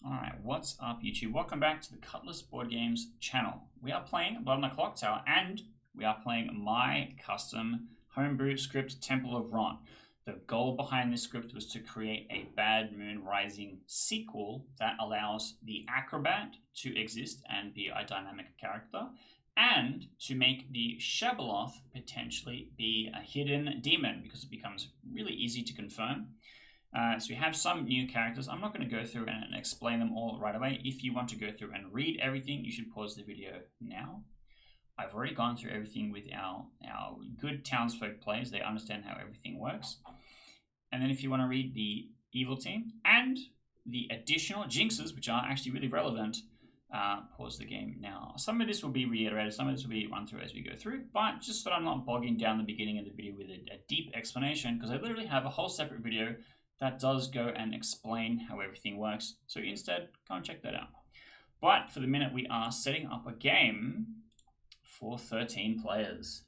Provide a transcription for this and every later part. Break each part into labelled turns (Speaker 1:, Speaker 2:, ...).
Speaker 1: Alright, what's up YouTube? Welcome back to the Cutlass Board Games channel. We are playing Blood on the Clocktower and we are playing my custom homebrew script, Temple of Ron. The goal behind this script was to create a Bad Moon Rising sequel that allows the Acrobat to exist and be a dynamic character, and to make the Shabaloth potentially be a hidden demon because it becomes really easy to confirm. So we have some new characters. I'm not going to go through and explain them all right away. If you want to go through and read everything, you should pause the video now. I've already gone through everything with our good townsfolk players. They understand how everything works. And then if you want to read the evil team and the additional jinxes, which are actually really relevant, pause the game now. Some of this will be reiterated, some of this will be run through as we go through, but just so I'm not bogging down the beginning of the video with a deep explanation, because I literally have a whole separate video that does go and explain how everything works. So instead, go and check that out. But for the minute, we are setting up a game for 13 players.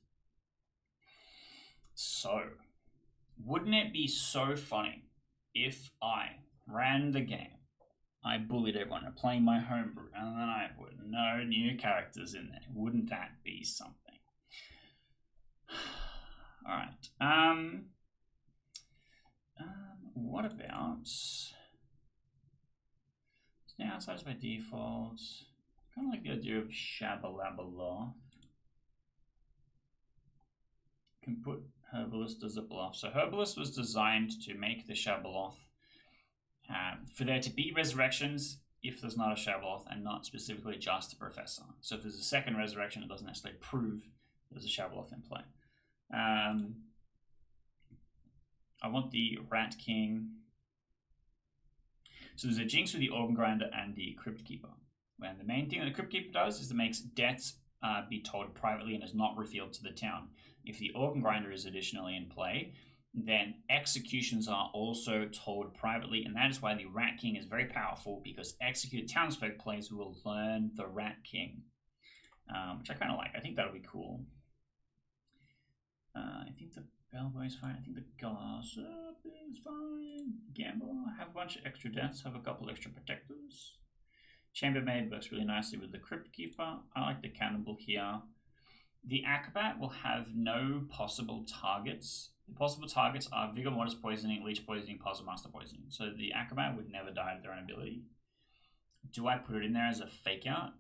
Speaker 1: So, wouldn't it be so funny if I ran the game, I bullied everyone, I'm playing my homebrew, and then I put no new characters in there? Wouldn't that be something? Alright, what about, it's now outside by default. Kind of like the idea of Shabalabaloth. Can put Herbalist as a bluff. So Herbalist was designed to make the Shabaloth, for there to be resurrections if there's not a Shabaloth, and not specifically just a Professor. So if there's a second resurrection, it doesn't necessarily prove there's a Shabaloth in play. I want the Rat King. So there's a Jinx with the Organ Grinder and the Crypt Keeper. And the main thing that the Crypt Keeper does is it makes debts be told privately and is not revealed to the town. If the Organ Grinder is additionally in play, then executions are also told privately, and that is why the Rat King is very powerful, because executed townsfolk players will learn the Rat King, which I kind of like. I think that'll be cool. I think the Bellboy is fine. I think the Gossip is fine. Gambler, have a bunch of extra deaths, have a couple extra protectors. Chambermaid works really nicely with the Crypt Keeper. I like the Cannibal here. The Acrobat will have no possible targets. The possible targets are Vigor Mortis poisoning, Leech poisoning, Puzzle Master poisoning. So the Acrobat would never die of their own ability. Do I put it in there as a fake out?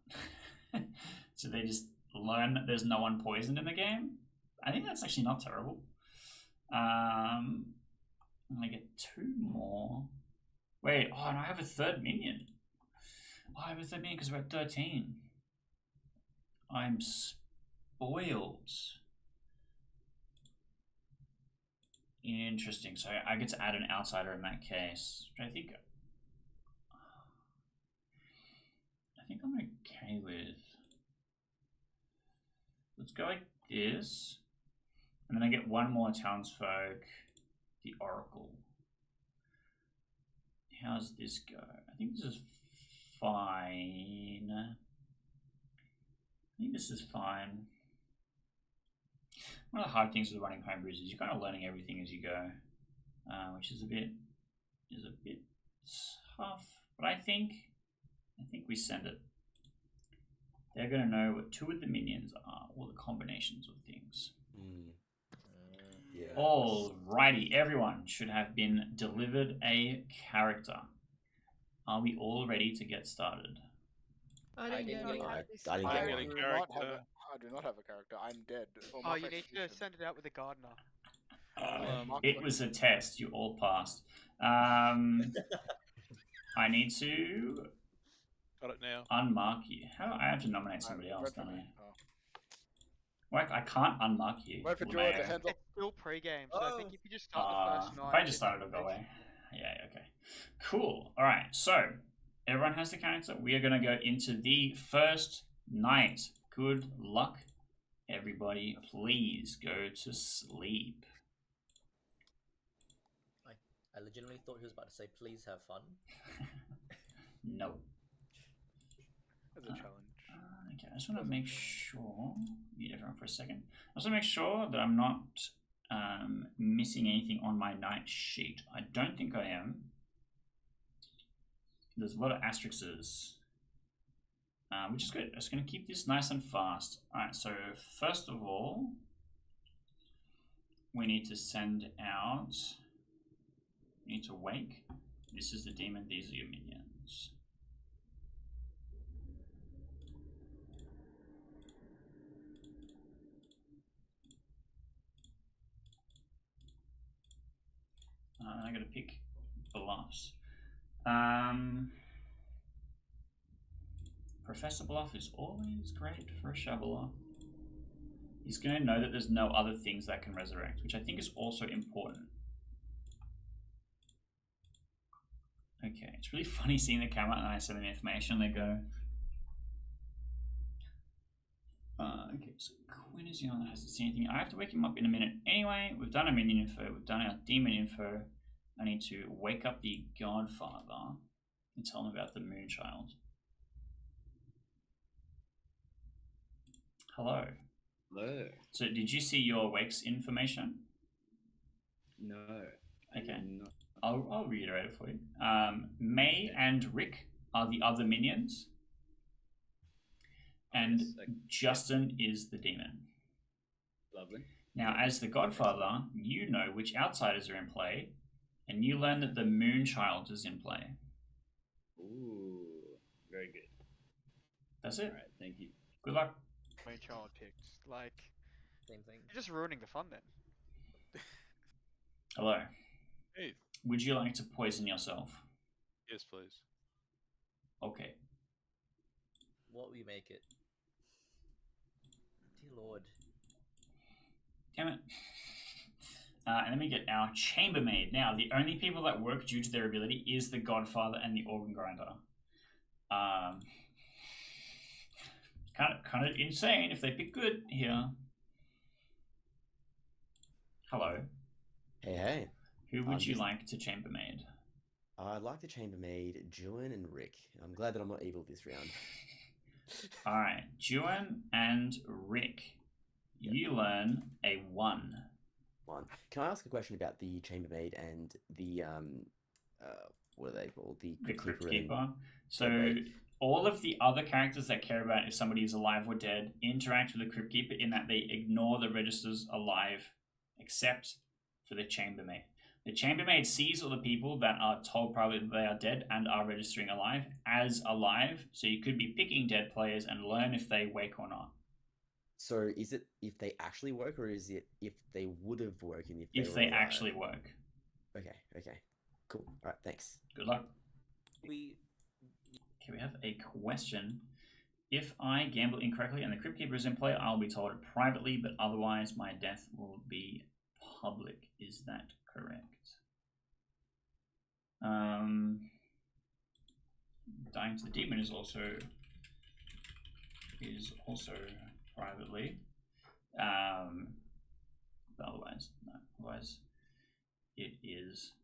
Speaker 1: So they just learn that there's no one poisoned in the game? I think that's actually not terrible. I'm gonna get 2 more. Wait, oh, and I have a third minion. Oh, I have a third minion because we're at 13. I'm spoiled. Interesting. So I get to add an outsider in that case, which I think I'm okay with. Let's go like this. And then I get 1 more townsfolk, the Oracle. How's this go? I think this is fine. I think this is fine. One of the hard things with running homebrews is you're kind of learning everything as you go, which is a bit tough. But I think we send it. They're going to know what 2 of the minions are, all the combinations of things.
Speaker 2: Yeah.
Speaker 1: Alrighty, everyone should have been delivered a character. Are we all ready to get started?
Speaker 3: I didn't get any.
Speaker 2: I didn't get one.
Speaker 4: I do not have a character. I'm dead.
Speaker 3: Oh, you need to send it out with a gardener.
Speaker 1: It was a test. You all passed. I need to
Speaker 5: Got it now.
Speaker 1: unmark you. How I have to nominate somebody else, don't I? Like, I can't unmark you.
Speaker 4: Wait for Joy to handle.
Speaker 3: It's still pre-game, so I think if you just start the first night.
Speaker 1: If I just started, it'll go away. Yeah, okay. Cool. Alright, so everyone has the character. We are going to go into the first night. Good luck, everybody. Please go to sleep.
Speaker 2: I legitimately thought he was about to say, please have fun.
Speaker 1: No.
Speaker 4: As a challenge.
Speaker 1: Okay, I just want to make sure, mute everyone for a second. I just want to make sure that I'm not missing anything on my night sheet. I don't think I am. There's a lot of asterisks, which is good. I'm just going to keep this nice and fast. Alright, so first of all, we need to send out... We need to wake. This is the demon, these are your minions. I gotta pick Bluffs. Professor Bluff is always great for a shoveler. He's gonna know that there's no other things that can resurrect, which I think is also important. Okay, it's really funny seeing the camera and I send them information, they go... okay, so Quinn is the only one that hasn't seen anything. I have to wake him up in a minute anyway. We've done our minion info, we've done our demon info. I need to wake up the Godfather and tell him about the Moonchild. Hello.
Speaker 5: Hello.
Speaker 1: So did you see your wakes information?
Speaker 5: No.
Speaker 1: Okay.
Speaker 5: No.
Speaker 1: I'll reiterate it for you. May and Rick are the other minions. And
Speaker 5: Yes, okay.
Speaker 1: Justin is the demon.
Speaker 5: Lovely.
Speaker 1: Now, as the Godfather, you know which outsiders are in play, and you learn that the Moonchild is in play.
Speaker 5: Ooh, very good.
Speaker 1: That's it.
Speaker 5: All right, thank you.
Speaker 1: Good luck.
Speaker 3: Main child picked. Like,
Speaker 2: Same thing.
Speaker 3: you're just ruining the fun then.
Speaker 1: Hello.
Speaker 6: Hey,
Speaker 1: Would you like to poison yourself?
Speaker 6: yes, please.
Speaker 1: Okay.
Speaker 2: What will you make it? Dear Lord.
Speaker 1: Damn it. And then we get our chambermaid. Now, the only people that work due to their ability is the Godfather and the Organ Grinder. Kind of insane if they pick good here. Hello.
Speaker 7: Hey.
Speaker 1: Who would you
Speaker 7: Just-
Speaker 1: like to chambermaid?
Speaker 7: I'd like to chambermaid Juan and Rick. I'm glad that I'm not evil this round.
Speaker 1: Alright, Juan and Rick.
Speaker 7: Yep.
Speaker 1: You learn a 1.
Speaker 7: One. Can I ask a question about the chambermaid and the what are they called?
Speaker 1: The Crypt
Speaker 7: and-
Speaker 1: Keeper. So
Speaker 7: Right.
Speaker 1: all of the other characters that care about if somebody is alive or dead interact with the Crypt Keeper in that they ignore the registers alive except for the chambermaid. The chambermaid sees all the people that are told probably that they are dead and are registering alive as alive, so you could be picking dead players and learn if they wake or not.
Speaker 7: So is it if they actually work, or is it if they would have woken if
Speaker 1: If
Speaker 7: were
Speaker 1: they
Speaker 7: alive?
Speaker 1: actually work.
Speaker 7: Okay. Cool. All right, thanks.
Speaker 1: Good luck.
Speaker 2: We
Speaker 1: Okay, we have a question. If I gamble incorrectly and the Crypt Keeper is in play, I'll be told it privately, but otherwise my death will be public. Is that correct? Dying to the Demon is also privately. But otherwise, no. Otherwise, it is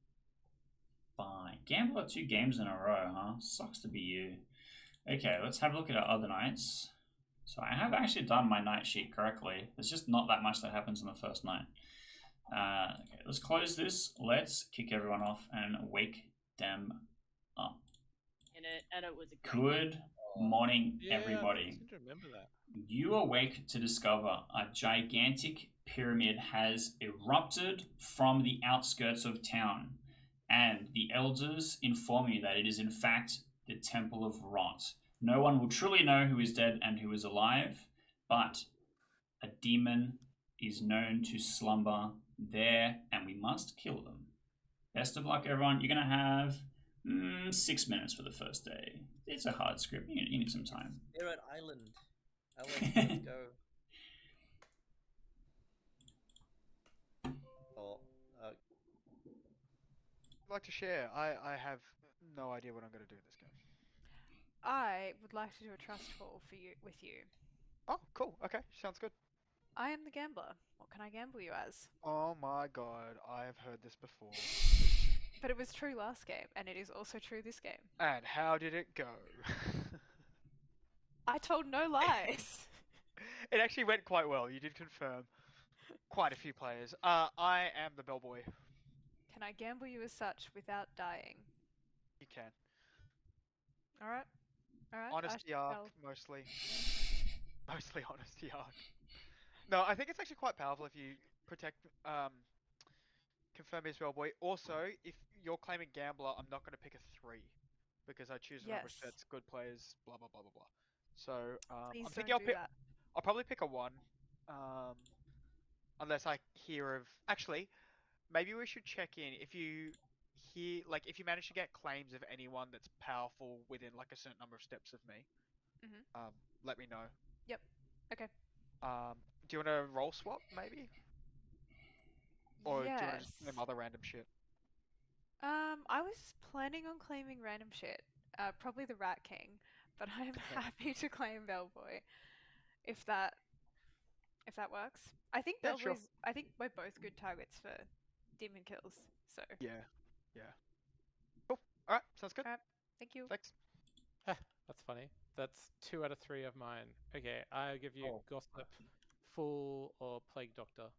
Speaker 1: fine. Gambler 2 games in a row, huh? Sucks to be you. Okay, let's have a look at our other nights. So I have actually done my night sheet correctly. There's just not that much that happens on the first night. Okay, let's close this. Let's kick everyone off and wake them up.
Speaker 8: And it was a great
Speaker 1: Good morning, everybody.
Speaker 6: I seem to remember that.
Speaker 1: You awake to discover a gigantic pyramid has erupted from the outskirts of town, and the elders inform you that it is in fact the Temple of Rot. No one will truly know who is dead and who is alive, but a demon is known to slumber there, and we must kill them. Best of luck, everyone. You're going to have 6 minutes for the first day. It's a hard script. You need some time.
Speaker 2: They're an island. Let's go. Oh,
Speaker 3: I'd like to share. I have no idea what I'm going to do in this game.
Speaker 9: I would like to do a trust fall with you.
Speaker 3: Oh, cool. Okay, sounds good.
Speaker 9: I am the gambler. What can I gamble you as?
Speaker 3: Oh my god, I have heard this before.
Speaker 9: But it was true last game, and it is also true this game.
Speaker 3: And how did it go?
Speaker 9: I told no lies.
Speaker 3: It actually went quite well. You did confirm quite a few players. I am the bellboy.
Speaker 9: Can I gamble you as such without dying?
Speaker 3: You can.
Speaker 9: All right. All right.
Speaker 3: Honesty
Speaker 9: I
Speaker 3: arc,
Speaker 9: shall.
Speaker 3: mostly. Mostly honesty arc. No, I think it's actually quite powerful if you protect, confirm Israel boy. Also, if you're claiming gambler, I'm not going to pick a 3 because I choose a number of
Speaker 9: Yes.
Speaker 3: sets, good players, blah blah blah blah blah. So
Speaker 9: Please
Speaker 3: I'm
Speaker 9: don't
Speaker 3: thinking
Speaker 9: do that.
Speaker 3: I'll probably pick a 1, unless I hear of. Actually, maybe we should check in if you hear like if you manage to get claims of anyone that's powerful within like a certain number of steps of me.
Speaker 9: Mhm.
Speaker 3: Let me know.
Speaker 9: Yep. Okay.
Speaker 3: Do you want to roll swap maybe? Or do you want to
Speaker 9: Yes.
Speaker 3: just claim other random shit?
Speaker 9: I was planning on claiming random shit. Probably the Rat King, but I'm happy to claim Bellboy, if that works. I think
Speaker 3: Yeah, sure.
Speaker 9: Bellboy's. I think we're both good targets for demon kills. So.
Speaker 3: Yeah. Yeah. Cool. Alright, sounds good.
Speaker 9: Alright. Thank you.
Speaker 3: Thanks.
Speaker 10: That's funny. That's 2 out of 3 of mine. Okay, I'll give you
Speaker 5: Oh.
Speaker 10: Gossip, Fool, or Plague Doctor.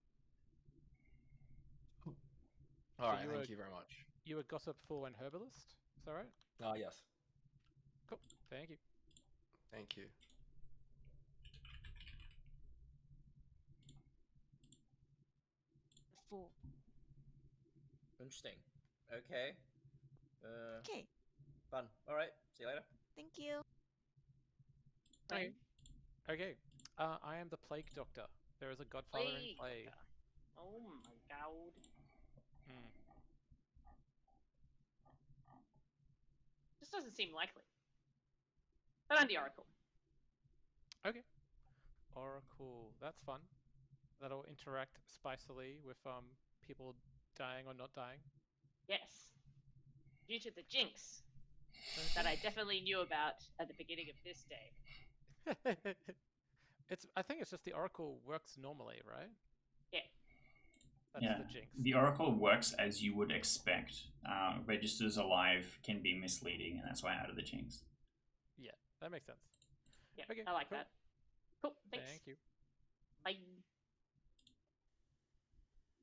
Speaker 11: All right,
Speaker 10: you
Speaker 11: thank
Speaker 10: were-
Speaker 11: you very much.
Speaker 10: You were Gossip, Fool, and Herbalist? Is that right?
Speaker 11: Yes.
Speaker 10: Cool. Thank you.
Speaker 11: Thank you.
Speaker 12: Fool.
Speaker 2: Interesting. Okay.
Speaker 12: Okay.
Speaker 2: Fun. All right. See you later.
Speaker 12: Thank you.
Speaker 10: Okay. Okay. I am the Plague Doctor. There is a Godfather in
Speaker 8: Plague
Speaker 10: play.
Speaker 8: Doctor. Oh my god.
Speaker 10: Hmm.
Speaker 8: This doesn't seem likely. But I'm the Oracle.
Speaker 10: Okay. Oracle. That's fun. That'll interact spicily with people dying or not dying.
Speaker 8: Yes. Due to the jinx that I definitely knew about at the beginning of this day.
Speaker 10: I think it's just the Oracle works normally, right?
Speaker 8: Yeah.
Speaker 10: That's
Speaker 1: Yeah.
Speaker 10: the jinx.
Speaker 1: The Oracle works as you would expect. Registers alive can be misleading, and that's why I added the jinx.
Speaker 10: Yeah, that makes sense.
Speaker 8: Yeah,
Speaker 10: Okay,
Speaker 8: I like
Speaker 10: cool.
Speaker 8: that. Cool, thanks.
Speaker 10: Thank you.
Speaker 8: Bye.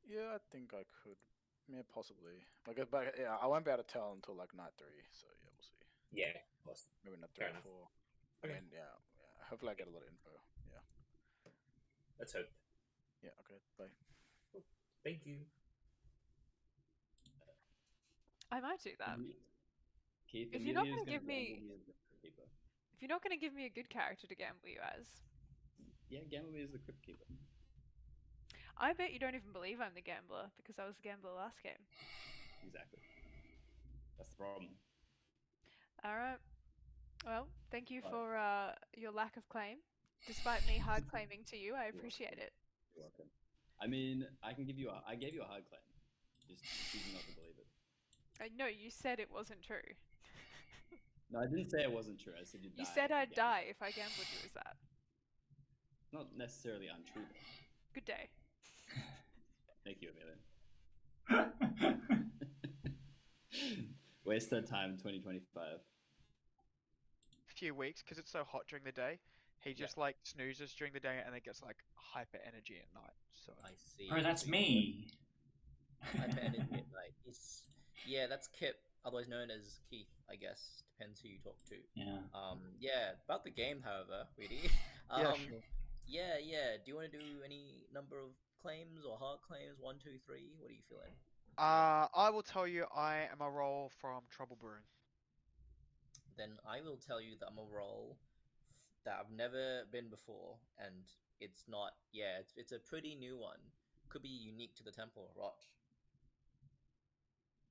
Speaker 4: Yeah, I think I could. Yeah, possibly. But yeah, I won't be able to tell until like night 3. So yeah, we'll see.
Speaker 5: Yeah, awesome.
Speaker 4: Maybe not 3
Speaker 5: Fair
Speaker 4: or
Speaker 5: enough.
Speaker 4: 4.
Speaker 5: Okay.
Speaker 4: I mean, yeah. Hopefully, I get a lot of info. Yeah.
Speaker 5: Let's hope.
Speaker 4: Yeah. Okay. Bye.
Speaker 5: Thank you.
Speaker 9: I might do that.
Speaker 5: Keith,
Speaker 9: If you're not
Speaker 5: Amelia's
Speaker 9: gonna give
Speaker 5: gamble
Speaker 9: me-
Speaker 5: me as the Crypt Keeper.
Speaker 9: If you're not going to give me a good character to gamble you as,
Speaker 5: Yeah, gamble me as the Crypt Keeper.
Speaker 9: I bet you don't even believe I'm the gambler because I was the gambler last game.
Speaker 5: Exactly. That's the problem.
Speaker 9: All right. Well, thank you
Speaker 5: Right.
Speaker 9: for your lack of claim. Despite me hard claiming to you, I appreciate it.
Speaker 5: You're welcome. I mean, I gave you a hard claim. Just choosing not to believe it.
Speaker 9: No, you said it wasn't true.
Speaker 5: No, I didn't say it wasn't true. I said you'd die.
Speaker 9: You said
Speaker 5: if
Speaker 9: I'd
Speaker 5: you gambled.
Speaker 9: die if I gambled you as that.
Speaker 5: Not necessarily untrue, though.
Speaker 9: Good day.
Speaker 5: Thank you, Amelia. Waste that time, 2025.
Speaker 3: Few weeks because it's so hot during the day. He just like snoozes during the day and then gets like hyper energy at night. So
Speaker 2: I see.
Speaker 1: Bro, that's me.
Speaker 2: Hyper energy at night. Yeah, that's Kip, otherwise known as Keith, I guess. Depends who you talk to.
Speaker 1: Yeah.
Speaker 2: Yeah, about the game, however, really.
Speaker 3: yeah, sure.
Speaker 2: Yeah. Do you want to do any number of claims or hard claims? 1, 2, 3? What are you feeling?
Speaker 3: I will tell you I am a roll from Trouble Brewing.
Speaker 2: Then I will tell you that I'm a role that I've never been before, and it's not. Yeah, it's a pretty new one. Could be unique to the Temple of Roch.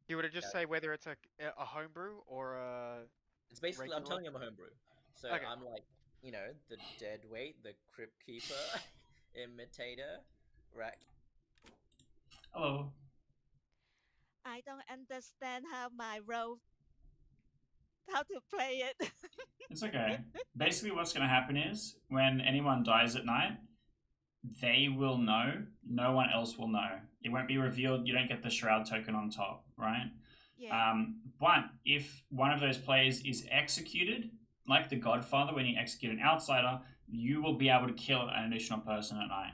Speaker 3: You would just
Speaker 2: Yeah.
Speaker 3: say whether it's a homebrew or a.
Speaker 2: It's basically I'm
Speaker 3: Regular?
Speaker 2: telling you I'm a homebrew. So
Speaker 3: Okay.
Speaker 2: I'm like, the dead weight, the Crypt Keeper, imitator, rack.
Speaker 1: Hello.
Speaker 12: I don't understand how to play it.
Speaker 1: It's okay. Basically, what's going to happen is when anyone dies at night, they will know. No one else will know. It won't be revealed. You don't get the shroud token on top, right?
Speaker 12: Yeah.
Speaker 1: But if one of those players is executed, like the Godfather, when you execute an outsider, you will be able to kill an additional person at night.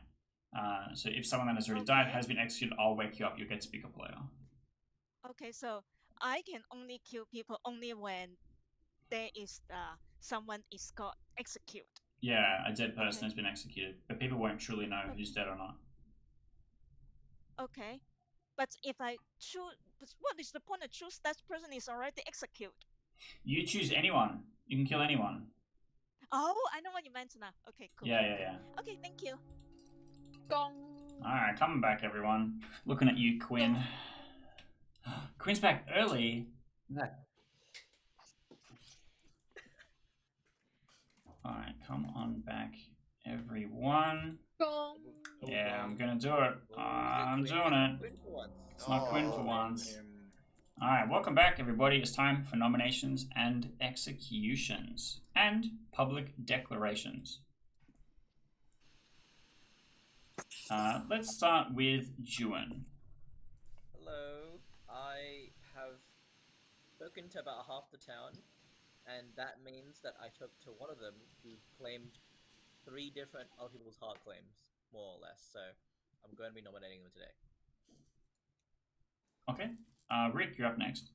Speaker 1: So if someone that has already died has been executed, I'll wake you up. You'll get to pick a player.
Speaker 12: Okay, so I can only kill people only when there is someone is got execute.
Speaker 1: Yeah, a dead person
Speaker 12: Okay.
Speaker 1: has been executed, but people won't truly know who's dead or not.
Speaker 12: Okay. But if I choose, what is the point of choose that person is already executed?
Speaker 1: You choose anyone. You can kill anyone.
Speaker 12: Oh, I know what you meant now. Okay, cool.
Speaker 1: Yeah,
Speaker 12: cool,
Speaker 1: yeah,
Speaker 12: cool.
Speaker 1: yeah.
Speaker 12: Okay, thank you.
Speaker 8: Gong.
Speaker 1: Alright, coming back, everyone. Looking at you, Quinn. Quinn's back early. Alright, come on back, everyone.
Speaker 8: Gong.
Speaker 1: Yeah, I'm gonna do it. I'm
Speaker 2: Quinn-
Speaker 1: doing it.
Speaker 2: Quinn for once.
Speaker 1: It's not Quinn for
Speaker 4: Oh,
Speaker 1: once.
Speaker 4: him.
Speaker 1: Alright, welcome back, everybody. It's time for nominations and executions and public declarations. Let's start with Juan.
Speaker 2: Hello. I have spoken to about half the town, and that means that I took to one of them who claimed 3 different other people's heart claims, more or less. So I'm going to be nominating them today.
Speaker 1: Okay. Rick, you're up next.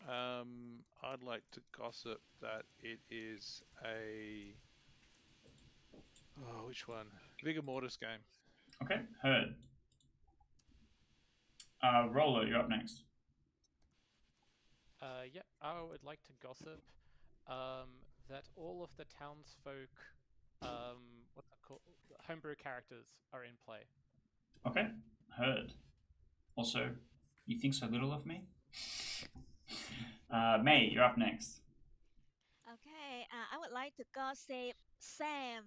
Speaker 6: I'd like to gossip that it is a. Oh, which one? Vigor Mortis game.
Speaker 1: Okay, heard. Rolo, you're up next.
Speaker 10: Yeah, I would like to gossip that all of the townsfolk, what's that called? Homebrew characters are in play.
Speaker 1: Okay, heard. Also, you think so little of me? May, you're up next.
Speaker 12: Okay, I would like to gossip Sam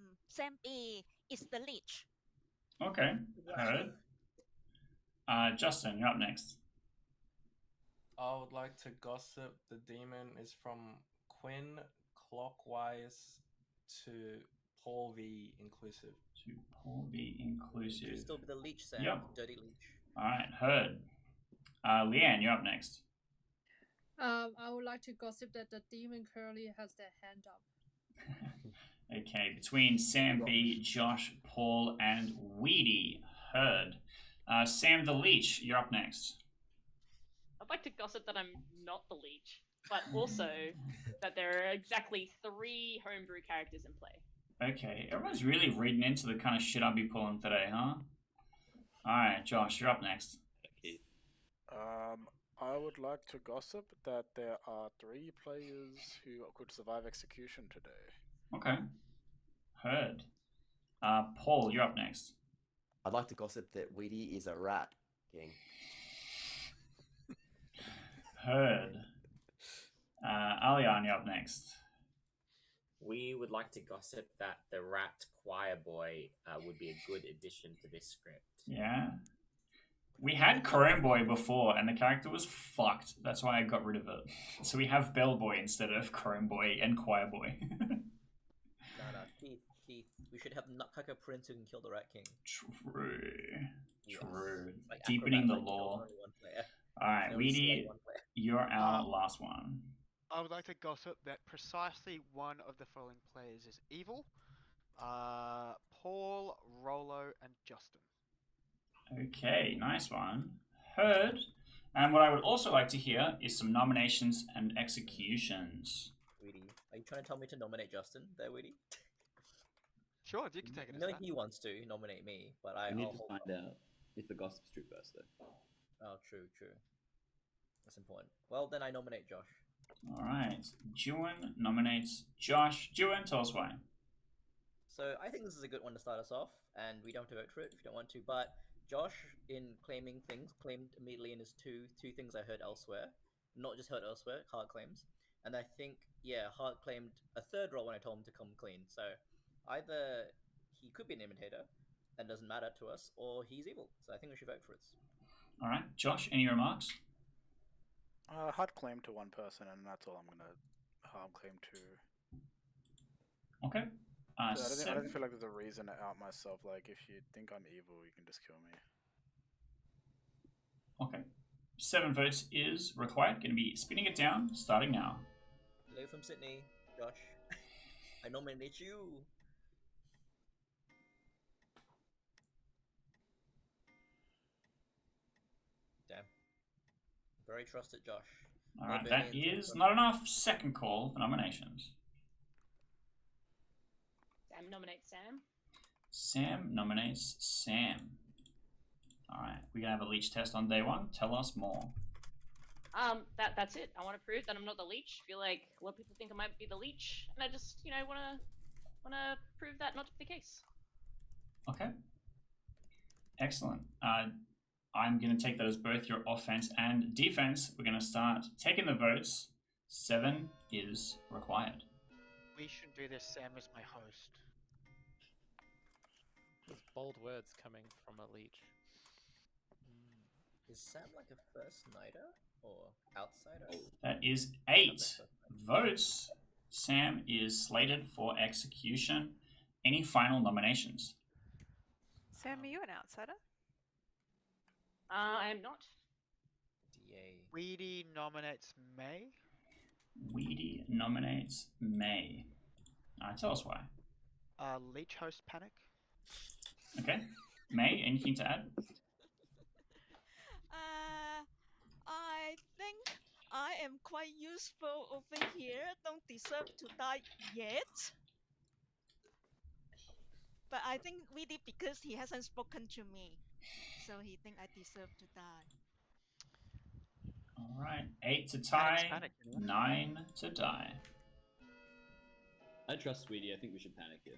Speaker 12: B is the leech.
Speaker 1: Okay, heard. Justin, you're up next.
Speaker 11: I would like to gossip the demon is from Quinn clockwise to Paul V inclusive.
Speaker 1: To Paul be inclusive.
Speaker 2: Could still be the leech, Sam.
Speaker 1: Yep.
Speaker 2: Dirty leech.
Speaker 1: Alright, heard. Leanne, you're up next.
Speaker 8: I would like to gossip that the demon currently has their hand up.
Speaker 1: Okay, between Sam B, Josh, Paul, and Weedy, heard. Sam the Leech, you're up next.
Speaker 8: I'd like to gossip that I'm not the leech, but also that there are exactly 3 homebrew characters in play.
Speaker 1: Okay, everyone's really reading into the kind of shit I'll be pulling today, huh? Alright, Josh, you're up next.
Speaker 5: Okay.
Speaker 4: I would like to gossip that there are 3 players who could survive execution today.
Speaker 1: Okay, heard. Paul, you're up next.
Speaker 7: I'd like to gossip that Weedy is a rat king.
Speaker 1: Heard. Alian, you're up next.
Speaker 13: We would like to gossip that the rat choir boy would be a good addition to this script.
Speaker 1: Yeah. We had Chrome Boy before, and the character was fucked. That's why I got rid of it. So we have Bellboy instead of Chrome Boy and Choir Boy.
Speaker 2: No, Keith. We should have Nutcracker Prince who can kill the Rat King.
Speaker 1: True.
Speaker 2: Yes.
Speaker 1: True.
Speaker 2: Like
Speaker 1: Deepening the
Speaker 2: acrobats, like,
Speaker 1: lore.
Speaker 2: only one player.
Speaker 1: Alright,
Speaker 2: No, it's
Speaker 1: Weedy,
Speaker 2: like one player.
Speaker 1: you're our last one.
Speaker 3: I would like to gossip that precisely one of the following players is evil. Paul, Rolo, and Justin.
Speaker 1: Okay, nice one. Heard. And what I would also like to hear is some nominations and executions.
Speaker 2: Weedy, are you trying to tell me to nominate Justin there, Weedy?
Speaker 3: Sure, you can take it
Speaker 2: I
Speaker 3: as
Speaker 2: know
Speaker 3: that.
Speaker 2: he wants to nominate me, but
Speaker 5: We need
Speaker 2: I'll
Speaker 5: to
Speaker 2: hold
Speaker 5: find
Speaker 2: off.
Speaker 5: out if the gossip's true first, though.
Speaker 2: Oh, true. That's important. Well, then I nominate Josh.
Speaker 1: Alright, Juan nominates Josh. Juan, tell us why.
Speaker 2: So I think this is a good one to start us off, and we don't have to vote for it if you don't want to. But Josh, in claiming things, claimed immediately in his two things I heard elsewhere, not just heard elsewhere, Hart claims. And I think, yeah, Hart claimed a third role when I told him to come clean. So either he could be an imitator, and doesn't matter to us, or he's evil. So I think we should vote for it.
Speaker 1: Alright, Josh, any remarks?
Speaker 4: Hard claim to one person, and that's all I'm gonna claim to.
Speaker 1: Okay.
Speaker 4: I don't feel like there's a reason to out myself. Like, if you think I'm evil, you can just kill me.
Speaker 1: Okay. 7 votes is required. Going to be spinning it down, starting now.
Speaker 2: Hello from Sydney, Josh. I nominate you. Damn. Very trusted Josh.
Speaker 1: All right, that
Speaker 2: Barbarians
Speaker 1: is not enough. Second call for nominations.
Speaker 8: Sam nominates Sam.
Speaker 1: Sam nominates Sam. All right, we're gonna have a leech test on day one. Tell us more.
Speaker 8: That's it. I want to prove that I'm not the leech. I feel like a lot of people think I might be the leech, and I just, wanna prove that not to be the case.
Speaker 1: Okay. Excellent. I'm going to take that as both your offense and defense. We're going to start taking the votes. 7 is required.
Speaker 3: We shouldn't do this. Sam is my host.
Speaker 10: There's bold words coming from a leech.
Speaker 2: Is Sam like a first nighter or outsider?
Speaker 1: That is 8 votes. Sam is slated for execution. Any final nominations?
Speaker 9: Sam, are you an outsider?
Speaker 8: I am not.
Speaker 2: DA.
Speaker 3: Weedy nominates May.
Speaker 1: Weedy nominates May. Alright, tell us why.
Speaker 3: Leech host Panic.
Speaker 1: Okay. May, anything to add?
Speaker 12: I think I am quite useful over here. Don't deserve to die yet. But I think really because he hasn't spoken to me, so he think I deserve to die.
Speaker 1: Alright, 8 to tie,
Speaker 3: Panic,
Speaker 1: 9 to die.
Speaker 5: I trust Sweetie. I think we should panic here.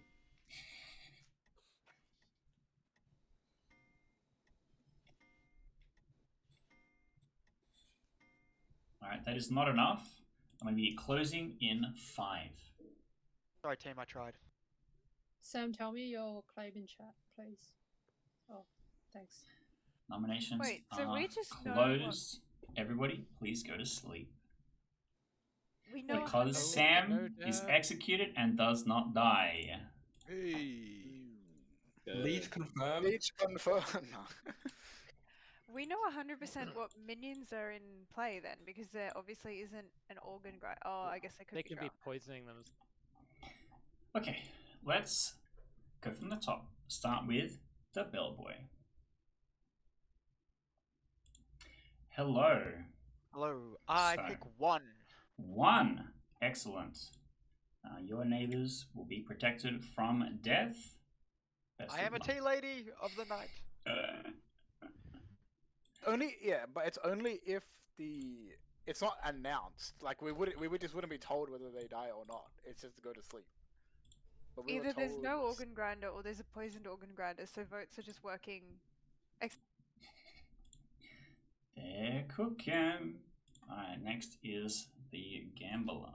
Speaker 1: Alright, that is not enough. I'm going to be closing in 5.
Speaker 3: Sorry, team. I tried.
Speaker 14: Sam, tell me your claim in chat, please. Oh, thanks.
Speaker 1: Nominations
Speaker 9: Wait, so
Speaker 1: are
Speaker 9: we just know
Speaker 1: closed. Everybody, please go to sleep.
Speaker 9: We know
Speaker 1: Because Sam is executed and does not die.
Speaker 6: Hey.
Speaker 11: Leech confirmed.
Speaker 4: Leech confirmed.
Speaker 9: we know 100% what minions are in play then, because there obviously isn't an organ grind. Oh, I guess I could
Speaker 10: They
Speaker 9: be
Speaker 10: can
Speaker 9: drunk.
Speaker 10: be poisoning them.
Speaker 1: Okay, let's go from the top. Start with the bellboy. Hello.
Speaker 3: Hello. I
Speaker 1: So-
Speaker 3: pick 1.
Speaker 1: 1. Excellent. Your neighbors will be protected from death. Best
Speaker 3: I
Speaker 1: of
Speaker 3: am a
Speaker 1: luck.
Speaker 3: tea lady of the night.
Speaker 4: But it's only if it's not announced. Like we just wouldn't be told whether they die or not. It's just to go to sleep. But we were
Speaker 9: Either there's
Speaker 4: told-
Speaker 9: no organ grinder or there's a poisoned organ grinder, so votes are just working.
Speaker 1: They're cooking. Alright, next is the gambler.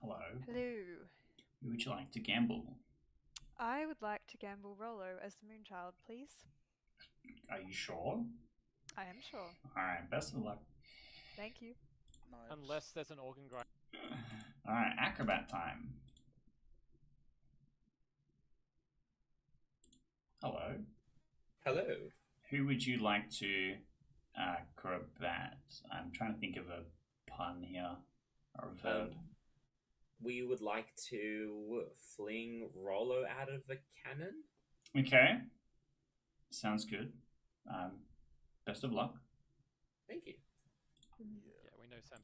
Speaker 1: Hello.
Speaker 9: Hello.
Speaker 1: Who would you like to gamble?
Speaker 9: I would like to gamble Rolo as the Moonchild, please.
Speaker 1: Are you sure?
Speaker 9: I am sure.
Speaker 1: Alright, best of luck.
Speaker 9: Thank you.
Speaker 10: Unless there's an organ grind.
Speaker 1: Alright, acrobat time. Hello.
Speaker 13: Hello.
Speaker 1: Who would you like to acrobat? I'm trying to think of a pun here, or a verb.
Speaker 13: We would like to fling Rollo out of a cannon.
Speaker 1: Okay. Sounds good. Best of luck.
Speaker 13: Thank you.
Speaker 10: Yeah, we know Sam.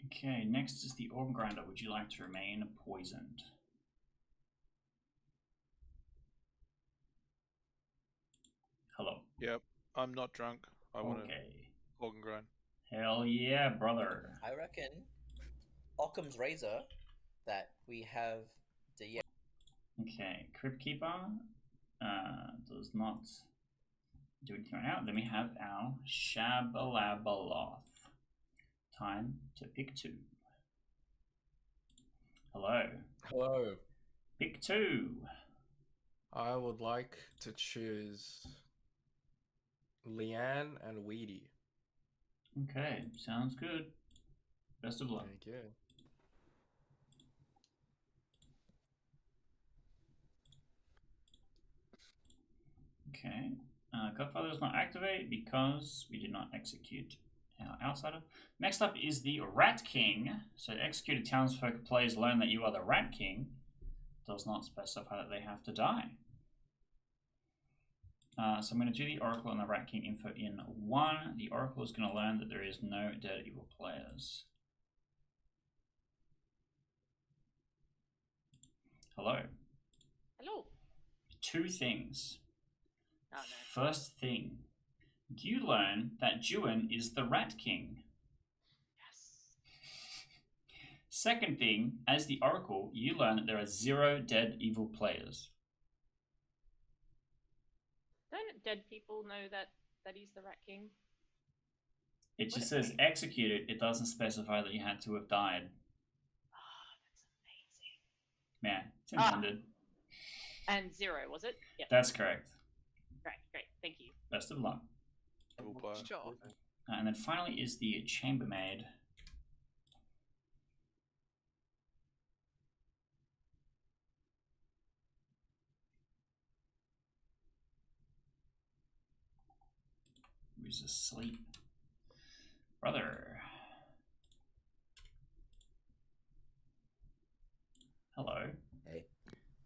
Speaker 1: Okay, next is the organ grinder. Would you like to remain poisoned? Hello.
Speaker 6: Yep. I'm not drunk. I want to
Speaker 1: Okay.
Speaker 6: organ grind.
Speaker 1: Hell yeah, brother.
Speaker 2: I reckon Occam's razor that we have the
Speaker 1: Okay, Crypt Keeper does not do anything right now. Then we have our Shabalabaloth. Time to pick 2. Hello.
Speaker 11: Hello.
Speaker 1: Pick 2.
Speaker 11: I would like to choose Leanne and Weedy.
Speaker 1: Okay, sounds good. Best of luck.
Speaker 11: Thank you.
Speaker 1: Okay. Godfather does not activate because we did not execute our outsider. Next up is the Rat King. So executed townsfolk players learn that you are the Rat King. Does not specify that they have to die. So I'm going to do the Oracle and the Rat King info in 1. The Oracle is going to learn that there is no dead evil players. Hello.
Speaker 8: Hello.
Speaker 1: 2 things.
Speaker 8: Oh no.
Speaker 1: First thing, you learn that Juan is the Rat King.
Speaker 8: Yes.
Speaker 1: Second thing, as the Oracle, you learn that there are 0 dead evil players.
Speaker 8: Don't dead people know that he's the Rat King?
Speaker 1: It just says executed. It doesn't specify that you had to have died.
Speaker 8: Oh, that's amazing.
Speaker 1: Man, it's intended.
Speaker 8: And 0, was it? Yep.
Speaker 1: That's correct.
Speaker 8: Great. Thank you.
Speaker 1: Best of luck.
Speaker 9: Sure.
Speaker 1: And then finally is the Chambermaid. Who's asleep? Brother. Hello.
Speaker 7: Hey.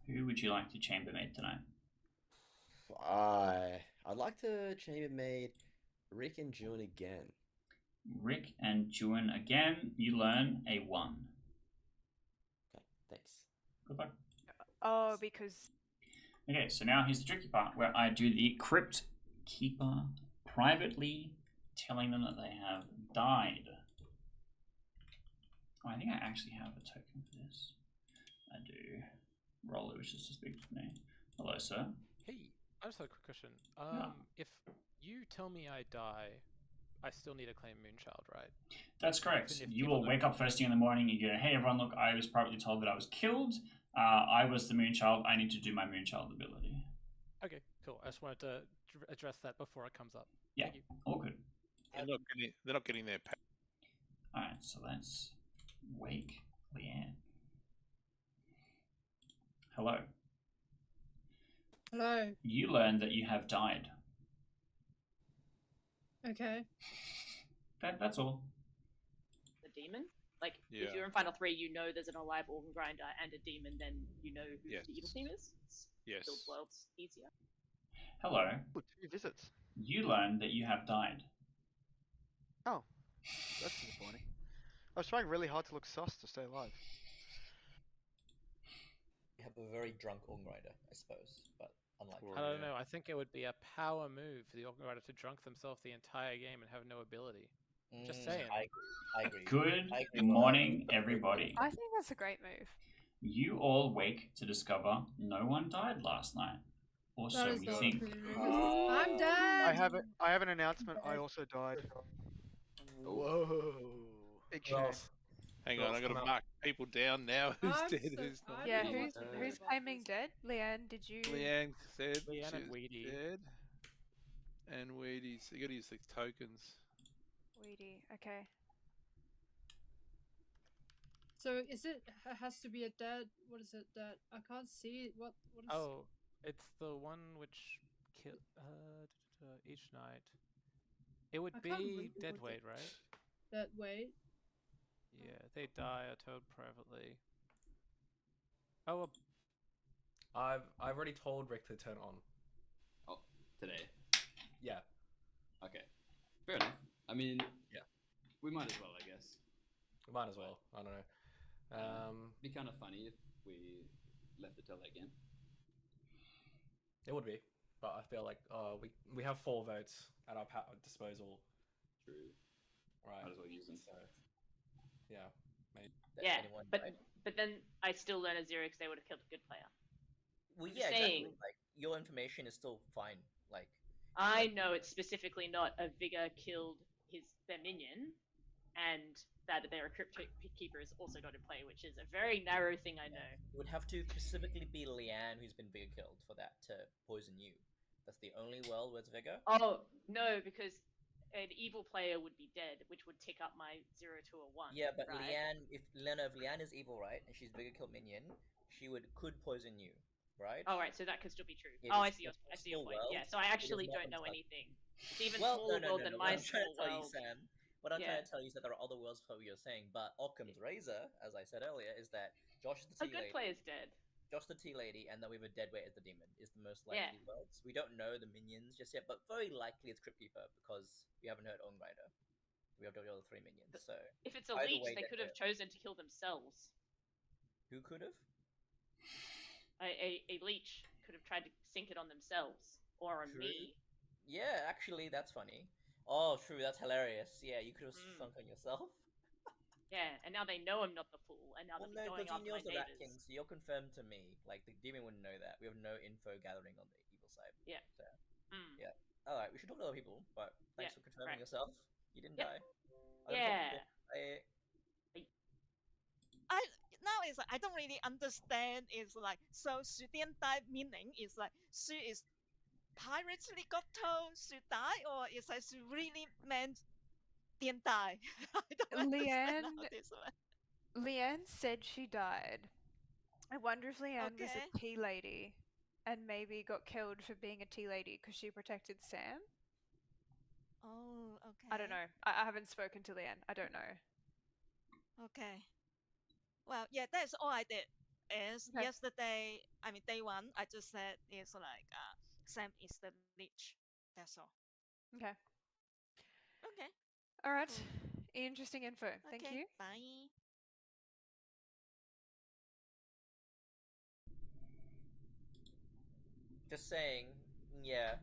Speaker 1: Who would you like to chambermaid tonight?
Speaker 7: I'd like to chambermaid Rick and June again.
Speaker 1: Rick and June again. You learn a 1.
Speaker 7: Okay, thanks.
Speaker 1: Good luck.
Speaker 9: Oh, because
Speaker 1: Okay, so now here's the tricky part where I do the Crypt Keeper privately telling them that they have died. Oh, I think I actually have a token for this. I do. Roller wishes to speak to me. Hello, sir.
Speaker 10: Hey, I just had a quick question.
Speaker 1: Yeah.
Speaker 10: If you tell me I die, I still need to claim Moonchild, right?
Speaker 1: That's correct.
Speaker 10: Even if
Speaker 1: You
Speaker 10: people
Speaker 1: will
Speaker 10: don't
Speaker 1: wake up first thing in the morning, you go, hey everyone, look, I was privately told that I was killed. I was the Moonchild, I need to do my Moonchild ability.
Speaker 10: Okay, cool. I just wanted to address that before it comes up.
Speaker 1: Yeah,
Speaker 10: Thank you.
Speaker 1: all good.
Speaker 6: They're not getting their pay.
Speaker 1: Alright, so let's wake Leanne. Hello.
Speaker 14: Hello.
Speaker 1: You learn that you have died.
Speaker 14: Okay.
Speaker 1: That's all.
Speaker 8: The demon? Like,
Speaker 6: Yeah.
Speaker 8: if you're in Final 3, you know there's an alive organ grinder and a demon, then you know who
Speaker 6: Yes.
Speaker 8: the evil team is.
Speaker 6: Yes.
Speaker 8: Build worlds easier.
Speaker 1: Hello.
Speaker 3: Ooh, 2 visits.
Speaker 1: You learn that you have died.
Speaker 3: Oh, that's disappointing. I was trying really hard to look sus to stay alive.
Speaker 2: You have a very drunk Orgrider, I suppose, but unlikely.
Speaker 10: I don't know. I think it would be a power move for the Organ Rider to drunk themselves the entire game and have no ability. Just saying.
Speaker 2: I agree.
Speaker 1: Good
Speaker 2: I agree with
Speaker 1: morning, everybody.
Speaker 9: I think that's a great move.
Speaker 1: You all wake to discover no one died last night. Or
Speaker 14: That
Speaker 1: so
Speaker 14: is
Speaker 1: we
Speaker 14: not
Speaker 1: think.
Speaker 14: true. I'm dead.
Speaker 3: I have an announcement. I also died.
Speaker 4: Whoa.
Speaker 3: Big
Speaker 11: Who
Speaker 3: shame.
Speaker 11: else?
Speaker 6: Hang
Speaker 11: Who
Speaker 6: on,
Speaker 11: else
Speaker 6: I gotta
Speaker 11: come out?
Speaker 6: mark people down now. Who's
Speaker 14: I'm
Speaker 6: dead?
Speaker 14: so-
Speaker 6: Who's not?
Speaker 14: I'm
Speaker 9: Yeah,
Speaker 14: not
Speaker 9: who's
Speaker 14: worried
Speaker 9: who's
Speaker 14: about
Speaker 9: claiming
Speaker 14: this.
Speaker 9: dead? Leanne, did you?
Speaker 6: Leanne said
Speaker 10: Leanne
Speaker 6: she
Speaker 10: and
Speaker 6: was
Speaker 10: Weedy.
Speaker 6: dead. And Weedy's. You gotta use these tokens.
Speaker 9: Weedy. Okay.
Speaker 14: So is it has to be a dead? What is it that I can't see? What is?
Speaker 10: Oh, it's the one which kill each night. It would
Speaker 14: I can't
Speaker 10: be
Speaker 14: read
Speaker 10: dead
Speaker 14: what
Speaker 10: weight, right?
Speaker 14: That way.
Speaker 10: Yeah, they die are told privately. Oh,
Speaker 11: I've already told Rick to turn on.
Speaker 5: Oh, today.
Speaker 11: Yeah.
Speaker 5: Okay. Fair enough. I mean,
Speaker 11: Yeah.
Speaker 5: we might as well, I guess.
Speaker 11: We might as well. I don't know.
Speaker 5: Be kind of funny if we left it till that game.
Speaker 11: It would be, but I feel like we have 4 votes at our disposal.
Speaker 5: True.
Speaker 11: Right.
Speaker 5: Might as well use them.
Speaker 11: So, yeah. Maybe.
Speaker 8: Yeah, but then I still learn a 0 because they would have killed a good player.
Speaker 2: Well,
Speaker 8: Just
Speaker 2: yeah,
Speaker 8: saying.
Speaker 2: exactly. Like your information is still fine. Like
Speaker 8: I know it's specifically not a Vigor killed their minion, and that their Crypt Keeper is also not in play, which is a very narrow thing I know.
Speaker 2: it would have to specifically be Leanne who's been Vigor killed for that to poison you. That's the only world where it's Vigor.
Speaker 8: Oh no, because an evil player would be dead, which would tick up my 0 to a 1.
Speaker 2: Yeah, but
Speaker 8: right?
Speaker 2: Leanne, if Leanne is evil, right, and she's Vigor killed minion, she could poison you. right?
Speaker 8: Oh, right. So that could still be true.
Speaker 2: It
Speaker 8: Oh,
Speaker 2: is
Speaker 8: I see your
Speaker 2: a
Speaker 8: point.
Speaker 2: small
Speaker 8: Yeah.
Speaker 2: world.
Speaker 8: So I
Speaker 2: It is
Speaker 8: actually
Speaker 2: not
Speaker 8: don't know
Speaker 2: untouched.
Speaker 8: anything. It's even
Speaker 2: Well,
Speaker 8: smaller
Speaker 2: no.
Speaker 8: world than
Speaker 2: What
Speaker 8: my
Speaker 2: I'm trying to
Speaker 8: small
Speaker 2: tell you,
Speaker 8: world.
Speaker 2: Sam, what I'm
Speaker 8: Yeah.
Speaker 2: trying to tell you is that there are other worlds for what you're saying, but Occam's razor, as I said earlier, is that Josh is the
Speaker 8: A
Speaker 2: tea
Speaker 8: good
Speaker 2: lady.
Speaker 8: player's dead.
Speaker 2: Josh the tea lady, and then we have a deadweight as the demon is the most
Speaker 8: Yeah.
Speaker 2: likely worlds. We don't know the minions just yet, but very likely it's Crypt Keeper because we haven't heard Own Rider. We have the other three minions. So
Speaker 8: If it's a
Speaker 2: either
Speaker 8: leech,
Speaker 2: way,
Speaker 8: they could have chosen to kill themselves.
Speaker 2: Who could have?
Speaker 8: A leech could have tried to sink it on themselves or on
Speaker 2: True.
Speaker 8: me.
Speaker 2: Yeah, actually, that's funny. Oh, true. That's hilarious. Yeah, you could have sunk on yourself.
Speaker 8: Yeah, and now they know I'm not the fool, and now
Speaker 2: Well,
Speaker 8: they'll be
Speaker 2: no,
Speaker 8: going
Speaker 2: because he
Speaker 8: after my
Speaker 2: knows the Rat
Speaker 8: neighbors.
Speaker 2: King, so you're confirmed to me. Like, the demon wouldn't know that. We have no info gathering on the evil side.
Speaker 8: Yeah.
Speaker 2: So, yeah. Alright, we should talk to other people, but thanks
Speaker 8: Yeah,
Speaker 2: for confirming
Speaker 8: right.
Speaker 2: yourself. You didn't
Speaker 8: Yep.
Speaker 2: die.
Speaker 8: Yeah.
Speaker 12: Now is I don't really understand. Is like so Su Dian die meaning is like Su is pirates got told Su die, or is like Su really meant Dian die? I don't understand how this one.
Speaker 9: Leanne said she died. I wonder if Leanne was
Speaker 12: Okay.
Speaker 9: a tea lady and maybe got killed for being a tea lady because she protected Sam.
Speaker 12: Oh, okay.
Speaker 9: I don't know. I haven't spoken to Leanne. I don't know.
Speaker 12: Okay. Well, yeah, that's all I did. Is yesterday, I mean day one, I just said it's like Sam is the leech. That's all.
Speaker 9: Okay.
Speaker 12: Okay.
Speaker 9: All right. Interesting info. Thank
Speaker 12: Okay.
Speaker 9: you.
Speaker 12: Bye.
Speaker 2: Just saying. Yeah.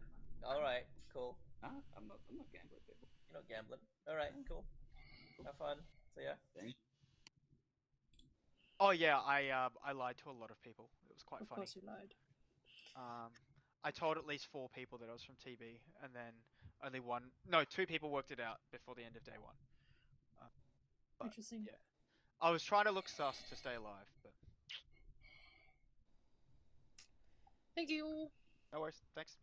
Speaker 2: Alright, cool.
Speaker 5: I'm not gambling, people.
Speaker 2: You're not gambling. Alright, cool. Have fun. See ya.
Speaker 3: Oh yeah, I lied to a lot of people. It was quite
Speaker 14: Of
Speaker 3: funny.
Speaker 14: course you lied.
Speaker 3: I told at least 4 people that I was from TB, and then only two people worked it out before the end of day one. But,
Speaker 14: Interesting.
Speaker 3: yeah, I was trying to look sus to stay alive, but
Speaker 14: Thank you.
Speaker 3: no worries. Thanks.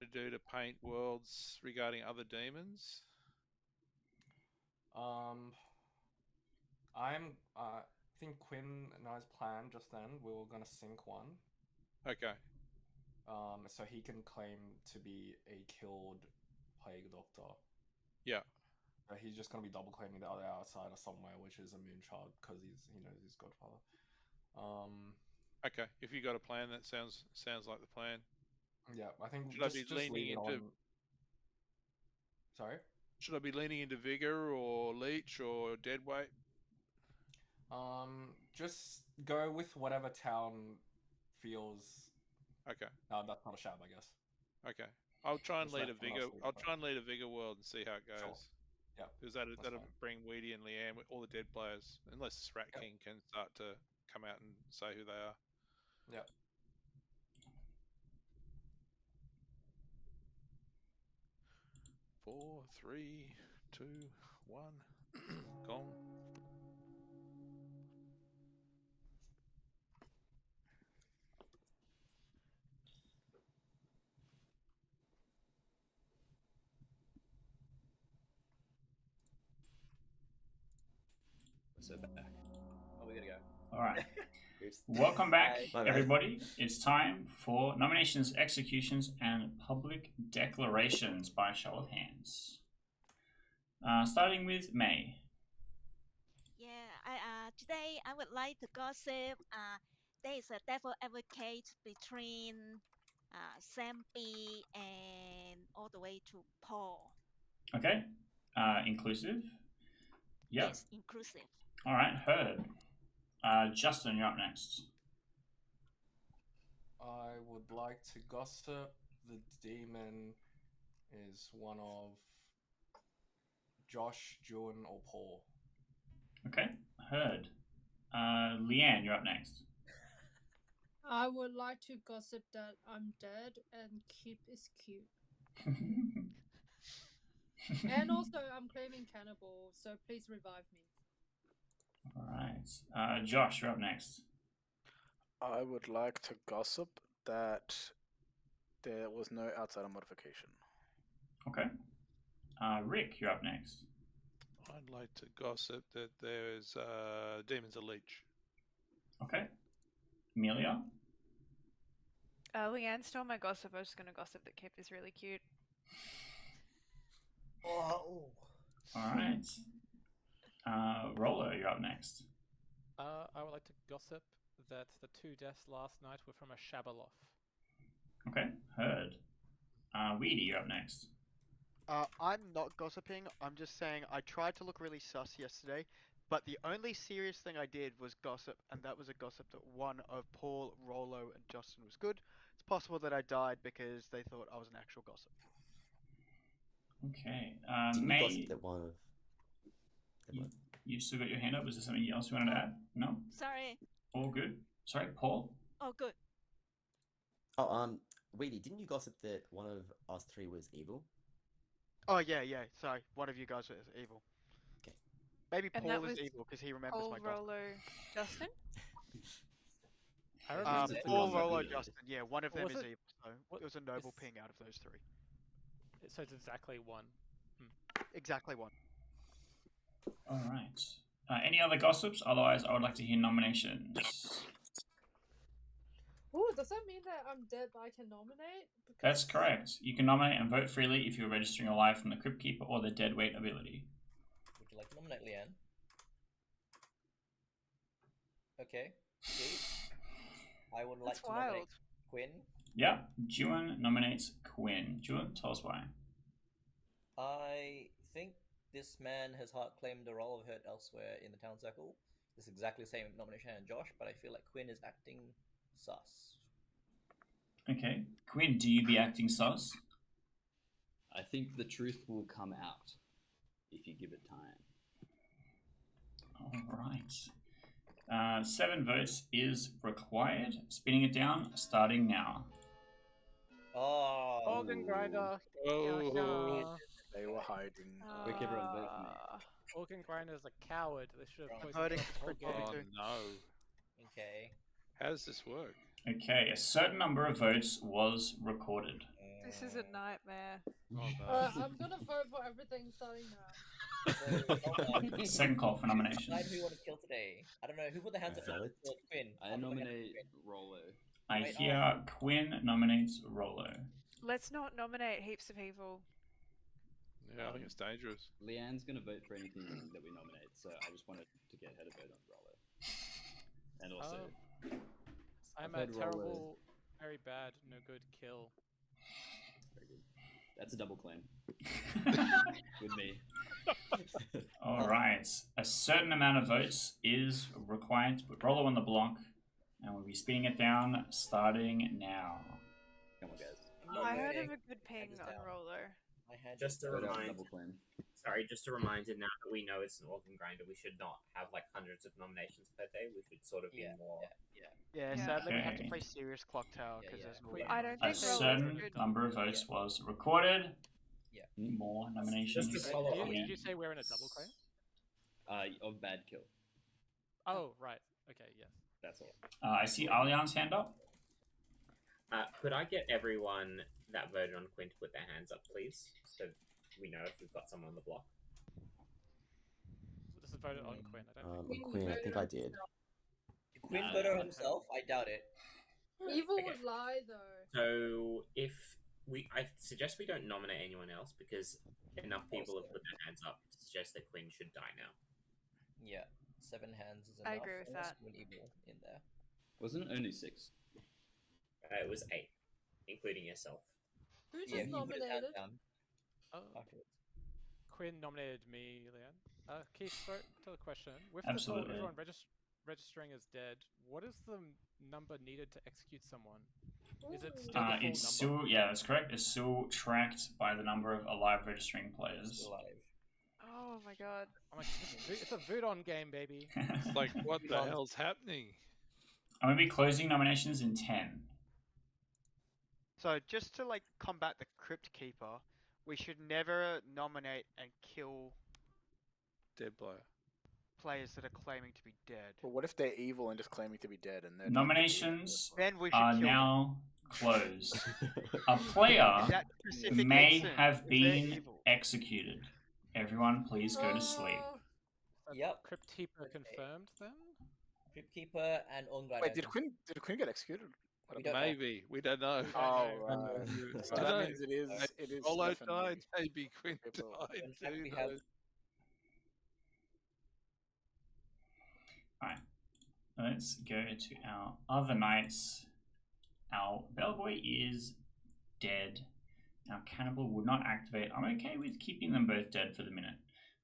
Speaker 6: To do to paint worlds regarding other demons.
Speaker 11: I think Quinn and I's plan just then, we were gonna sync one.
Speaker 6: Okay.
Speaker 11: So he can claim to be a killed plague doctor.
Speaker 6: Yeah.
Speaker 11: He's just gonna be double claiming the other outsider somewhere, which is a Moonchild, because he knows his godfather.
Speaker 6: Okay. If you got a plan, that sounds like the plan.
Speaker 11: Yeah, I think
Speaker 6: Should I be leaning into?
Speaker 11: on... Sorry.
Speaker 6: Should I be leaning into vigor or leech or deadweight?
Speaker 11: Just go with whatever town feels.
Speaker 6: Okay.
Speaker 11: No, that's not a shab, I guess.
Speaker 6: Okay. I'll try and
Speaker 11: Just
Speaker 6: lead
Speaker 11: let
Speaker 6: a
Speaker 11: someone
Speaker 6: vigor.
Speaker 11: else lead
Speaker 6: I'll
Speaker 11: it.
Speaker 6: try and lead a vigor world and see how it goes.
Speaker 11: Sure. Yeah.
Speaker 6: Because that'll bring Weedy and Leanne with all the dead players, unless Rat King can start to come out and say who they are.
Speaker 11: Yeah.
Speaker 6: Four, 3, 2, 1, gone.
Speaker 5: So back.
Speaker 2: Oh, we gotta go.
Speaker 1: All right. Welcome back,
Speaker 7: Bye.
Speaker 1: everybody. It's time for nominations, executions, and public declarations by show of hands. Starting with May.
Speaker 12: Yeah, today I would like to gossip. There is a devil advocate between Sam B and all the way to Paul.
Speaker 1: Okay. Inclusive. Yep.
Speaker 12: Yes, inclusive.
Speaker 1: All right. Heard. Justin, you're up next.
Speaker 11: I would like to gossip. The demon is one of Josh, June, or Paul.
Speaker 1: Okay. Heard. Leanne, you're up next.
Speaker 14: I would like to gossip that I'm dead and Kip is cute. And also, I'm claiming cannibal, so please revive me.
Speaker 1: All right. Josh, you're up next.
Speaker 4: I would like to gossip that there was no outsider modification.
Speaker 1: Okay. Rick, you're up next.
Speaker 6: I'd like to gossip that there's demons a leech.
Speaker 1: Okay. Amelia?
Speaker 9: Leanne stole my gossip. I was just gonna gossip that Kip is really cute.
Speaker 2: Oh.
Speaker 1: All right. Rolo, you're up next.
Speaker 10: I would like to gossip that the 2 deaths last night were from a Shabaloth.
Speaker 1: Okay, heard. Weedy, you're up next.
Speaker 3: I'm not gossiping. I'm just saying I tried to look really sus yesterday, but the only serious thing I did was gossip, and that was a gossip that one of Paul, Rolo, and Justin was good. It's possible that I died because they thought I was an actual gossip.
Speaker 1: Okay.
Speaker 7: Didn't you
Speaker 1: May,
Speaker 7: gossip that one of...
Speaker 1: you still got your hand up. Was there something else you wanted to add? No?
Speaker 12: Sorry.
Speaker 1: All good? Sorry, Paul?
Speaker 12: Oh, good.
Speaker 7: Oh, Weedy, didn't you gossip that one of us 3 was evil?
Speaker 3: Oh yeah. Sorry, one of you guys was evil.
Speaker 7: Okay.
Speaker 3: Maybe
Speaker 9: And
Speaker 3: Paul
Speaker 9: that
Speaker 3: is
Speaker 9: was
Speaker 3: evil because he remembers
Speaker 9: Paul,
Speaker 3: my gossip.
Speaker 9: Rolo, Justin?
Speaker 10: I remember
Speaker 7: It's a
Speaker 3: Paul,
Speaker 7: gossip,
Speaker 3: Rolo,
Speaker 7: really.
Speaker 3: Justin. Yeah, one of
Speaker 10: Or
Speaker 3: them
Speaker 10: was
Speaker 3: is
Speaker 10: it-
Speaker 3: evil. So
Speaker 10: what-
Speaker 3: it was a noble
Speaker 10: is-
Speaker 3: ping out of those 3.
Speaker 10: So it's exactly 1.
Speaker 3: Exactly one.
Speaker 1: All right. Any other gossips? Otherwise, I would like to hear nominations.
Speaker 14: Ooh, does that mean that I'm dead but I can nominate?
Speaker 1: That's correct. You can nominate and vote freely if you're registering alive from the Crypt Keeper or the Dead Weight ability.
Speaker 2: Would you like to nominate Leanne? Okay. Kate? I would like
Speaker 9: That's
Speaker 2: to nominate
Speaker 9: wild.
Speaker 2: Quinn.
Speaker 1: Yeah, Juan nominates Quinn. Juan, tell us why.
Speaker 2: I think this man has claimed a role I've heard elsewhere in the town circle. It's exactly the same nomination as Josh, but I feel like Quinn is acting sus.
Speaker 1: Okay. Quinn, do you be acting sus?
Speaker 5: I think the truth will come out if you give it time.
Speaker 1: All right. 7 votes is required. Spinning it down, starting now.
Speaker 2: Oh.
Speaker 10: Organ grinder.
Speaker 6: Oh.
Speaker 4: They were hiding.
Speaker 5: Quick, everyone vote for me.
Speaker 10: Organ grinder is a coward. They should have
Speaker 2: I'm
Speaker 10: poisoned
Speaker 3: voting
Speaker 10: himself the whole
Speaker 3: for
Speaker 10: game.
Speaker 6: Oh no.
Speaker 2: Okay.
Speaker 6: How does this work?
Speaker 1: Okay, a certain number of votes was recorded.
Speaker 9: This is a nightmare.
Speaker 14: I'm gonna vote for everything starting now.
Speaker 1: Second call for nominations.
Speaker 2: Decide who you want to kill today. I don't know. Who put the hands up for
Speaker 7: Valid.
Speaker 2: Quinn?
Speaker 5: I
Speaker 2: I'll put my hand up
Speaker 5: nominate
Speaker 2: for Quinn.
Speaker 5: Rolo.
Speaker 1: I
Speaker 2: Wait,
Speaker 1: hear Quinn nominates Rolo.
Speaker 9: Let's not nominate heaps of people.
Speaker 6: Yeah, I think it's dangerous.
Speaker 5: Leanne's gonna vote for anything that we nominate, so I just wanted to get her to vote on Rolo. And also,
Speaker 10: I'm
Speaker 5: I've
Speaker 10: a
Speaker 5: heard
Speaker 10: terrible,
Speaker 5: Rolo.
Speaker 10: very bad, no good kill.
Speaker 5: Very good. That's a double claim with me.
Speaker 1: All right. A certain amount of votes is required to put Rolo on the block, and we'll be spinning it down starting now.
Speaker 5: Come on, guys.
Speaker 9: I heard of a good ping
Speaker 2: Hands
Speaker 9: on
Speaker 2: down.
Speaker 9: Rolo.
Speaker 2: My hand
Speaker 13: Just a
Speaker 5: Vote out
Speaker 13: reminder.
Speaker 5: double claim.
Speaker 13: Sorry, just a reminder. Now that we know it's an organ grinder, we should not have like hundreds of nominations per day. We should sort of be more.
Speaker 3: Yeah,
Speaker 9: Yeah.
Speaker 3: sadly we have to
Speaker 1: Okay.
Speaker 3: play serious Clocktower because
Speaker 2: Yeah,
Speaker 3: there's no.
Speaker 2: yeah.
Speaker 9: I don't
Speaker 1: A
Speaker 9: think Rolo's
Speaker 1: certain
Speaker 9: good.
Speaker 1: number of votes was recorded.
Speaker 2: Yeah.
Speaker 1: More nominations.
Speaker 13: Just to follow up.
Speaker 10: Did you say we're in a double claim?
Speaker 5: Of bad kill.
Speaker 10: Oh, right. Okay, yes.
Speaker 5: That's all.
Speaker 1: I see Allian's hand up.
Speaker 13: Could I get everyone that voted on Quinn to put their hands up, please, so we know if we've got someone on the block?
Speaker 10: This is voted on Quinn. I don't think.
Speaker 7: Quinn, I think I did.
Speaker 2: Quinn
Speaker 5: Nah,
Speaker 2: voted
Speaker 5: nah,
Speaker 2: himself? I doubt it.
Speaker 14: Evil
Speaker 13: Okay.
Speaker 14: would lie though.
Speaker 13: So I suggest we don't nominate anyone else because enough people have put their hands up to suggest that Quinn should die now.
Speaker 2: Yeah. 7 hands is enough.
Speaker 9: I agree with
Speaker 2: unless
Speaker 9: that.
Speaker 2: Quinn evil in there.
Speaker 5: Wasn't it only 6?
Speaker 13: It was 8, including yourself.
Speaker 14: Who just
Speaker 2: Yeah, he put his hands
Speaker 14: nominated?
Speaker 2: down
Speaker 10: Oh,
Speaker 2: afterwards.
Speaker 10: Quinn nominated me, Leanne. Keith, to the question. With
Speaker 1: Absolutely.
Speaker 10: everyone registering as dead, what is the number needed to execute someone? Is it still the full
Speaker 1: It's
Speaker 10: number?
Speaker 1: still, yeah, that's correct. It's still tracked by the number of alive registering players.
Speaker 2: Still alive.
Speaker 9: Oh my god.
Speaker 10: I'm like, it's a vote-on game, baby.
Speaker 6: It's like, what the hell's happening?
Speaker 1: I'm gonna be closing nominations in 10.
Speaker 3: So just to like combat the Crypt Keeper, we should never nominate and kill
Speaker 6: Dead player.
Speaker 3: players that are claiming to be dead.
Speaker 4: But what if they're evil and just claiming to be dead and they're
Speaker 1: Nominations
Speaker 3: Then we should
Speaker 1: are
Speaker 3: kill
Speaker 1: now closed. A player
Speaker 3: them. In that specific
Speaker 1: may
Speaker 3: instance,
Speaker 1: have
Speaker 3: if they're
Speaker 1: been
Speaker 3: evil.
Speaker 1: executed. Everyone, please go to sleep.
Speaker 14: Oh,
Speaker 2: Yep.
Speaker 10: Crypt Keeper confirmed then?
Speaker 2: Crypt Keeper and Ongrad.
Speaker 4: Wait, did Quinn get executed? What
Speaker 2: We
Speaker 4: about-
Speaker 2: don't know.
Speaker 6: Maybe we don't know.
Speaker 4: Oh
Speaker 2: know.
Speaker 4: right. So
Speaker 6: I
Speaker 4: that
Speaker 6: don't
Speaker 4: means it is. It is
Speaker 6: Solo
Speaker 4: definitely.
Speaker 6: died. Maybe Quinn
Speaker 4: People-
Speaker 6: died
Speaker 2: In fact,
Speaker 6: too.
Speaker 2: we have
Speaker 1: Alright, let's go to our other knights. Our bellboy is dead. Our cannibal would not activate. I'm okay with keeping them both dead for the minute.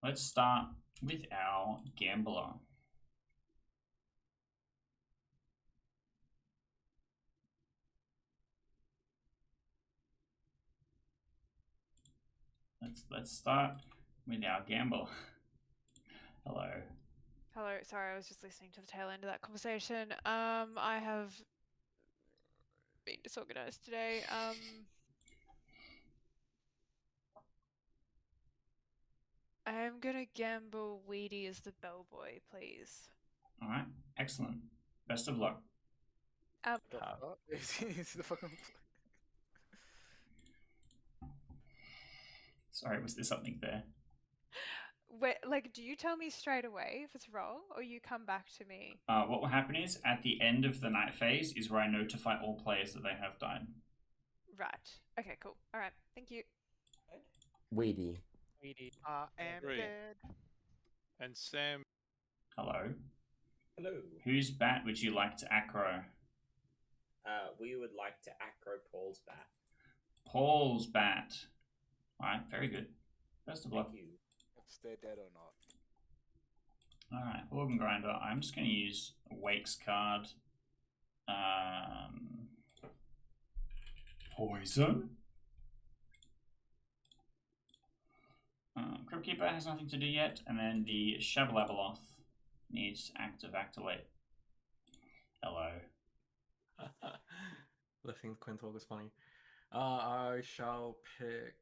Speaker 1: Let's start with our gambler. Let's start with our gambler. Hello.
Speaker 9: Hello, sorry, I was just listening to the tail end of that conversation. I have been disorganized today. I am gonna gamble Weedy as the bellboy, please.
Speaker 1: Alright, excellent. Best of luck.
Speaker 4: Is the fucking.
Speaker 1: Sorry, was there something there?
Speaker 9: Wait, like, do you tell me straight away if it's wrong, or you come back to me?
Speaker 1: What will happen is, at the end of the night phase, is where I notify all players that they have died.
Speaker 9: Right. Okay, cool. Alright, thank you.
Speaker 7: Weedy.
Speaker 3: I am
Speaker 6: Agree.
Speaker 3: dead.
Speaker 6: And Sam,
Speaker 1: Hello.
Speaker 13: Hello.
Speaker 1: Whose bat would you like to acro?
Speaker 13: We would like to acro Paul's bat.
Speaker 1: Paul's bat. Alright, very good. Best of luck.
Speaker 13: Thank you.
Speaker 4: If they're dead or not.
Speaker 1: Alright, Organ Grinder. I'm just going to use a Wakes card. Poison. Crypt Keeper has nothing to do yet, and then the Shabalabaloth needs active activate. Hello.
Speaker 11: Listening to Quinn talk is funny. I shall pick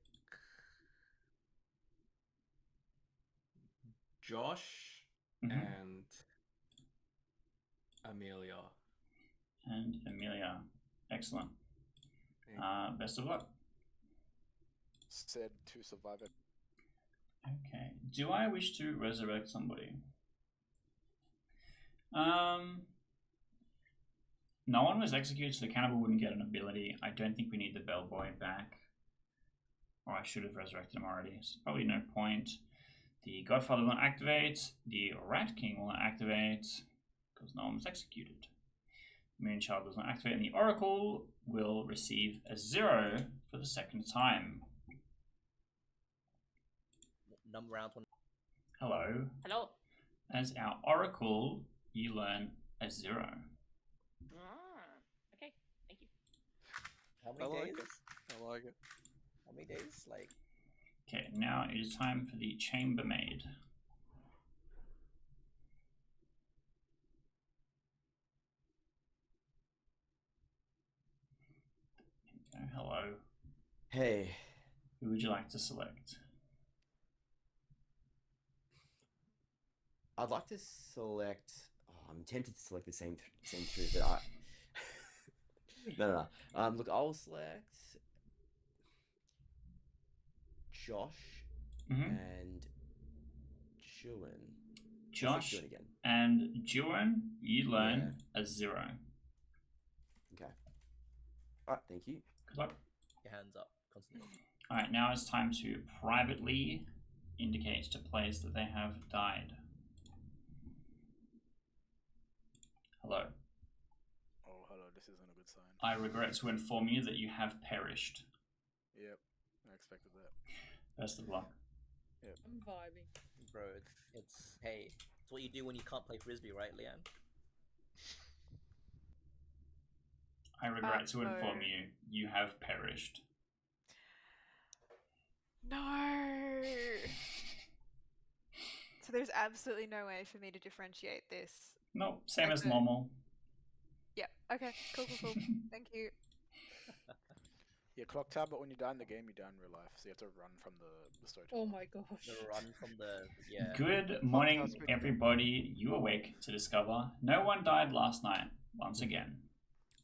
Speaker 11: Josh and Amelia.
Speaker 1: And Amelia. Excellent. Best of luck.
Speaker 4: Said to survive it.
Speaker 1: Okay. Do I wish to resurrect somebody? No one was executed, so the cannibal wouldn't get an ability. I don't think we need the bellboy back. Or I should have resurrected him already, so probably no point. The Godfather will not activate. The Rat King will not activate, because no one was executed. Moonchild does not activate, and the Oracle will receive a 0 for the second time.
Speaker 2: number round one.
Speaker 1: Hello.
Speaker 8: Hello.
Speaker 1: As our Oracle, you learn a 0.
Speaker 8: Okay, thank you.
Speaker 2: How
Speaker 6: I
Speaker 2: many
Speaker 6: like
Speaker 2: days?
Speaker 6: it. I like it.
Speaker 2: How many days? Like,
Speaker 1: Okay, now it is time for the Chambermaid. Okay, hello.
Speaker 7: Hey.
Speaker 1: Who would you like to select?
Speaker 7: I'd like to select. Oh, I'm tempted to select the same two, but I. No. Look, I'll select Josh and Juan.
Speaker 1: Josh
Speaker 7: Juan again.
Speaker 1: and Juan, you learn a 0.
Speaker 7: Okay. Alright, thank you.
Speaker 1: Good luck.
Speaker 2: your hands up constantly.
Speaker 1: Alright, now it's time to privately indicate to players that they have died. Hello.
Speaker 4: Oh, hello. This isn't a good sign.
Speaker 1: I regret to inform you that you have perished.
Speaker 4: Yep, I expected that.
Speaker 1: Best of luck.
Speaker 4: Yep.
Speaker 14: I'm vibing.
Speaker 2: Bro, it's hey, it's what you do when you can't play frisbee, right, Leanne?
Speaker 1: I regret to inform you, you have perished.
Speaker 9: No. So there's absolutely no way for me to differentiate this.
Speaker 1: No, same as normal.
Speaker 9: Yeah. Okay. Cool. Thank you.
Speaker 4: Yeah, Clocktower, but when you die in the game, you die in real life, so you have to run from the story.
Speaker 14: Oh my gosh.
Speaker 2: The run from the
Speaker 1: Good morning, everybody. You awake to discover no one died last night. Once again.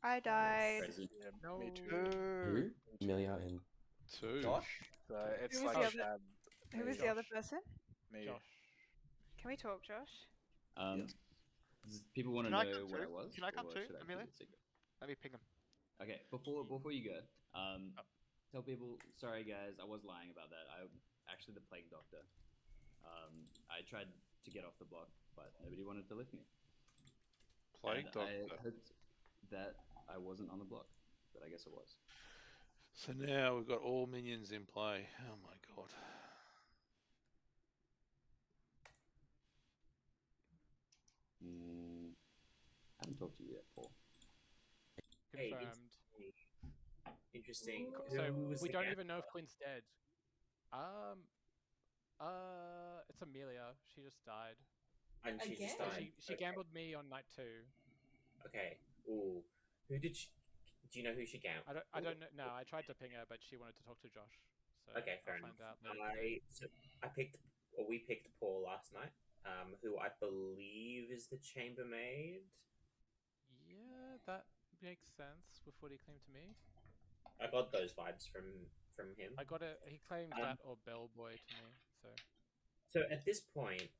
Speaker 9: I died.
Speaker 4: Yeah,
Speaker 3: No.
Speaker 4: me too.
Speaker 7: Who? Amelia and
Speaker 6: Two.
Speaker 2: Josh.
Speaker 4: So it's
Speaker 9: Who was
Speaker 4: like
Speaker 9: the other? Who was the other person?
Speaker 4: me.
Speaker 9: Can we talk, Josh?
Speaker 5: Does people want to
Speaker 3: Can I
Speaker 5: know
Speaker 3: come
Speaker 5: what
Speaker 3: too?
Speaker 5: I was?
Speaker 3: Can I come
Speaker 5: or
Speaker 3: too,
Speaker 5: should I keep
Speaker 3: Amelia?
Speaker 5: it secret?
Speaker 3: Let me ping him.
Speaker 5: Okay, before you go, tell people. Sorry, guys, I was lying about that. I'm actually the plague doctor. I tried to get off the block, but nobody wanted to lift me.
Speaker 6: Plague
Speaker 5: And
Speaker 6: doctor.
Speaker 5: I hoped that I wasn't on the block, but I guess it was.
Speaker 6: So now we've got all minions in play. Oh my god.
Speaker 5: I haven't talked to you yet, Paul.
Speaker 10: Confirmed.
Speaker 13: Interesting.
Speaker 10: So
Speaker 13: Who was
Speaker 10: we
Speaker 13: the
Speaker 10: don't
Speaker 13: gambler?
Speaker 10: even know if Quinn's dead. It's Amelia. She just died.
Speaker 13: And she just died.
Speaker 10: She gambled me on night 2.
Speaker 13: Okay. Ooh. Who did she... Do you know who she gambled?
Speaker 10: I don't know. No, I tried to ping her, but she wanted to talk to Josh. So
Speaker 13: Okay, fair
Speaker 10: I'll
Speaker 13: enough.
Speaker 10: find out later today.
Speaker 13: We picked Paul last night, who I believe is the chambermaid.
Speaker 10: Yeah, that makes sense with what he claimed to me.
Speaker 13: I got those vibes from him.
Speaker 10: I got it. He claimed that or bellboy to me.
Speaker 13: So at this point,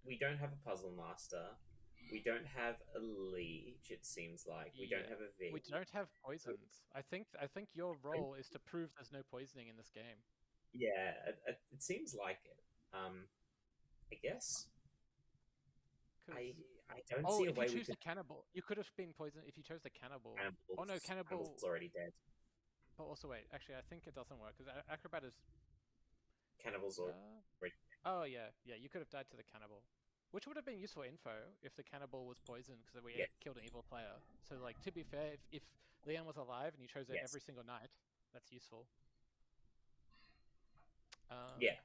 Speaker 13: we don't have a puzzle master. We don't have a leech. It seems like we don't have a V.
Speaker 10: We don't have poisons. I think your role is to prove there's no poisoning in this game.
Speaker 13: Yeah, it seems like it. I guess. I don't see a way
Speaker 10: if you
Speaker 13: we
Speaker 10: choose
Speaker 13: could.
Speaker 10: the cannibal, you could have been poisoned if you chose the cannibal. Oh no,
Speaker 13: Cannibal's already dead.
Speaker 10: But also wait, actually I think it doesn't work because acrobat is.
Speaker 13: Cannibal's already dead.
Speaker 10: Oh yeah, you could have died to the cannibal, which would have been useful info if the cannibal was poisoned because we killed an evil player. So like to be fair, if Leon was alive and you chose it every single night, that's useful.
Speaker 13: Yeah.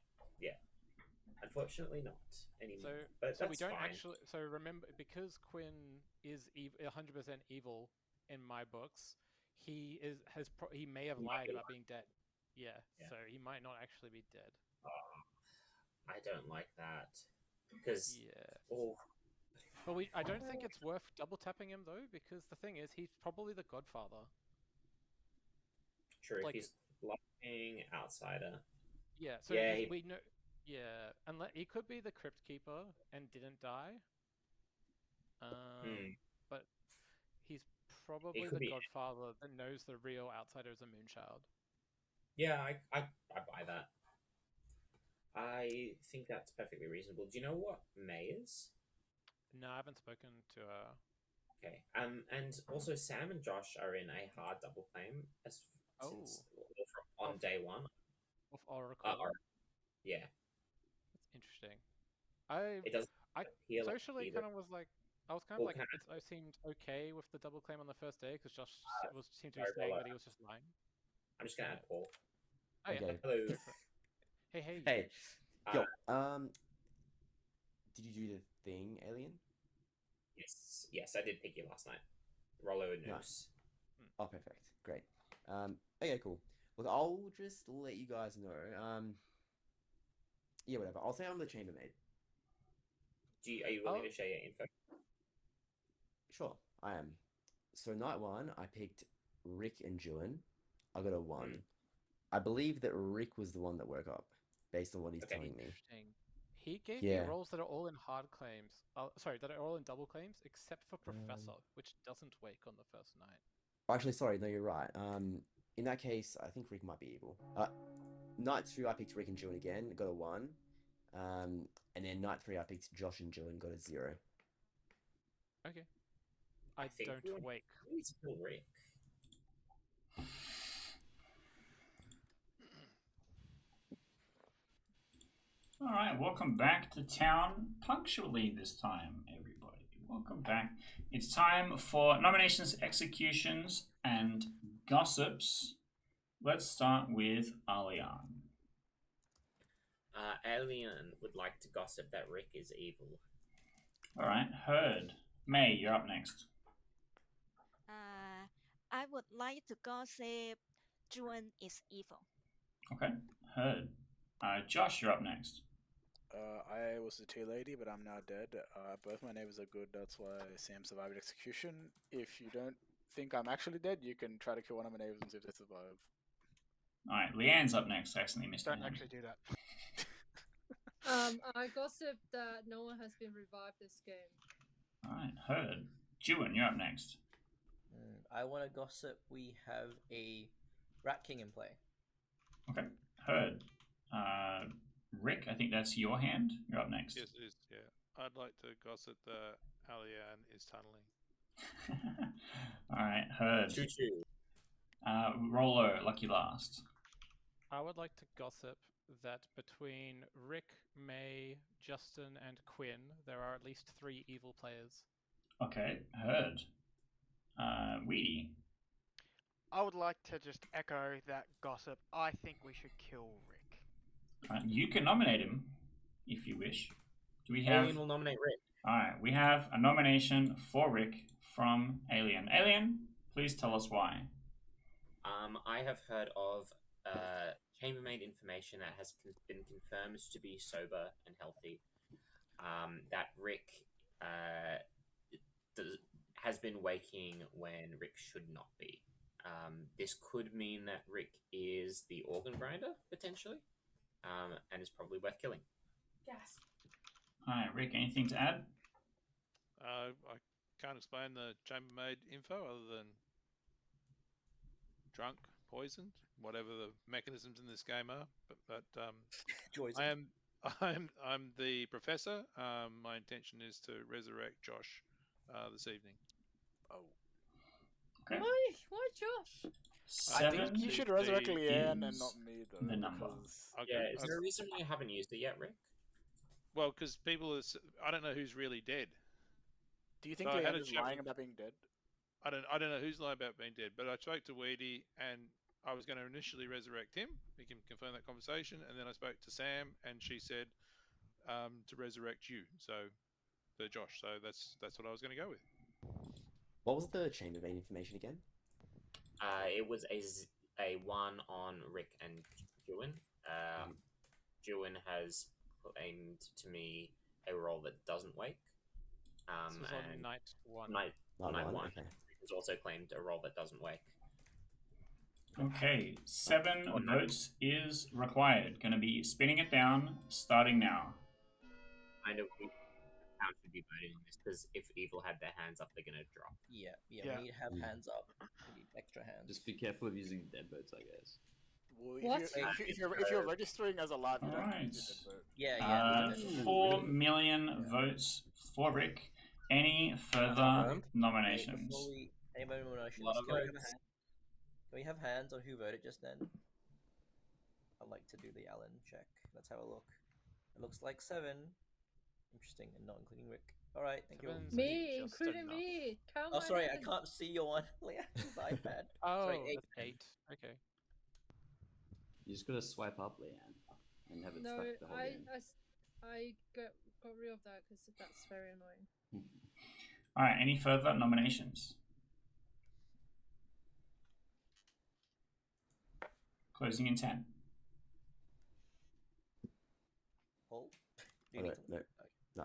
Speaker 13: Unfortunately, not anymore. But
Speaker 10: so
Speaker 13: that's
Speaker 10: we don't
Speaker 13: fine.
Speaker 10: actually. So remember, because Quinn is 100% evil in my books, he may have lied about being dead. Yeah, so he might not actually be dead.
Speaker 13: I don't like that because
Speaker 10: But I don't think it's worth double tapping him though, because the thing is, he's probably the Godfather.
Speaker 13: True, if he's lying outsider.
Speaker 10: Yeah, so we know. Yeah, unless he could be the Crypt Keeper and didn't die. But he's probably the Godfather that knows the real outsider is a Moonchild.
Speaker 13: Yeah, I buy that. I think that's perfectly reasonable. Do you know what May is?
Speaker 10: No, I haven't spoken to her.
Speaker 13: Okay. And also Sam and Josh are in a hard double claim since on day 1
Speaker 10: of Oracle.
Speaker 13: Yeah.
Speaker 10: That's interesting. I socially kind of was like, I was kind of like, I seemed okay with the double claim on the first day because Josh seemed to be saying that he was just lying.
Speaker 13: I'm just gonna add Paul.
Speaker 10: Oh, yeah.
Speaker 7: Okay.
Speaker 13: Hello.
Speaker 7: Hey. Yo. Did you do the thing, Alien?
Speaker 13: Yes, I did pick you last night. Rollo and Noose.
Speaker 7: Nice. Oh, perfect. Great. Okay, cool. Look, I'll just let you guys know. Yeah, whatever. I'll say I'm the chambermaid.
Speaker 13: Are you willing to share your info?
Speaker 7: Sure, I am. So night 1, I picked Rick and Julian. I got a 1. I believe that Rick was the one that woke up, based on what he's telling me.
Speaker 10: Interesting. He gave me rolls that are all in hard claims. Sorry, that are all in double claims, except for Professor, which doesn't wake on the first night.
Speaker 7: Actually, sorry, no, you're right. In that case, I think Rick might be evil. Night 2, I picked Rick and Julian again, got a 1. And then night 3, I picked Josh and Julian, got a 0.
Speaker 10: Okay. I don't wake.
Speaker 13: He's still Rick.
Speaker 1: All right, welcome back to town punctually this time, everybody. Welcome back. It's time for nominations, executions, and gossips. Let's start with Alian.
Speaker 13: Alien would like to gossip that Rick is evil.
Speaker 1: All right, heard. May, you're up next.
Speaker 12: I would like to gossip Juan is evil.
Speaker 1: Okay, heard. Josh, you're up next.
Speaker 4: I was the tea lady, but I'm now dead. Both my neighbors are good. That's why Sam survived execution. If you don't think I'm actually dead, you can try to kill one of my neighbors and see if they survive.
Speaker 1: All right, Leanne's up next. I accidentally missed
Speaker 3: Don't
Speaker 1: Leanne.
Speaker 3: actually do that.
Speaker 14: I gossip that no one has been revived this game.
Speaker 1: Alright, heard. Jewin, you're up next.
Speaker 2: I want to gossip. We have a Rat King in play.
Speaker 1: Okay, heard. Rick, I think that's your hand. You're up next.
Speaker 6: Yes, it is. Yeah, I'd like to gossip that Alian is tunneling.
Speaker 1: Alright, heard.
Speaker 13: Choo-choo.
Speaker 1: Rolo, lucky last.
Speaker 10: I would like to gossip that between Rick, May, Justin, and Quinn, there are at least 3 evil players.
Speaker 1: Okay, heard. Weedy.
Speaker 3: I would like to just echo that gossip. I think we should kill Rick.
Speaker 1: You can nominate him if you wish. Do we have?
Speaker 13: Alien will nominate Rick.
Speaker 1: All right, we have a nomination for Rick from Alien. Alien, please tell us why.
Speaker 13: I have heard of chambermaid information that has been confirmed to be sober and healthy. That Rick has been waking when Rick should not be. This could mean that Rick is the organ grinder, potentially, and is probably worth killing.
Speaker 14: Gasp.
Speaker 1: All right, Rick, anything to add?
Speaker 6: I can't explain the chambermaid info other than drunk, poisoned, whatever the mechanisms in this game are. But I'm the professor. My intention is to resurrect Josh this evening.
Speaker 4: Oh.
Speaker 1: Okay.
Speaker 14: Why Josh?
Speaker 4: I think you should resurrect
Speaker 1: Seven
Speaker 4: Leanne and
Speaker 1: is
Speaker 4: not me, though.
Speaker 1: the number.
Speaker 4: because-
Speaker 13: Yeah, is there a reason why you haven't used it yet, Rick?
Speaker 6: Well, because people I don't know who's really dead.
Speaker 4: Do you think
Speaker 6: So I had
Speaker 4: Leanne
Speaker 6: a
Speaker 4: is
Speaker 6: chat
Speaker 4: lying
Speaker 6: with-
Speaker 4: about being dead?
Speaker 6: I don't know who's lying about being dead, but I spoke to Weedy and I was going to initially resurrect him. We can confirm that conversation, and then I spoke to Sam and she said to resurrect you. So for Josh. So that's what I was going to go with.
Speaker 7: What was the chambermaid information again?
Speaker 13: It was a one on Rick and Jewin. Jewin has claimed to me a role that doesn't wake.
Speaker 10: This was on
Speaker 13: and
Speaker 10: night 1.
Speaker 13: Night one.
Speaker 7: Okay.
Speaker 13: Rick has also claimed a role that doesn't wake.
Speaker 1: Okay, 7 votes is required. Going to be spinning it down, starting now.
Speaker 13: Kind of, we should be voting on this because if evil had their hands up, they're gonna drop.
Speaker 2: Yeah.
Speaker 3: Yeah.
Speaker 2: We need to have hands up. We need extra hands.
Speaker 5: Just be careful of using dead votes, I guess.
Speaker 4: Well,
Speaker 14: What?
Speaker 4: If you're registering as alive, you don't
Speaker 1: Alright.
Speaker 4: use it, but...
Speaker 2: Yeah.
Speaker 1: 4 million votes for Rick. Any further nominations?
Speaker 2: Before we any more nominations,
Speaker 13: Lot of
Speaker 2: can we have
Speaker 13: votes.
Speaker 2: can we have hands on who voted just then? I'd like to do the Allen check. Let's have a look. It looks like 7. Interesting, and not including Rick. All right, thank you.
Speaker 10: Seven's
Speaker 14: Me,
Speaker 10: just
Speaker 14: including
Speaker 10: enough.
Speaker 14: me. Count
Speaker 2: Oh,
Speaker 14: my
Speaker 2: sorry, I
Speaker 14: hands.
Speaker 2: can't see your one. Leanne's iPad.
Speaker 10: Oh,
Speaker 2: Sorry, 8.
Speaker 10: that's 8. Okay.
Speaker 5: You just gotta swipe up, Leanne, and have it
Speaker 14: No,
Speaker 5: stuck the whole game.
Speaker 14: I got rid of that because that's very annoying.
Speaker 1: All right, any further nominations? Closing in 10.
Speaker 2: Paul? Do
Speaker 7: Oh,
Speaker 2: you
Speaker 7: no,
Speaker 2: need to...
Speaker 7: no, no.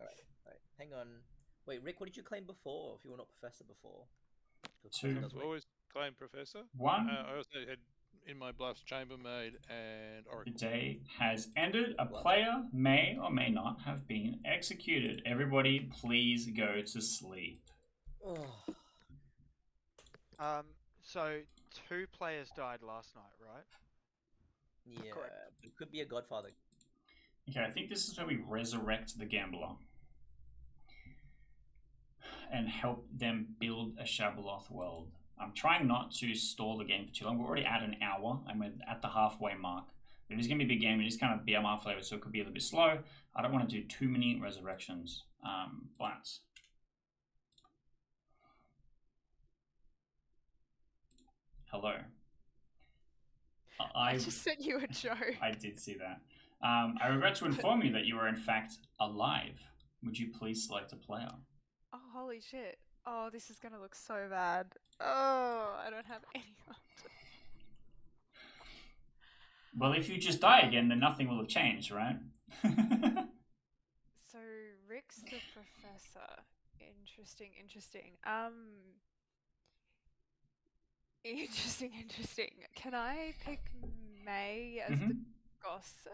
Speaker 2: Alright. Hang on. Wait, Rick, what did you claim before? If you were not professor before? 'Cause
Speaker 1: 2.
Speaker 2: it does
Speaker 6: I've
Speaker 2: wait.
Speaker 6: always claimed Professor.
Speaker 1: 1.
Speaker 6: I also had in my bluffs Chambermaid and
Speaker 1: The
Speaker 6: Oracle.
Speaker 1: day has ended. A player may or may not have been executed. Everybody, please go to sleep.
Speaker 3: So 2 players died last night, right?
Speaker 2: Yeah,
Speaker 4: Correct.
Speaker 2: it could be a Godfather.
Speaker 1: Okay, I think this is where we resurrect the gambler and help them build a Shabaloth world. I'm trying not to stall the game for too long. We're already at an hour and we're at the halfway mark. It is going to be a big game. It is kind of BMR flavor, so it could be a little bit slow. I don't want to do too many resurrections, but hello.
Speaker 9: I just sent you a joke.
Speaker 1: I did see that. I regret to inform you that you are in fact alive. Would you please select a player?
Speaker 9: Oh, holy shit. Oh, this is gonna look so bad. Oh, I don't have anyone.
Speaker 1: Well, if you just die again, then nothing will have changed, right?
Speaker 9: So, Rick's the professor. Interesting. Interesting. Can I pick May as the gossip?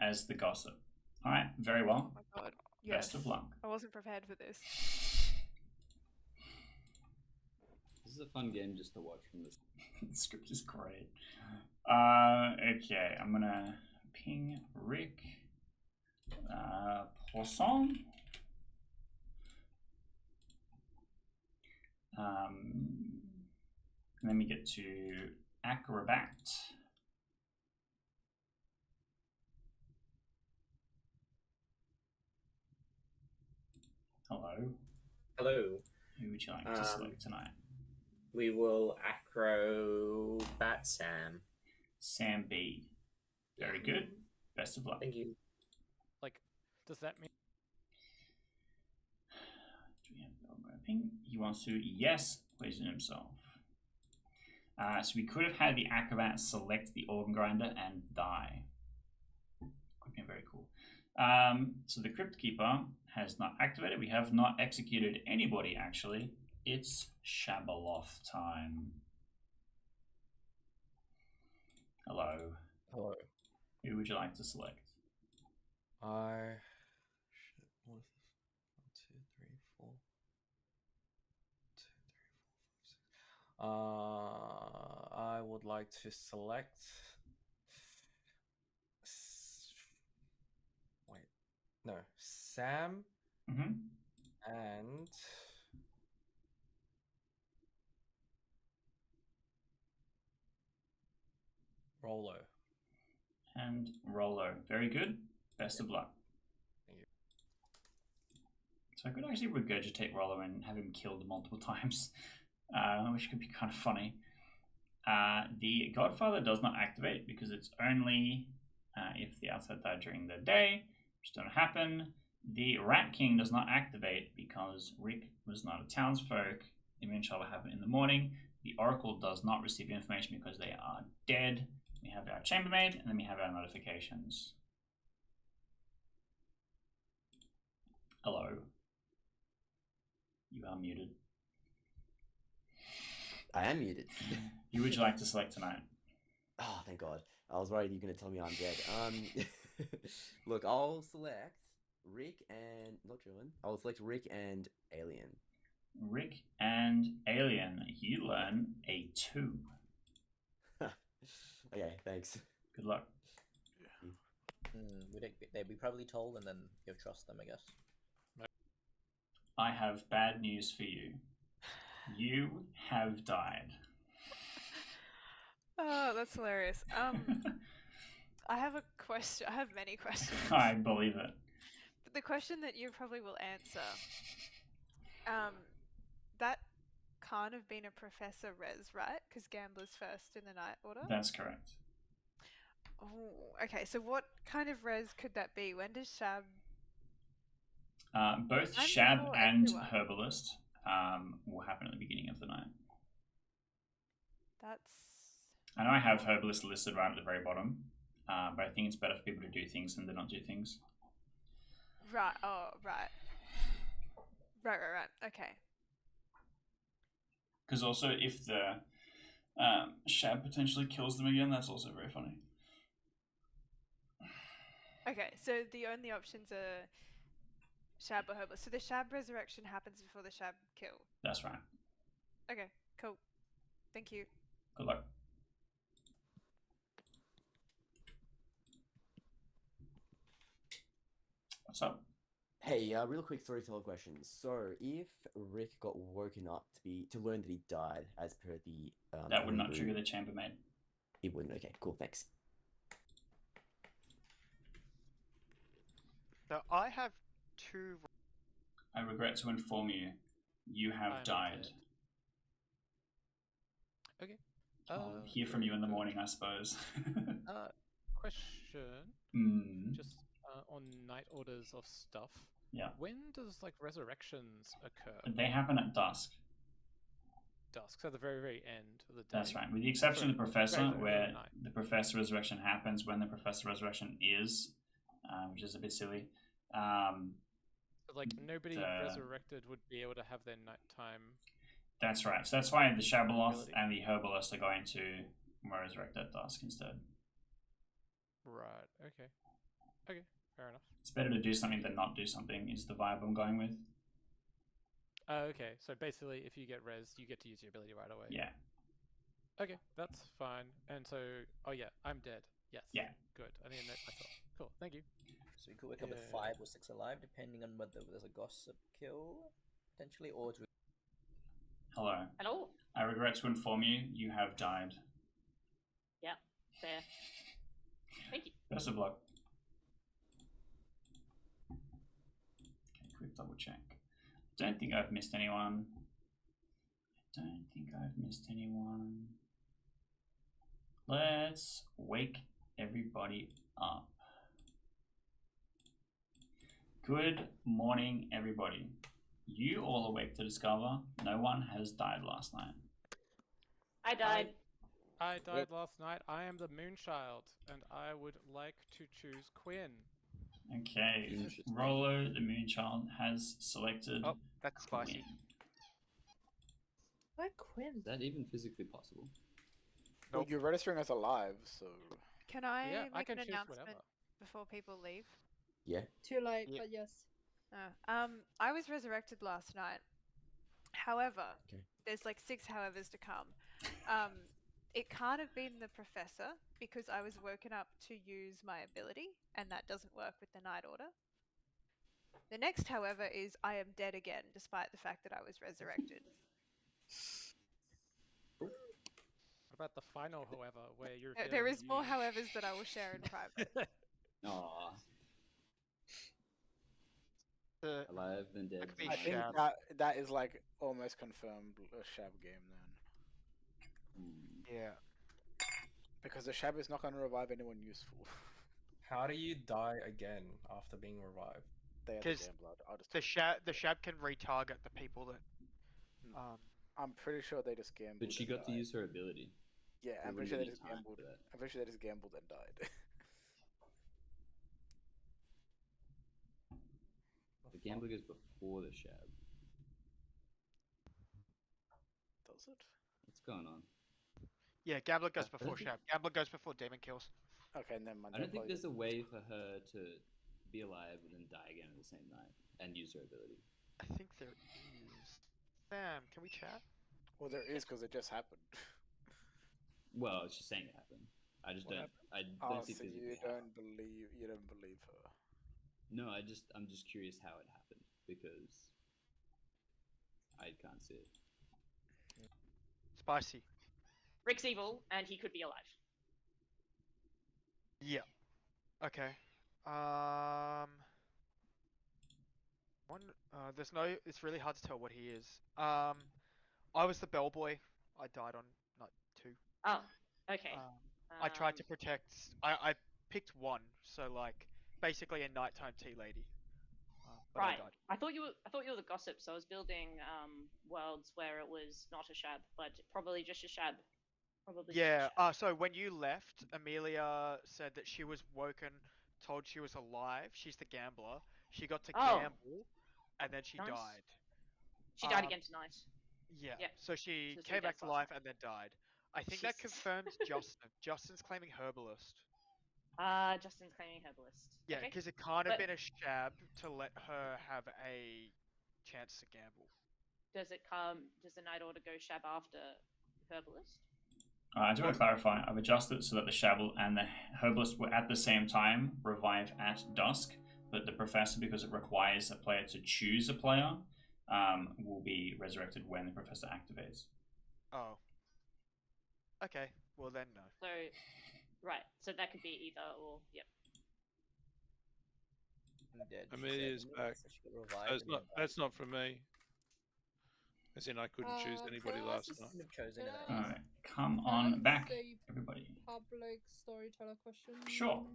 Speaker 1: As the gossip. All right, very well.
Speaker 9: Oh my god. Yes.
Speaker 1: Best of luck.
Speaker 9: I wasn't prepared for this.
Speaker 5: This is a fun game just to watch from this.
Speaker 1: The script is great. Okay, I'm gonna ping Rick. Poisson. Then we get to Acrobat. Hello.
Speaker 13: Hello.
Speaker 1: Who would you like to select tonight?
Speaker 13: We will Acrobat Sam.
Speaker 1: Sam B. Very good. Best of luck.
Speaker 13: Thank you.
Speaker 10: Like, does that mean?
Speaker 1: Do we have ping? He wants to, yes, poison himself. So we could have had the Acrobat select the organ grinder and die. Could have been very cool. So the Crypt Keeper has not activated. We have not executed anybody, actually. It's Shabaloth time. Hello.
Speaker 11: Hello.
Speaker 1: Who would you like to select?
Speaker 11: What is this? 1, 2, 3, 4. 2, 3, 4, 5, 6. I would like to select. Wait, no, Sam and Rolo.
Speaker 1: And Rolo. Very good. Best of luck.
Speaker 11: Thank you.
Speaker 1: So I could actually regurgitate Rolo and have him killed multiple times, which could be kind of funny. The Godfather does not activate because it's only if the outside died during the day, which don't happen. The Rat King does not activate because Rick was not a townsfolk. The Moon Shall happen in the morning. The Oracle does not receive information because they are dead. We have our Chambermaid, and then we have our notifications. Hello. You are muted.
Speaker 7: I am muted.
Speaker 1: Who would you like to select tonight?
Speaker 7: Oh, thank God. I was worried you were going to tell me I'm dead. Look, I'll select Rick and... Not Julian. I'll select Rick and Alien.
Speaker 1: Rick and Alien. You learn a 2.
Speaker 7: Okay, thanks.
Speaker 1: Good luck.
Speaker 2: They'd be probably told, and then you'll trust them, I guess.
Speaker 1: I have bad news for you. You have died.
Speaker 9: Oh, that's hilarious. I have a question. I have many questions.
Speaker 1: I believe it.
Speaker 9: But the question that you probably will answer, that can't have been a Professor Rez, right? Because Gambler's first in the night order?
Speaker 1: That's correct.
Speaker 9: Oh, okay. So what kind of Rez could that be? When does Shab...
Speaker 1: Both Shab and Herbalist will happen at the beginning of the night.
Speaker 9: That's...
Speaker 1: I know I have Herbalist listed right at the very bottom, but I think it's better for people to do things than to not do things.
Speaker 9: Right, oh, right. Right. Okay.
Speaker 1: Because also, if the Shab potentially kills them again, that's also very funny.
Speaker 9: Okay, so the only options are Shab or Herbalist. So the Shab resurrection happens before the Shab kill.
Speaker 1: That's right.
Speaker 9: Okay, cool. Thank you.
Speaker 1: Good luck. What's up?
Speaker 7: Hey, real quick storyteller question. So, if Rick got woken up to learn that he died, as per the
Speaker 1: that would not trigger the Chambermaid.
Speaker 7: It wouldn't. Okay, cool. Thanks.
Speaker 3: So I have 2.
Speaker 1: I regret to inform you, you have died.
Speaker 10: Okay.
Speaker 1: I'll hear from you in the morning, I suppose.
Speaker 10: Question. Just on night orders of stuff.
Speaker 1: Yeah.
Speaker 10: When does resurrections occur?
Speaker 1: They happen at dusk.
Speaker 10: Dusk, so the very, very end of the day.
Speaker 1: That's right, with the exception of the Professor, where the Professor Resurrection happens when the Professor Resurrection is, which is a bit silly.
Speaker 10: But nobody resurrected would be able to have their nighttime.
Speaker 1: That's right. So that's why the Shabaloth and the Herbalist are going to resurrect at dusk instead.
Speaker 10: Right. Okay. Fair enough.
Speaker 1: It's better to do something than not do something, is the vibe I'm going with.
Speaker 10: Okay, so basically, if you get rezzed, you get to use your ability right away.
Speaker 1: Yeah.
Speaker 10: Okay, that's fine. And so, oh yeah, I'm dead. Yes.
Speaker 1: Yeah.
Speaker 10: Good. I need to note myself. Cool. Thank you.
Speaker 2: So we could wake up with 5 or 6 alive, depending on whether there's a gossip kill, potentially, or it's...
Speaker 1: Hello.
Speaker 8: Hello.
Speaker 1: I regret to inform you, you have died.
Speaker 8: Yeah, fair. Thank you.
Speaker 1: Best of luck. Okay, quick double check. Don't think I've missed anyone. Let's wake everybody up. Good morning, everybody. You all awake to discover no one has died last night.
Speaker 8: I died.
Speaker 10: I died last night. I am the Moonchild, and I would like to choose Quinn.
Speaker 1: Okay, Rollo, the Moonchild, has selected.
Speaker 3: Oh, that's spicy.
Speaker 1: Quinn.
Speaker 14: Why Quinn?
Speaker 5: Is that even physically possible?
Speaker 4: Well, you're registering as alive, so.
Speaker 9: Can I
Speaker 10: Yeah, I
Speaker 9: make
Speaker 10: can
Speaker 9: an
Speaker 10: choose
Speaker 9: announcement
Speaker 10: whatever.
Speaker 9: before people leave?
Speaker 7: Yeah.
Speaker 14: Too late,
Speaker 3: Yeah.
Speaker 14: but yes.
Speaker 9: I was resurrected last night. However,
Speaker 7: Okay.
Speaker 9: there's like 6 howevers to come. It can't have been the professor because I was woken up to use my ability, and that doesn't work with the Night Order. The next, however, is I am dead again, despite the fact that I was resurrected.
Speaker 10: What about the final, however, where you're
Speaker 9: There is more howevers that I will share in private.
Speaker 5: Aww. Alive and dead.
Speaker 4: I think that is like almost confirmed a Shab game then.
Speaker 3: Yeah.
Speaker 4: Because the Shab is not going to revive anyone useful.
Speaker 11: How do you die again after being revived?
Speaker 3: Because the Shab can retarget the people that.
Speaker 4: I'm pretty sure they just gambled.
Speaker 5: But she got to use her ability.
Speaker 4: Yeah,
Speaker 5: There
Speaker 4: I'm pretty
Speaker 5: wouldn't
Speaker 4: sure they
Speaker 5: be
Speaker 4: just
Speaker 5: time
Speaker 4: gambled.
Speaker 5: for that.
Speaker 4: I'm pretty sure they just gambled and died.
Speaker 5: The gambler goes before the Shab.
Speaker 4: Does it?
Speaker 5: What's going on?
Speaker 3: Yeah, Gambler goes
Speaker 5: I don't
Speaker 3: before
Speaker 5: think-
Speaker 3: Shab. Gambler goes before Demon Kills.
Speaker 4: Okay, never mind.
Speaker 5: I don't think there's a way for her to be alive and then die again on the same night and use her ability.
Speaker 3: I think there is. Sam, can we chat?
Speaker 4: Well, there is because it just happened.
Speaker 5: Well, she's saying it happened. I just
Speaker 4: What
Speaker 5: don't.
Speaker 4: happened?
Speaker 5: I
Speaker 4: Oh,
Speaker 5: don't see
Speaker 4: so
Speaker 5: physically
Speaker 4: you
Speaker 5: how.
Speaker 4: don't believe her.
Speaker 5: No, I'm just curious how it happened because I can't see it.
Speaker 3: Spicy.
Speaker 8: Rick's evil, and he could be alive.
Speaker 3: Yeah. Okay. There's no. It's really hard to tell what he is. I was the bellboy. I died on night 2.
Speaker 8: Oh, okay.
Speaker 3: I tried to protect. I picked one, so like basically a nighttime tea lady. But
Speaker 8: Right.
Speaker 3: I died.
Speaker 8: I thought you were the gossip, so I was building worlds where it was not a Shab, but probably just a Shab. Probably.
Speaker 3: Yeah. So when you left, Amelia said that she was woken, told she was alive. She's the gambler. She got to
Speaker 8: Oh.
Speaker 3: gamble, and then she
Speaker 8: Nice.
Speaker 3: died.
Speaker 8: She died again tonight.
Speaker 3: Yeah.
Speaker 8: Yeah.
Speaker 3: So she
Speaker 8: So
Speaker 3: came back
Speaker 8: deaths
Speaker 3: to
Speaker 8: last
Speaker 3: life
Speaker 8: night.
Speaker 3: and then died. I think that
Speaker 8: Jesus.
Speaker 3: confirms Justin. Justin's claiming herbalist.
Speaker 8: Justin's claiming herbalist.
Speaker 3: Yeah,
Speaker 8: Okay.
Speaker 3: because it can't have
Speaker 8: But
Speaker 3: been a Shab to let her have a chance to gamble.
Speaker 8: does the Night Order go Shab after herbalist?
Speaker 1: I do want to clarify. I've adjusted so that the Shabble and the Herbalist will at the same time revive at dusk, but the Professor, because it requires a player to choose a player, will be resurrected when the Professor activates.
Speaker 3: Oh. Okay. Well then, no.
Speaker 8: So, right. So that could be either or. Yep.
Speaker 2: I'm dead. she
Speaker 6: Amelia's
Speaker 2: said.
Speaker 6: back.
Speaker 2: So she got revived
Speaker 6: So it's
Speaker 2: and
Speaker 6: not.
Speaker 2: then died.
Speaker 6: That's not for me. As in, I couldn't choose anybody
Speaker 14: can I
Speaker 6: last
Speaker 14: just-
Speaker 6: night.
Speaker 2: Couldn't have chosen
Speaker 14: Can
Speaker 2: it.
Speaker 14: I
Speaker 1: Alright, come
Speaker 14: Can I
Speaker 1: on
Speaker 14: ask
Speaker 1: back,
Speaker 14: a
Speaker 1: everybody.
Speaker 14: public storyteller question?
Speaker 1: Sure.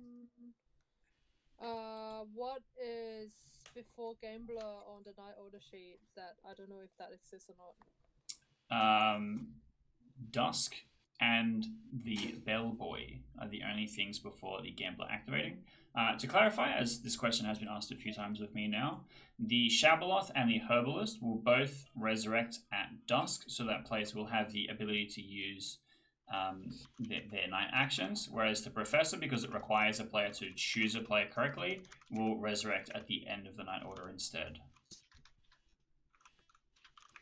Speaker 14: What is before Gambler on the Night Order sheet that I don't know if that exists or not?
Speaker 1: Dusk and the Bellboy are the only things before the Gambler activating. To clarify, as this question has been asked a few times with me now, the Shabaloth and the Herbalist will both resurrect at dusk, so that players will have the ability to use their night actions, whereas the Professor, because it requires a player to choose a player correctly, will resurrect at the end of the night order instead.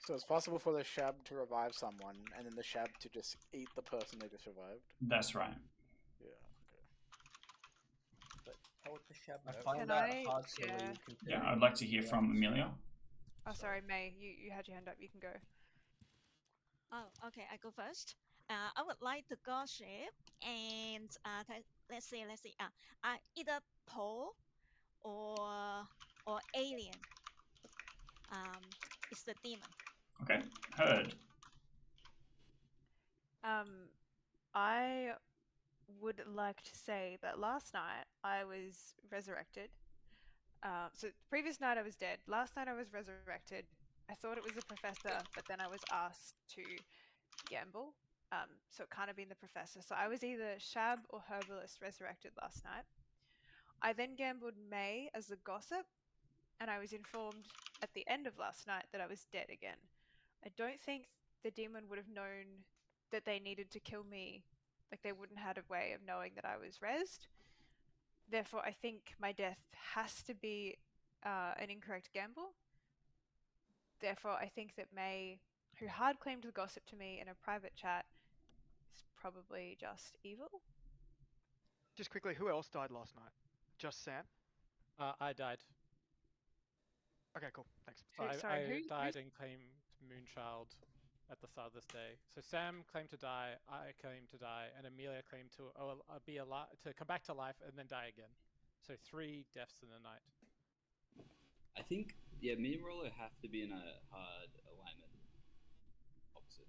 Speaker 4: So it's possible for the Shab to revive someone, and then the Shab to just eat the person they just revived?
Speaker 1: That's right.
Speaker 4: Yeah, okay.
Speaker 2: But tell the Shab
Speaker 11: I
Speaker 2: no.
Speaker 11: find
Speaker 9: Can
Speaker 11: that
Speaker 9: I
Speaker 11: hard to
Speaker 9: share?
Speaker 11: read.
Speaker 1: Yeah,
Speaker 11: considering
Speaker 1: I'd like to hear
Speaker 11: we
Speaker 1: from
Speaker 11: have-
Speaker 1: Amelia.
Speaker 9: Oh, sorry, May. You had your hand up. You can go.
Speaker 12: Oh, okay. I go first. I would like the gossip, and let's see. Either Paul or Alien. It's the demon.
Speaker 1: Okay, heard.
Speaker 9: I would like to say that last night I was resurrected. So previous night I was dead. Last night I was resurrected. I thought it was the professor, but then I was asked to gamble. So it can't have been the professor. So I was either Shab or Herbalist resurrected last night. I then gambled May as the gossip, and I was informed at the end of last night that I was dead again. I don't think the demon would have known that they needed to kill me. Like, they wouldn't have had a way of knowing that I was rezzed. Therefore, I think my death has to be an incorrect gamble. Therefore, I think that May, who hard claimed the gossip to me in a private chat, is probably just evil.
Speaker 3: Just quickly, who else died last night? Just Sam?
Speaker 10: I died.
Speaker 3: Okay, cool. Thanks.
Speaker 10: So I died and claimed Moonchild at the start of this day. So Sam claimed to die, I claimed to die, and Amelia claimed to be alive, to come back to life and then die again. So 3 deaths in a night.
Speaker 5: I think, yeah, me and Roller have to be in a hard alignment opposite.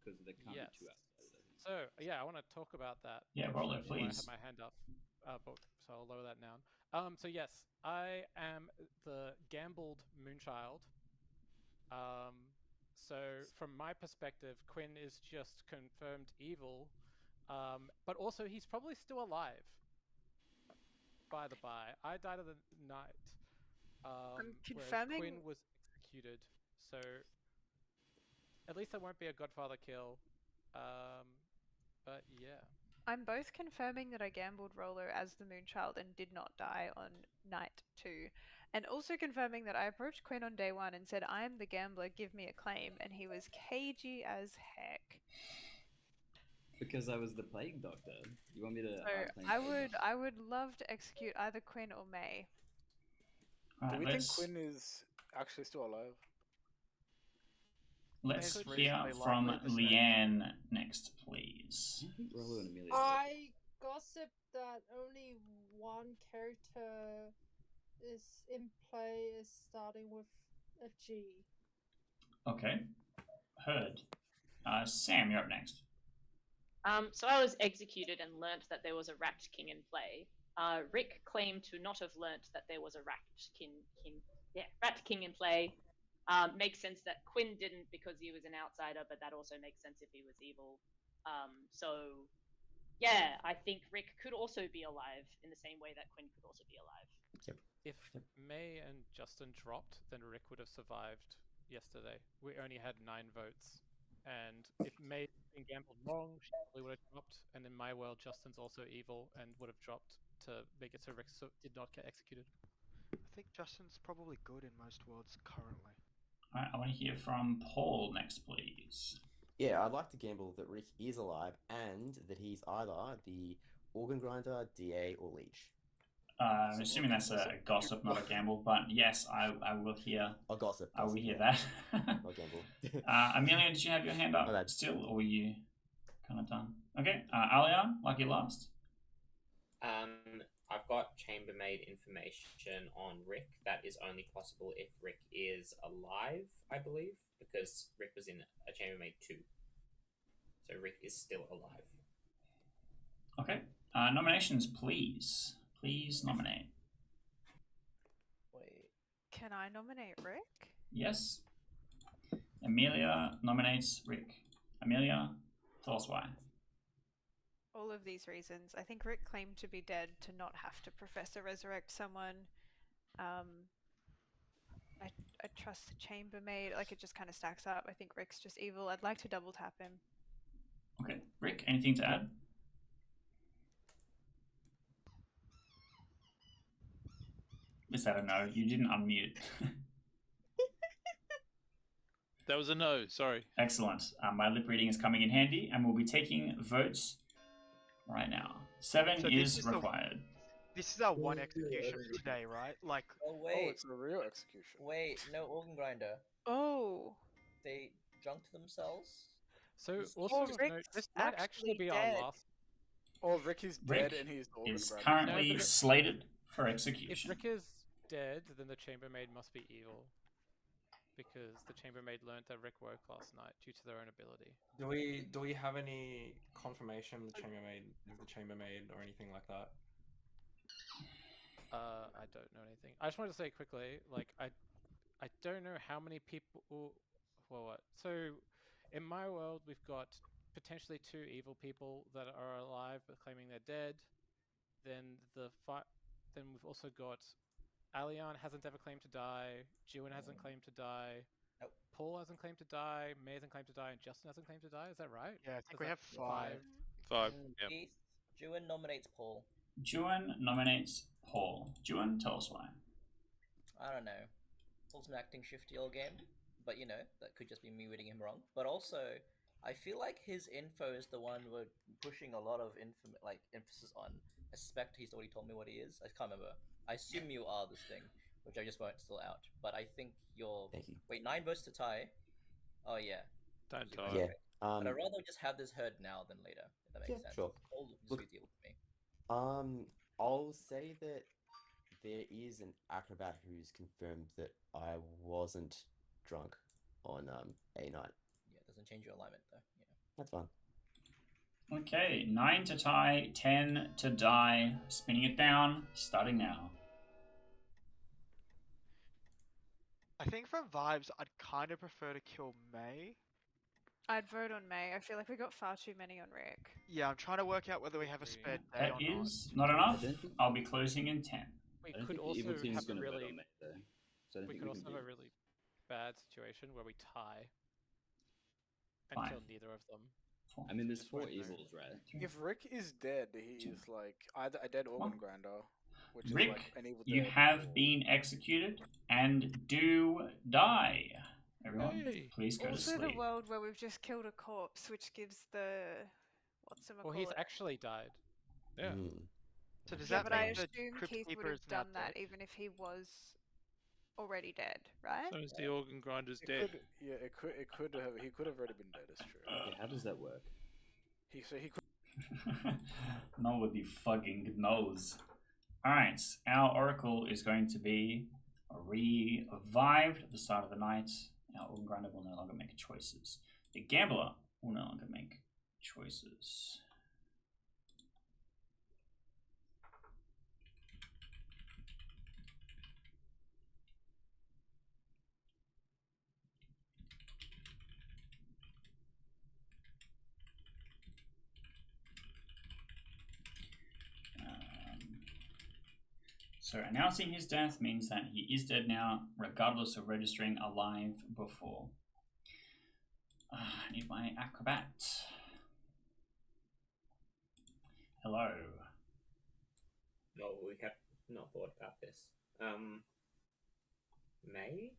Speaker 5: Because there can't be 2 outsiders, I think.
Speaker 10: So, yeah, I want to talk about that.
Speaker 1: Yeah, Roller, please.
Speaker 10: I have my hand up, so I'll lower that now. So yes, I am the gambled Moonchild. So from my perspective, Quinn is just confirmed evil, but also he's probably still alive. By the by, I died of the night.
Speaker 9: I'm
Speaker 10: Whereas
Speaker 9: confirming.
Speaker 10: Quinn was executed, so at least there won't be a Godfather kill. But yeah.
Speaker 9: I'm both confirming that I gambled Roller as the Moonchild and did not die on night 2, and also confirming that I approached Quinn on day 1 and said, "I am the gambler, give me a claim," and he was cagey as heck.
Speaker 5: Because I was the Plague Doctor. You want me to?
Speaker 9: So I would love to execute either Quinn or May.
Speaker 4: Do we think Quinn is actually still alive?
Speaker 1: Let's hear from Leanne next, please.
Speaker 14: I gossip that only one character is in play is starting with a G.
Speaker 1: Okay, heard. Sam, you're up next.
Speaker 8: So I was executed and learnt that there was a Rat King in play. Rick claimed to not have learnt that there was a Rat King in play. Makes sense that Quinn didn't because he was an outsider, but that also makes sense if he was evil. So, yeah, I think Rick could also be alive in the same way that Quinn could also be alive.
Speaker 10: If May and Justin dropped, then Rick would have survived yesterday. We only had 9 votes. And if May had been gambled wrong, she probably would have dropped. And in my world, Justin's also evil and would have dropped to make it so Rick did not get executed.
Speaker 3: I think Justin's probably good in most worlds currently.
Speaker 1: Alright, I want to hear from Paul next, please.
Speaker 7: Yeah, I'd like to gamble that Rick is alive and that he's either the Organ Grinder, DA, or Leech.
Speaker 1: I'm assuming that's a gossip, not a gamble, but yes, I will hear.
Speaker 7: A gossip.
Speaker 1: I will hear that.
Speaker 7: Not gamble.
Speaker 1: Amelia, did you have your hand up still, or were you kind of done? Okay, Alia, lucky last.
Speaker 13: I've got chambermaid information on Rick. That is only possible if Rick is alive, I believe, because Rick was in a chambermaid 2. So Rick is still alive.
Speaker 1: Okay. Nominations, please. Please nominate.
Speaker 2: Wait.
Speaker 9: Can I nominate Rick?
Speaker 1: Yes. Amelia nominates Rick. Amelia, tell us why.
Speaker 9: All of these reasons. I think Rick claimed to be dead to not have to Professor resurrect someone. I trust the chambermaid. Like, it just kind of stacks up. I think Rick's just evil. I'd like to double tap him.
Speaker 1: Okay, Rick, anything to add? Is that a no? You didn't unmute.
Speaker 6: That was a no. Sorry.
Speaker 1: Excellent. My lip reading is coming in handy, and we'll be taking votes right now. 7
Speaker 3: So
Speaker 1: is
Speaker 3: this is the-
Speaker 1: required.
Speaker 3: This is our one execution for today, right? Like,
Speaker 2: Oh
Speaker 4: Oh,
Speaker 2: wait,
Speaker 4: it's a real execution.
Speaker 2: wait, no organ grinder.
Speaker 9: Oh.
Speaker 2: They junked themselves.
Speaker 10: So
Speaker 2: This-
Speaker 10: also
Speaker 14: Or
Speaker 10: just
Speaker 14: Rick's
Speaker 10: note, this might actually
Speaker 14: actually
Speaker 10: be our
Speaker 14: dead.
Speaker 10: last.
Speaker 4: Or Rick is
Speaker 1: Rick
Speaker 4: dead and he's organ
Speaker 1: is
Speaker 4: grinder.
Speaker 1: currently
Speaker 10: No, but it-
Speaker 1: slated for
Speaker 10: If
Speaker 1: execution.
Speaker 10: Rick is dead, then the chambermaid must be evil. Because the chambermaid learned that Rick woke last night due to their own ability.
Speaker 11: Do we have any confirmation the chambermaid is the chambermaid or anything like that?
Speaker 10: I don't know anything. I just wanted to say quickly, like I don't know how many people. Well, what? So, in my world, we've got potentially 2 evil people that are alive but claiming they're dead. Then then we've also got Alian hasn't ever claimed to die. Jiwin hasn't claimed to die.
Speaker 2: Nope.
Speaker 10: Paul hasn't claimed to die. May hasn't claimed to die, and Justin hasn't claimed to die. Is that right?
Speaker 3: yeah, I
Speaker 10: Is
Speaker 3: think we
Speaker 10: that
Speaker 3: have 5.
Speaker 6: 5.
Speaker 2: Mm,
Speaker 6: Yep.
Speaker 2: Keith, Juin nominates Paul.
Speaker 1: Juan nominates Paul. Juan, tell us why.
Speaker 2: I don't know. Paul's been acting shifty all game, but you know, that could just be me reading him wrong. But also, I feel like his info is the one we're pushing a lot of emphasis on. I suspect he's already told me what he is. I can't remember. I assume you are this thing, which I just won't still out. But I think you're.
Speaker 7: Thank you.
Speaker 2: Wait, 9 votes to tie. Oh yeah.
Speaker 6: Don't
Speaker 2: You
Speaker 6: tie.
Speaker 2: guys
Speaker 7: Yeah.
Speaker 2: are right. But I'd rather just have this heard now than later. If that makes
Speaker 7: Yeah,
Speaker 2: sense.
Speaker 7: sure.
Speaker 2: Paul just
Speaker 7: Look-
Speaker 2: deal with me.
Speaker 7: I'll say that there is an acrobat who's confirmed that I wasn't drunk on a night.
Speaker 2: Yeah, it doesn't change your alignment though. Yeah.
Speaker 7: That's fine.
Speaker 1: Okay, 9 to tie, 10 to die. Spinning it down, starting now.
Speaker 3: I think from vibes, I'd kind of prefer to kill May.
Speaker 9: I'd vote on May. I feel like we got far too many on Rick.
Speaker 3: Yeah, I'm trying to work out whether we have a spare day
Speaker 1: That
Speaker 3: or not.
Speaker 1: is not enough.
Speaker 5: don't think-
Speaker 1: I'll be closing in 10.
Speaker 10: We
Speaker 5: I don't
Speaker 10: could
Speaker 5: think the evil
Speaker 10: also
Speaker 5: team's
Speaker 10: have a
Speaker 5: going to vote
Speaker 10: really.
Speaker 5: on May, though. So I don't
Speaker 10: We
Speaker 5: think
Speaker 10: could
Speaker 5: we
Speaker 10: also
Speaker 5: can
Speaker 10: have a
Speaker 5: do-
Speaker 10: really bad situation where we tie and
Speaker 1: Fine.
Speaker 10: kill neither of them.
Speaker 5: I mean, there's 4
Speaker 3: Wait, no.
Speaker 5: evils, right?
Speaker 4: If Rick is dead, he is like either a dead organ
Speaker 1: One.
Speaker 4: grinder, which is
Speaker 1: Rick,
Speaker 4: like an evil
Speaker 1: you
Speaker 4: dead,
Speaker 1: have
Speaker 4: or-
Speaker 1: been executed and do die. Everyone,
Speaker 6: Hey.
Speaker 1: please go to
Speaker 9: Also, the
Speaker 1: sleep.
Speaker 9: world where we've just killed a corpse, which gives the
Speaker 10: Well, he's actually died.
Speaker 6: Yeah.
Speaker 3: So does
Speaker 9: Yeah,
Speaker 3: that
Speaker 9: but I
Speaker 3: mean the
Speaker 9: assume
Speaker 3: Crypt
Speaker 9: Keith would
Speaker 3: Keeper
Speaker 9: have
Speaker 3: is now
Speaker 9: done that
Speaker 3: dead?
Speaker 9: even if he was already dead, right?
Speaker 6: So is the organ grinder's
Speaker 4: It
Speaker 6: dead.
Speaker 4: could, yeah, it could have. He could have already been dead. It's true.
Speaker 5: Okay, how does that work?
Speaker 4: He could.
Speaker 1: Nobody fucking knows. Alright, our oracle is going to be revived at the start of the night. Our organ grinder will no longer make choices. The gambler will no longer make choices. So announcing his death means that he is dead now, regardless of registering alive before. I need my acrobat. Hello.
Speaker 13: No, we have not thought about this. May?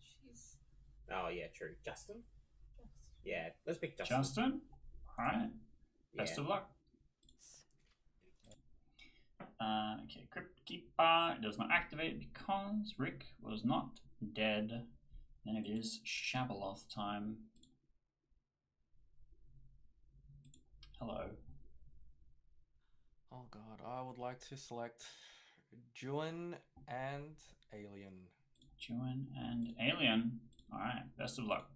Speaker 13: She's. Oh, yeah, true. Justin? Yeah, let's pick Justin.
Speaker 1: Justin? Alright. Best
Speaker 13: Yeah.
Speaker 1: of luck. Okay, Crypt Keeper does not activate because Rick was not dead. Then it is Shabaloth time. Hello.
Speaker 11: Oh god, I would like to select Juin and Alien.
Speaker 1: Juin and Alien. Alright, best of luck.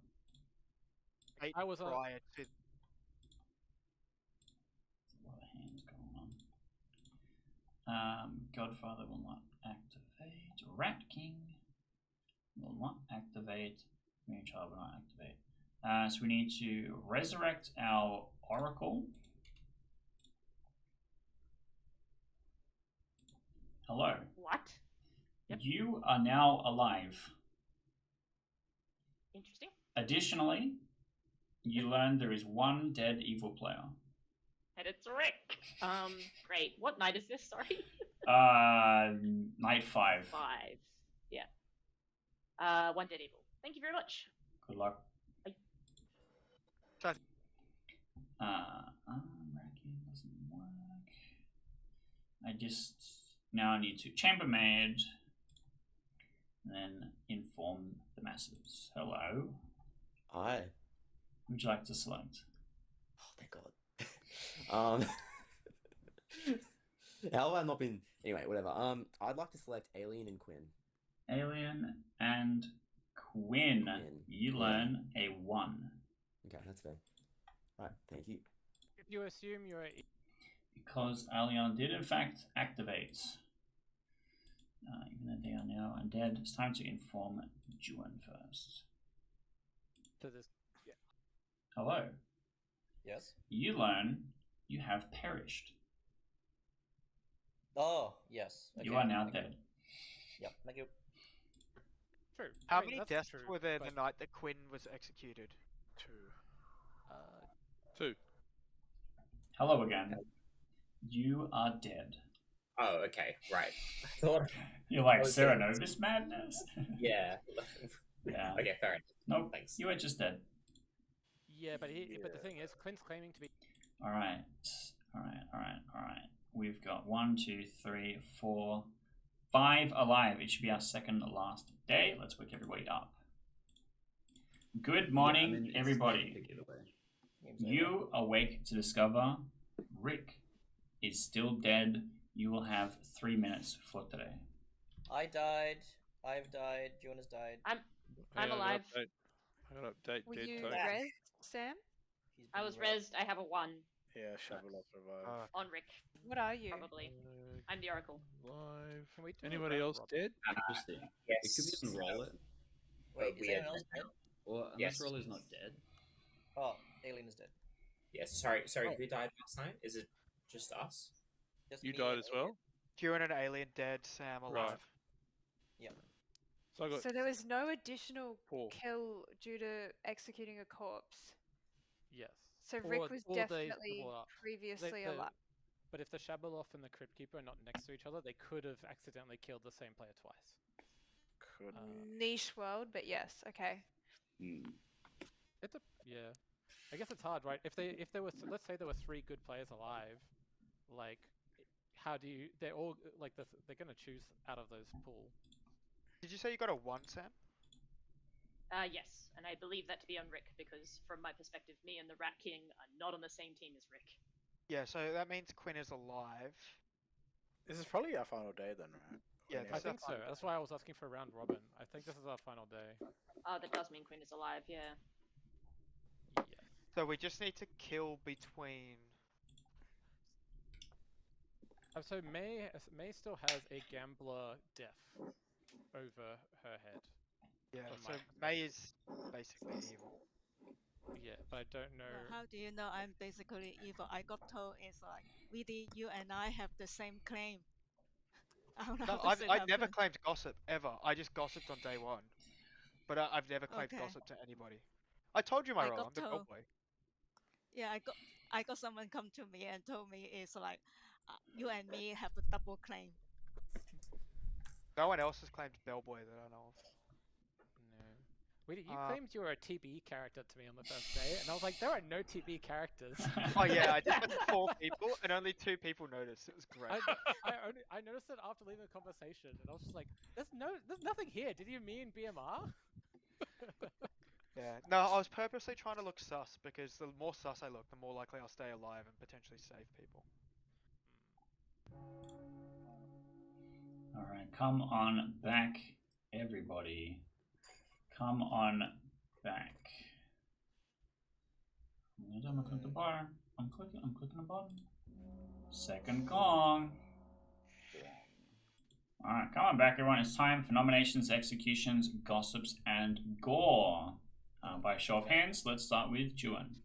Speaker 10: I was
Speaker 3: prior to
Speaker 1: There's a lot of hands going on. Godfather will not activate. Rat King will not activate. Moonchild will not activate. So we need to resurrect our Oracle. Hello.
Speaker 8: What? Yep.
Speaker 1: You are now alive.
Speaker 8: Interesting.
Speaker 1: Additionally, you learn there is one dead evil player.
Speaker 8: And it's Rick. Great. What night is this? Sorry.
Speaker 1: Night 5.
Speaker 8: 5. Yeah. One dead evil. Thank you very much.
Speaker 1: Good luck.
Speaker 8: Bye.
Speaker 1: Racking doesn't work. I just now need to chambermaid, and then inform the masses. Hello.
Speaker 7: Hi.
Speaker 1: Would you like to select?
Speaker 7: Oh, thank God. How have I not been? Anyway, whatever. I'd like to select Alien and Quinn.
Speaker 1: Alien and Quinn. You learn a 1.
Speaker 7: Okay, that's fair. Right, thank you.
Speaker 10: If you assume you're
Speaker 1: Because Alien did in fact activate. Even though they are now undead, it's time to inform Juan first.
Speaker 10: to this, yeah.
Speaker 1: Hello.
Speaker 2: Yes.
Speaker 1: You learn you have perished.
Speaker 2: Oh, yes. Okay.
Speaker 1: You are now dead.
Speaker 2: Yep, thank you.
Speaker 10: True.
Speaker 3: How
Speaker 10: I mean,
Speaker 3: many
Speaker 10: that's
Speaker 3: deaths
Speaker 10: true,
Speaker 3: were there the
Speaker 10: but,
Speaker 3: night that Quinn was executed?
Speaker 6: 2.
Speaker 1: Hello again. You are dead.
Speaker 13: Oh, okay, right. I thought
Speaker 1: You're like
Speaker 13: Okay.
Speaker 1: Serenovus madness?
Speaker 13: yeah.
Speaker 1: Yeah.
Speaker 13: Okay, fair enough.
Speaker 1: Nope.
Speaker 13: Thanks.
Speaker 1: You are just dead.
Speaker 10: yeah, but but the thing is, Quinn's claiming to be.
Speaker 1: Alright. We've got 1, 2, 3, 4, 5 alive. It should be our second last day. Let's wake everybody up. Good morning,
Speaker 5: Yeah, I mean, it's
Speaker 1: everybody.
Speaker 5: pick either way.
Speaker 1: You awake to discover Rick is still dead. You will have 3 minutes for today.
Speaker 2: I died. I've died. Jonas died.
Speaker 8: I'm alive.
Speaker 6: I got update
Speaker 9: Were
Speaker 6: dead
Speaker 9: you
Speaker 6: token.
Speaker 9: res, Sam?
Speaker 8: I was rezzed. I have a 1
Speaker 4: Yeah, Shovel up revive.
Speaker 8: on Rick.
Speaker 9: What are you?
Speaker 8: Probably. I'm the Oracle.
Speaker 6: Live.
Speaker 10: Can we do
Speaker 6: Anybody
Speaker 10: round
Speaker 6: else
Speaker 10: robin?
Speaker 6: dead?
Speaker 5: Interesting.
Speaker 13: Yes.
Speaker 5: It could be on Roller,
Speaker 2: Wait, is
Speaker 13: we
Speaker 2: anyone
Speaker 13: are-
Speaker 2: else dead?
Speaker 5: or unless
Speaker 13: Yes.
Speaker 5: Roller's not dead.
Speaker 2: Oh, Alien is dead.
Speaker 13: Yes. Sorry.
Speaker 2: Oh.
Speaker 13: Who died last night? Is it just us?
Speaker 2: Just
Speaker 6: You
Speaker 2: me
Speaker 6: died
Speaker 2: and
Speaker 6: as well?
Speaker 3: Kieran and Alien dead, Sam alive.
Speaker 6: Right.
Speaker 2: Yeah.
Speaker 6: So I got
Speaker 9: So there was no additional
Speaker 6: 4.
Speaker 9: kill due to executing a corpse.
Speaker 10: Yes.
Speaker 9: So
Speaker 10: Or-
Speaker 9: Rick was
Speaker 10: or they-
Speaker 9: definitely
Speaker 10: well,
Speaker 9: previously
Speaker 10: they-
Speaker 9: alive.
Speaker 10: But if the Shabeloff and the Crypt Keeper are not next to each other, they could have accidentally killed the same player twice.
Speaker 4: Could
Speaker 9: Niche world, but yes, okay.
Speaker 10: Yeah. I guess it's hard, right? If there was, let's say there were 3 good players alive, like, how do you? They're all like they're gonna choose out of those pool.
Speaker 3: Did you say you got a 1, Sam?
Speaker 8: Yes, and I believe that to be on Rick because, from my perspective, me and the Rat King are not on the same team as Rick.
Speaker 3: Yeah, so that means Quinn is alive.
Speaker 4: This is probably our final day then, right?
Speaker 3: Yeah,
Speaker 4: Quinn
Speaker 10: I
Speaker 3: this
Speaker 4: is-
Speaker 3: is our
Speaker 10: think so.
Speaker 3: final day.
Speaker 10: That's why I was asking for a round robin. I think this is our final day.
Speaker 8: That does mean Quinn is alive. Yeah.
Speaker 10: Yeah.
Speaker 3: So we just need to kill between.
Speaker 10: So May still has a gambler death over her head.
Speaker 3: Yeah,
Speaker 10: from
Speaker 3: so
Speaker 10: my
Speaker 3: May is basically evil.
Speaker 10: Yeah, but I don't know.
Speaker 12: Well, how do you know I'm basically evil? I got told it's like, Weedy, you and I have the same claim. I don't know
Speaker 3: No,
Speaker 12: how does it
Speaker 3: I've never
Speaker 12: happen.
Speaker 3: claimed gossip ever. I just gossiped on day 1, but I've never claimed
Speaker 12: Okay.
Speaker 3: gossip to anybody. I told you my
Speaker 12: I
Speaker 3: role.
Speaker 12: got
Speaker 3: I'm the
Speaker 12: told-
Speaker 3: bellboy.
Speaker 12: Yeah, I got someone come to me and told me it's like, you and me have a double claim.
Speaker 3: No one else has claimed bellboy that I know of.
Speaker 10: No. Wait, you claimed you were a TB character to me on the first day, and I was like, there are no TB characters.
Speaker 3: Oh yeah, I did that to 4 people, and only 2 people noticed. It was great.
Speaker 10: I noticed it after leaving the conversation, and I was just like, there's nothing here. Did you mean BMR?
Speaker 3: Yeah. No, I was purposely trying to look sus because the more sus I look, the more likely I'll stay alive and potentially save people.
Speaker 1: Alright, come on back, everybody. Come on back. I'm clicking the bar. I'm clicking the button. Second gong. Alright, come on back, everyone. It's time for nominations, executions, gossips, and gore. By show of hands, let's start with Juan.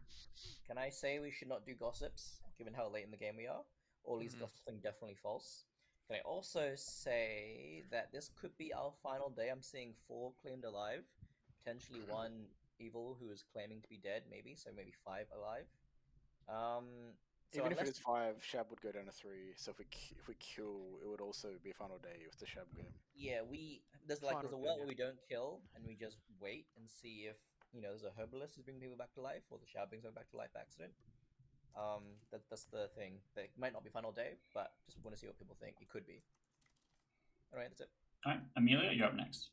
Speaker 2: Can I say we should not do gossips, given how late in the game we are? All these gossiping definitely false. Can I also say that this could be our final day? I'm seeing 4 claimed alive, potentially 1 evil who is claiming to be dead, maybe, so maybe 5 alive. So
Speaker 4: Even if it
Speaker 2: unless
Speaker 4: is 5, Shab would go down to 3. So if we kill, it would also be final day with the Shab game.
Speaker 2: yeah, there's a
Speaker 3: Final
Speaker 2: world
Speaker 3: day,
Speaker 2: where we don't kill and we just wait and see if there's a herbalist who's bringing people back to life or the Shab brings them back to life by accident. That's the thing. That might not be final day, but just want to see what people think. It could be. All right, that's it.
Speaker 1: All right, Amelia, you're up next.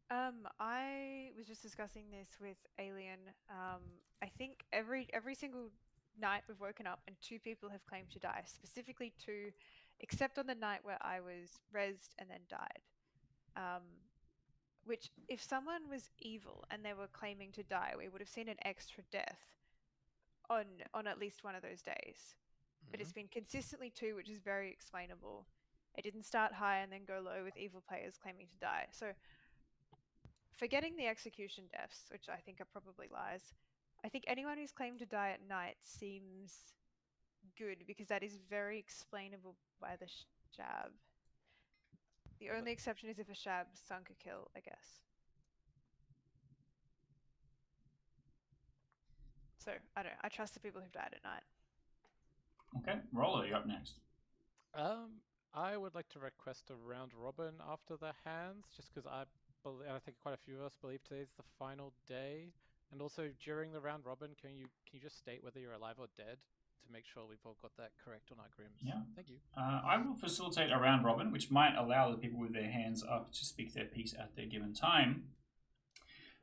Speaker 9: I was just discussing this with Alien. I think every single night we've woken up and 2 people have claimed to die, specifically 2, except on the night where I was rezzed and then died. Which, if someone was evil and they were claiming to die, we would have seen an extra death on at least one of those days. But it's been consistently 2, which is very explainable. It didn't start high and then go low with evil players claiming to die. So, forgetting the execution deaths, which I think are probably lies, I think anyone who's claimed to die at night seems good because that is very explainable by the Shab. The only exception is if a Shab sunk a kill, I guess. So, I don't know. I trust the people who've died at night.
Speaker 1: Okay, Roller, you're up next.
Speaker 10: I would like to request a round robin after the hands, just because I think quite a few of us believe today's the final day. And also during the round robin, can you just state whether you're alive or dead to make sure we've all got that correct on our grims?
Speaker 1: Yeah.
Speaker 10: Thank you.
Speaker 1: I will facilitate a round robin, which might allow the people with their hands up to speak their piece at their given time.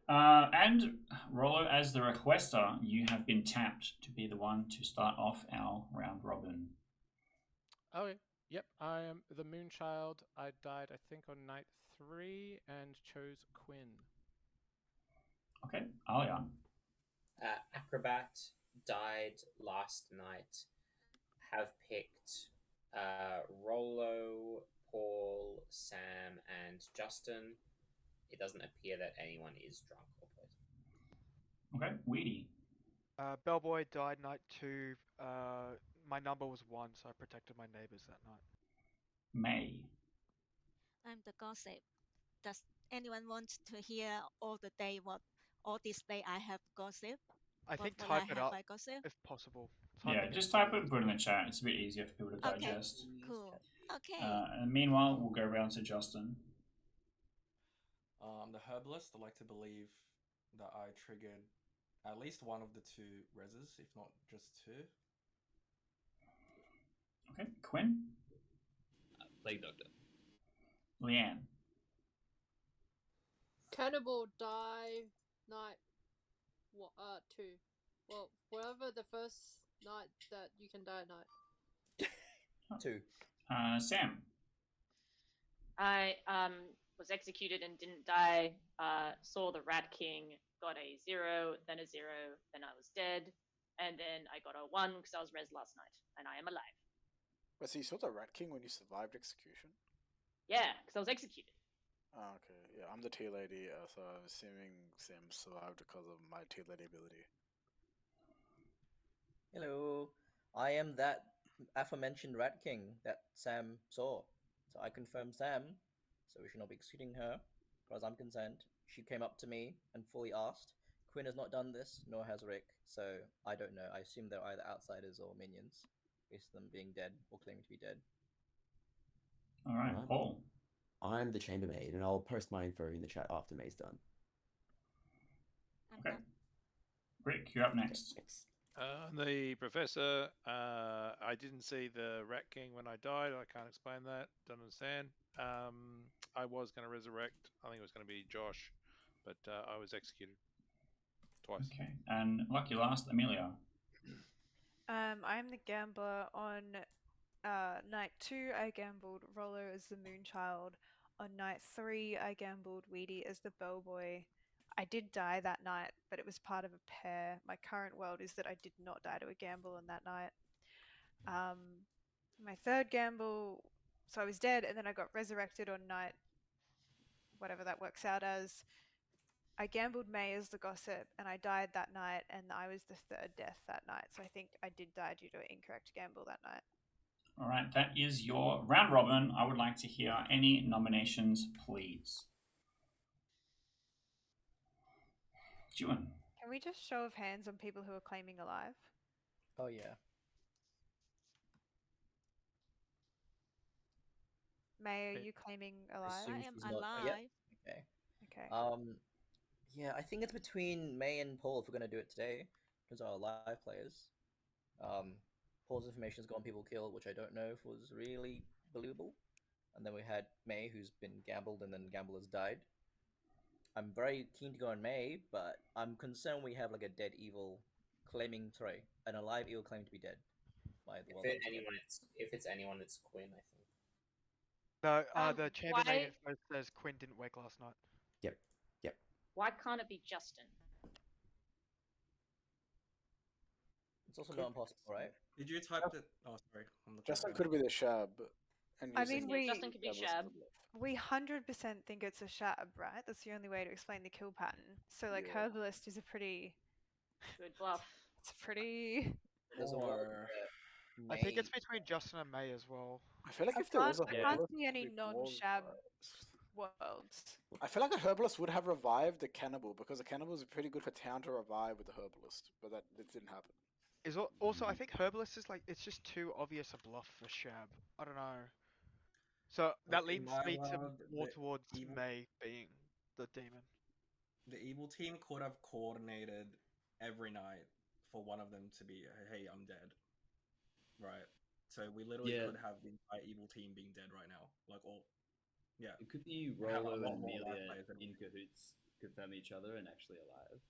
Speaker 1: And Rollo, as the requester, you have been tapped to be the one to start off our round robin.
Speaker 10: Okay. Yep, I am the Moonchild. I died, I think, on night 3 and chose Quinn.
Speaker 1: Okay, Alia.
Speaker 13: Acrobat died last night. Have picked Rollo, Paul, Sam, and Justin. It doesn't appear that anyone is drunk or poisoned.
Speaker 1: Okay, Weedy.
Speaker 3: Bellboy died night 2. My number was 1, so I protected my neighbors that night.
Speaker 1: May.
Speaker 12: I'm the gossip. Does anyone want to hear all the day all this day I have gossip?
Speaker 3: I think
Speaker 12: what
Speaker 3: type
Speaker 12: I
Speaker 3: it
Speaker 12: have
Speaker 3: up
Speaker 12: by gossip?
Speaker 3: if possible.
Speaker 1: Just type it and put it in the chat. It's a bit easier for people to digest.
Speaker 12: Cool. Okay.
Speaker 1: And meanwhile, we'll go around to Justin.
Speaker 11: The herbalist, I like to believe that I triggered at least one of the 2 reses, if not just 2.
Speaker 1: Okay, Quinn.
Speaker 5: Plague Doctor.
Speaker 1: Leanne.
Speaker 14: Cannibal die night 2. Well, whatever the first night that you can die at night.
Speaker 2: 2.
Speaker 1: Sam.
Speaker 8: I was executed and didn't die. Saw the Rat King, got a 0, then a 0, then I was dead, and then I got a 1 because I was res last night, and I am alive.
Speaker 4: But so you saw the Rat King when you survived execution?
Speaker 8: Yeah, because I was executed.
Speaker 4: Oh, okay. Yeah, I'm the tea lady, so I'm assuming Sam survived because of my tea lady ability.
Speaker 2: Hello. I am that aforementioned Rat King that Sam saw. So I confirm Sam, so we should not be executing her. As far as I'm concerned, she came up to me and fully asked. Quinn has not done this, nor has Rick, so I don't know. I assume they're either outsiders or minions, based on them being dead or claiming to be dead.
Speaker 1: All right, Paul.
Speaker 7: I'm the chambermaid, and I'll post my info in the chat after May's done.
Speaker 1: Okay. Rick, you're up next.
Speaker 6: The professor, I didn't see the Rat King when I died. I can't explain that. Don't understand. I was going to resurrect. I think it was going to be Josh, but I was executed twice.
Speaker 1: Okay, and lucky last, Amelia.
Speaker 9: I'm the gambler. On night 2, I gambled Rollo as the Moonchild. On night 3, I gambled Weedy as the Bellboy. I did die that night, but it was part of a pair. My current world is that I did not die to a gamble on that night. My 3rd gamble, so I was dead, and then I got resurrected on night, whatever that works out as. I gambled May as the gossip, and I died that night, and I was the 3rd death that night. So I think I did die due to an incorrect gamble that night.
Speaker 1: All right, that is your round robin. I would like to hear any nominations, please. Juan.
Speaker 9: Can we just show of hands on people who are claiming alive?
Speaker 2: Oh yeah.
Speaker 9: May, are
Speaker 10: Wait.
Speaker 9: you claiming
Speaker 2: I
Speaker 9: alive?
Speaker 2: assume
Speaker 12: I am
Speaker 2: she's not.
Speaker 12: alive.
Speaker 2: Yep. Okay.
Speaker 9: Okay.
Speaker 2: Yeah, I think it's between May and Paul if we're gonna do it today, because our live players. Paul's information has gone people killed, which I don't know if was really believable. And then we had May, who's been gambled, and then gamblers died. I'm very keen to go on May, but I'm concerned we have like a dead evil claiming, sorry, an alive evil claiming to be dead by the
Speaker 13: If
Speaker 2: world.
Speaker 13: it's anyone, it's Quinn, I think.
Speaker 3: No, the chambermaid
Speaker 8: why-
Speaker 3: info says Quinn didn't wake last night.
Speaker 7: Yep.
Speaker 8: Why can't it be Justin?
Speaker 2: It's also not impossible, right?
Speaker 11: Did you type it? Oh, sorry. I'm looking
Speaker 4: Justin
Speaker 11: at
Speaker 4: could be the Shab. And
Speaker 9: I
Speaker 4: using
Speaker 9: mean,
Speaker 8: Justin could be Shab.
Speaker 9: we 100% think it's a shab, right? That's the only way to explain the kill pattern. So like
Speaker 4: Yeah.
Speaker 9: herbalist is a pretty.
Speaker 8: Good bluff.
Speaker 9: It's pretty.
Speaker 2: There's a world
Speaker 11: Or
Speaker 2: where
Speaker 3: I think it's
Speaker 2: May-
Speaker 3: between Justin and May as well.
Speaker 4: I feel like
Speaker 9: I
Speaker 4: if there was a
Speaker 9: can't. I can't
Speaker 4: herbalist,
Speaker 9: see any
Speaker 4: it was
Speaker 9: non-shab
Speaker 4: biased.
Speaker 9: worlds.
Speaker 4: I feel like a herbalist would have revived the cannibal because the cannibal is pretty good for town to revive with the herbalist, but that didn't happen.
Speaker 3: Also, I think herbalist is like it's just too obvious a bluff for Shab. I don't know. So that
Speaker 11: in
Speaker 3: leads
Speaker 11: my
Speaker 3: me to
Speaker 11: world,
Speaker 3: more
Speaker 11: the
Speaker 3: towards
Speaker 11: evil-
Speaker 3: May being the demon.
Speaker 11: the evil team could have coordinated every night for one of them to be, hey, I'm dead. Right. So we literally
Speaker 5: Yeah.
Speaker 11: could have the entire evil team being dead right now. Like all. Yeah.
Speaker 5: It could be
Speaker 11: We have a
Speaker 5: Rolo
Speaker 11: lot
Speaker 5: and
Speaker 11: more live
Speaker 5: Amelia
Speaker 11: players than
Speaker 5: in cahoots, confirm each other and actually alive.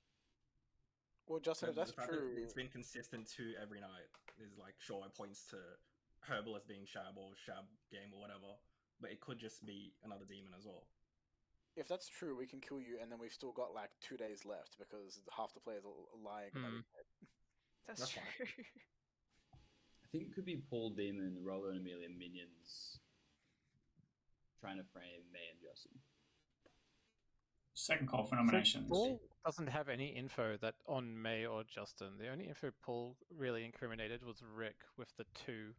Speaker 4: Well, Justin, if
Speaker 11: The
Speaker 4: that's
Speaker 11: fact that
Speaker 4: true,
Speaker 11: it's been consistent to every night is like, sure, it points to herbalist being Shab or Shab game or whatever, but it could just be another demon as well.
Speaker 4: if that's true, we can kill you, and then we've still got like 2 days left because half the players are lying about it.
Speaker 9: That's
Speaker 11: That's
Speaker 9: true.
Speaker 11: fine.
Speaker 5: I think it could be Paul Demon, Rolo and Amelia minions trying to frame May and Justin.
Speaker 1: Second call for
Speaker 10: So
Speaker 1: nominations.
Speaker 10: Paul doesn't have any info that on May or Justin. The only info Paul really incriminated was Rick with the 2,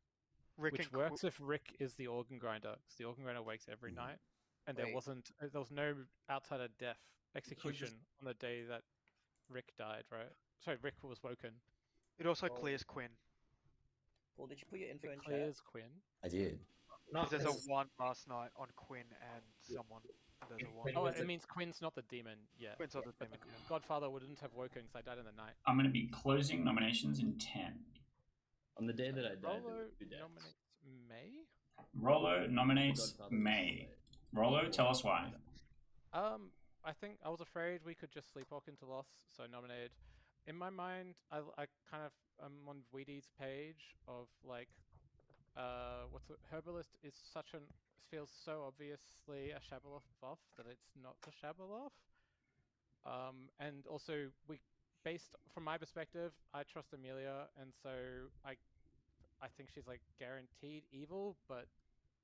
Speaker 3: Rick
Speaker 10: which
Speaker 3: and
Speaker 10: works if Rick is the organ grinder, because the organ grinder wakes every
Speaker 7: Mhm.
Speaker 10: night, and
Speaker 2: Wait.
Speaker 10: there was no outsider death execution on the day that Rick died, right? Sorry, Rick was woken.
Speaker 3: It also
Speaker 2: Oh.
Speaker 3: clears Quinn.
Speaker 2: Paul, did you put your info
Speaker 10: It
Speaker 2: in chat?
Speaker 10: clears Quinn.
Speaker 7: I did.
Speaker 3: Because there's a 1 last night on Quinn and someone. There's a 1.
Speaker 10: Oh, it means Quinn's not the demon yet.
Speaker 3: Quinn's not the
Speaker 10: But
Speaker 3: demon.
Speaker 10: the Godfather wouldn't have woken because I died in the night.
Speaker 1: I'm going to be closing nominations in 10.
Speaker 5: On the day that I died, there
Speaker 10: Rolo
Speaker 5: were 2 deaths.
Speaker 10: nominates May?
Speaker 1: Rolo nominates
Speaker 5: Godfather was
Speaker 1: May.
Speaker 5: late.
Speaker 1: Rolo, tell us why.
Speaker 10: I think I was afraid we could just sleepwalk into loss, so I nominated. In my mind, I kind of am on Weedy's page of like, Herbalist is such an feels so obviously a Shabaloth buff that it's not the Shabaloth. And also based from my perspective, I trust Amelia, and so I think she's like guaranteed evil, but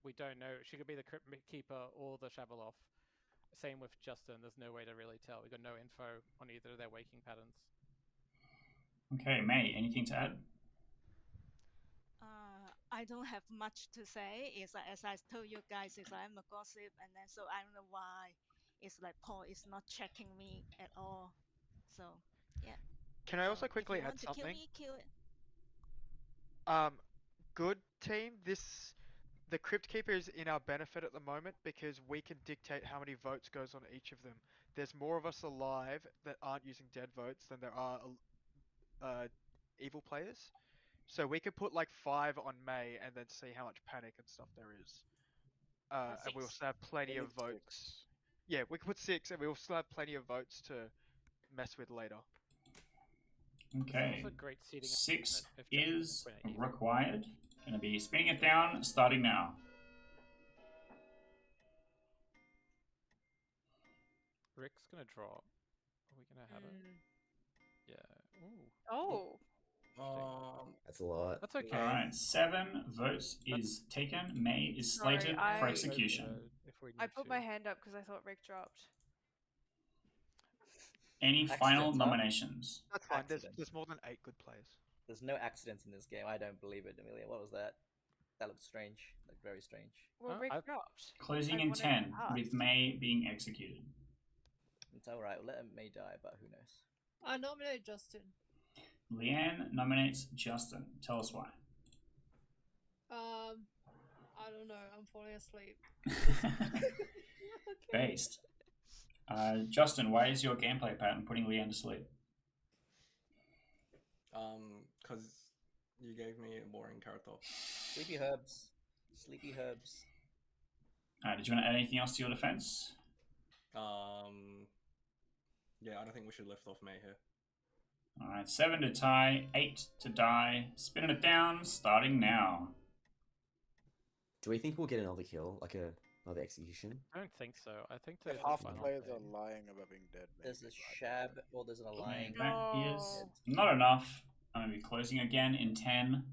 Speaker 10: we don't know. She could be the Crypt Keeper or the Shabaloth. Same with Justin. There's no way to really tell. We got no info on either of their waking patterns.
Speaker 1: Okay, May, anything to add?
Speaker 12: I don't have much to say. It's like, as I told you guys, it's like I'm a gossip, and then so I don't know why. It's like Paul is not checking me at all. So yeah.
Speaker 3: Can I also
Speaker 12: if
Speaker 3: quickly
Speaker 12: you
Speaker 3: add
Speaker 12: want to kill
Speaker 3: something?
Speaker 12: me, kill it.
Speaker 3: Good team. The Crypt Keeper is in our benefit at the moment because we can dictate how many votes goes on each of them. There's more of us alive that aren't using dead votes than there are evil players. So we could put like 5 on May and then see how much panic and stuff there is. And we'll
Speaker 8: 6.
Speaker 3: still have plenty of votes. Yeah, we could put 6 and we'll still have plenty of votes to mess with later.
Speaker 1: Okay.
Speaker 10: Also great seating
Speaker 1: 6
Speaker 10: if Justin and
Speaker 1: is
Speaker 10: Quinn are evil.
Speaker 1: required. Going to be spinning it down, starting now.
Speaker 10: Rick's gonna draw. Are we gonna have it? Yeah.
Speaker 9: Oh.
Speaker 10: Ooh.
Speaker 7: That's a lot.
Speaker 10: That's okay.
Speaker 1: All right, 7 votes is taken. May is slated
Speaker 9: Sorry,
Speaker 1: for
Speaker 9: I-
Speaker 1: execution.
Speaker 10: If we
Speaker 9: I
Speaker 10: need
Speaker 9: put
Speaker 10: to.
Speaker 9: my hand up because I thought Rick dropped.
Speaker 1: Any final
Speaker 2: Accidents, huh?
Speaker 1: nominations?
Speaker 3: That's fine.
Speaker 2: Accidents.
Speaker 3: There's more than 8 good players.
Speaker 2: There's no accidents in this game. I don't believe it, Amelia. What was that? That looked strange. Like very strange.
Speaker 9: Well, Rick dropped.
Speaker 1: Closing
Speaker 9: I
Speaker 1: in
Speaker 9: wanted
Speaker 1: 10
Speaker 9: to ask.
Speaker 1: with May being executed.
Speaker 2: It's alright, we'll let him may die, but who knows.
Speaker 14: I nominate Justin.
Speaker 1: Leanne nominates Justin. Tell us why.
Speaker 14: I don't know. I'm falling asleep.
Speaker 1: Based. Justin, why is your gameplay pattern putting Leanne to sleep?
Speaker 11: Because you gave me a boring character.
Speaker 2: Sleepy herbs. Sleepy herbs.
Speaker 1: Did you want to add anything else to your defense?
Speaker 11: Yeah, I don't think we should lift off May here.
Speaker 1: Alright, 7 to tie, 8 to die. Spinning it down, starting now.
Speaker 7: Do we think we'll get another kill, like another execution?
Speaker 10: I don't think so. I think
Speaker 4: If
Speaker 10: there's
Speaker 4: half
Speaker 10: the
Speaker 4: the
Speaker 10: final
Speaker 4: players
Speaker 10: thing.
Speaker 4: are lying about being dead,
Speaker 2: There's a
Speaker 4: maybe,
Speaker 2: shab, or there's an lying.
Speaker 1: That is not enough. I'm going to be closing again in 10,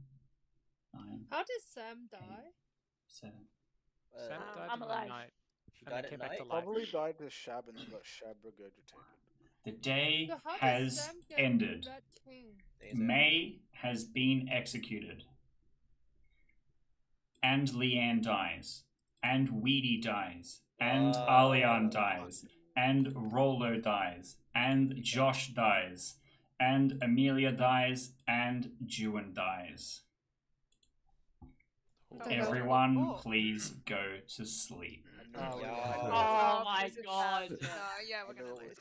Speaker 1: 9,
Speaker 14: How did Sam die?
Speaker 1: 7.
Speaker 10: Sam died
Speaker 8: I'm
Speaker 10: in
Speaker 8: alive.
Speaker 10: the night.
Speaker 2: She
Speaker 10: And then
Speaker 2: died
Speaker 10: came
Speaker 2: at
Speaker 10: back to
Speaker 2: night?
Speaker 10: life.
Speaker 4: Probably died to Shab and then got Shab regurgitated.
Speaker 1: The day
Speaker 14: So how does
Speaker 1: has
Speaker 14: Sam get
Speaker 1: ended.
Speaker 14: Rat King?
Speaker 1: May has been executed. And Leanne dies. And Weedy dies. And Arleon dies. And Rolo dies. And Josh dies. And Amelia dies. And Juan dies. Everyone, please go to sleep.
Speaker 8: Oh my god.
Speaker 9: No, yeah, we're gonna lose.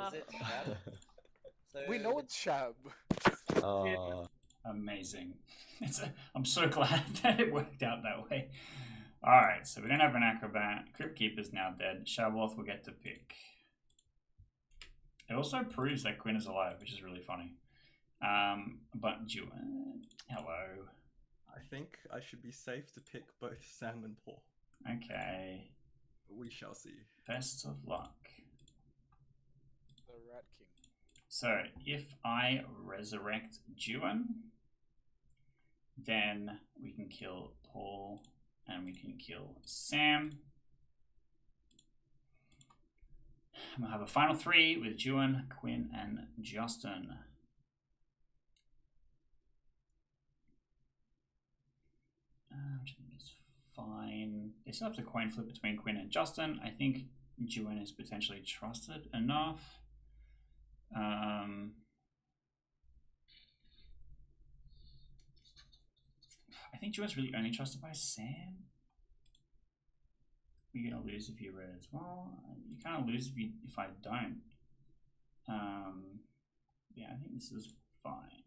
Speaker 2: Is it Shab?
Speaker 4: We know it's Shab.
Speaker 1: Amazing. I'm so glad that it worked out that way. Alright, so we don't have an acrobat. Crypt Keeper's now dead. Shavloth will get to pick. It also proves that Quinn is alive, which is really funny. But Juan, hello.
Speaker 11: I think I should be safe to pick both Sam and Paul.
Speaker 1: Okay.
Speaker 11: We shall see.
Speaker 1: Best of luck.
Speaker 4: The Rat King.
Speaker 1: So, if I resurrect Juan, then we can kill Paul and we can kill Sam. And we'll have a final 3 with Juan, Quinn, and Justin. Which I think is fine. They still have to coin flip between Quinn and Justin. I think Juan is potentially trusted enough. I think Juan's really only trusted by Sam. We're gonna lose if you red as well. You kind of lose if I don't. Yeah, I think this is fine.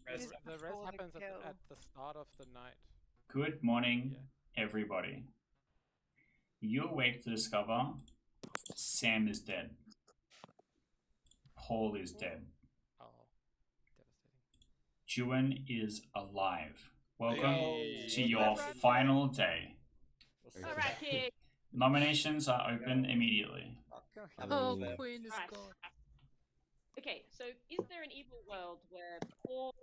Speaker 10: The res happens at the start of the night.
Speaker 1: Good morning, everybody. You awake to discover Sam is dead. Paul is dead.
Speaker 10: Oh,
Speaker 1: Juan is alive. Welcome
Speaker 6: Hey.
Speaker 1: to your final day.
Speaker 8: Alright, kid.
Speaker 1: Nominations are open immediately.
Speaker 14: Oh, Queen is
Speaker 8: Alright.
Speaker 14: gone.
Speaker 8: Okay, so is there an evil world where Paul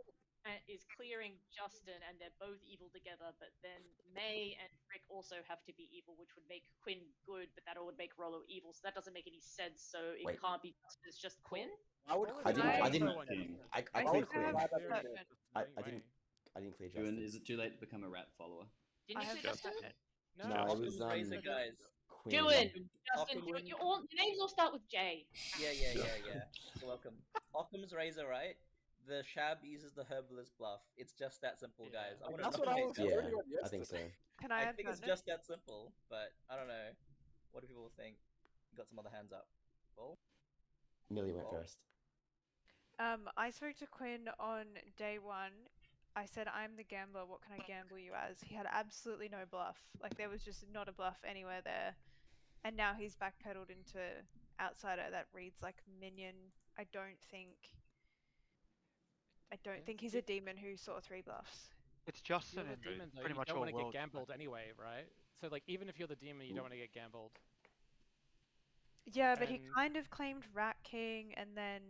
Speaker 8: is clearing Justin and they're both evil together, but then May and Rick also have to be evil, which would make Quinn good, but that would make Rollo evil, so that doesn't make any sense, so it
Speaker 7: Wait.
Speaker 8: can't be Justin, it's just Quinn?
Speaker 4: I would
Speaker 7: I didn't. I didn't.
Speaker 10: King.
Speaker 7: I
Speaker 9: I
Speaker 7: cleared
Speaker 9: think I
Speaker 7: Quinn.
Speaker 9: have
Speaker 7: I didn't clear
Speaker 5: Juan,
Speaker 7: Justin.
Speaker 5: is it too late to become a rat follower?
Speaker 8: Didn't
Speaker 9: I
Speaker 8: you
Speaker 9: have
Speaker 8: say Justin?
Speaker 7: No, it was
Speaker 2: Razor, guys.
Speaker 7: Quinn.
Speaker 8: Juan! Justin,
Speaker 2: Occam-
Speaker 8: your names all start with J.
Speaker 2: Yeah. So welcome. Occam's Razor, right? The Shab uses the herbalist bluff. It's just that simple, guys. I wanna
Speaker 4: That's what I
Speaker 2: nominate
Speaker 4: was
Speaker 2: that.
Speaker 4: worried
Speaker 7: Yeah,
Speaker 4: about
Speaker 7: I think so.
Speaker 9: Can I
Speaker 2: I
Speaker 9: add
Speaker 2: think it's
Speaker 9: Thunder?
Speaker 2: just that simple, but I don't know. What do people think? Got some other hands up. Paul?
Speaker 7: Millie went
Speaker 2: Paul?
Speaker 7: first.
Speaker 9: I spoke to Quinn on day 1. I said, I'm the gambler, what can I gamble you as? He had absolutely no bluff. Like, there was just not a bluff anywhere there. And now he's backpedaled into outsider that reads like minion. I don't think he's a demon who saw 3 bluffs.
Speaker 3: It's Justin
Speaker 10: You're
Speaker 3: in
Speaker 10: the demon, though.
Speaker 3: pretty
Speaker 10: You
Speaker 3: much
Speaker 10: don't
Speaker 3: all
Speaker 10: want to get
Speaker 3: worlds.
Speaker 10: gambled anyway, right? So, like, even if you're the demon, you don't want to get gambled.
Speaker 9: Yeah, but he
Speaker 10: And-
Speaker 9: kind of claimed Rat King, and then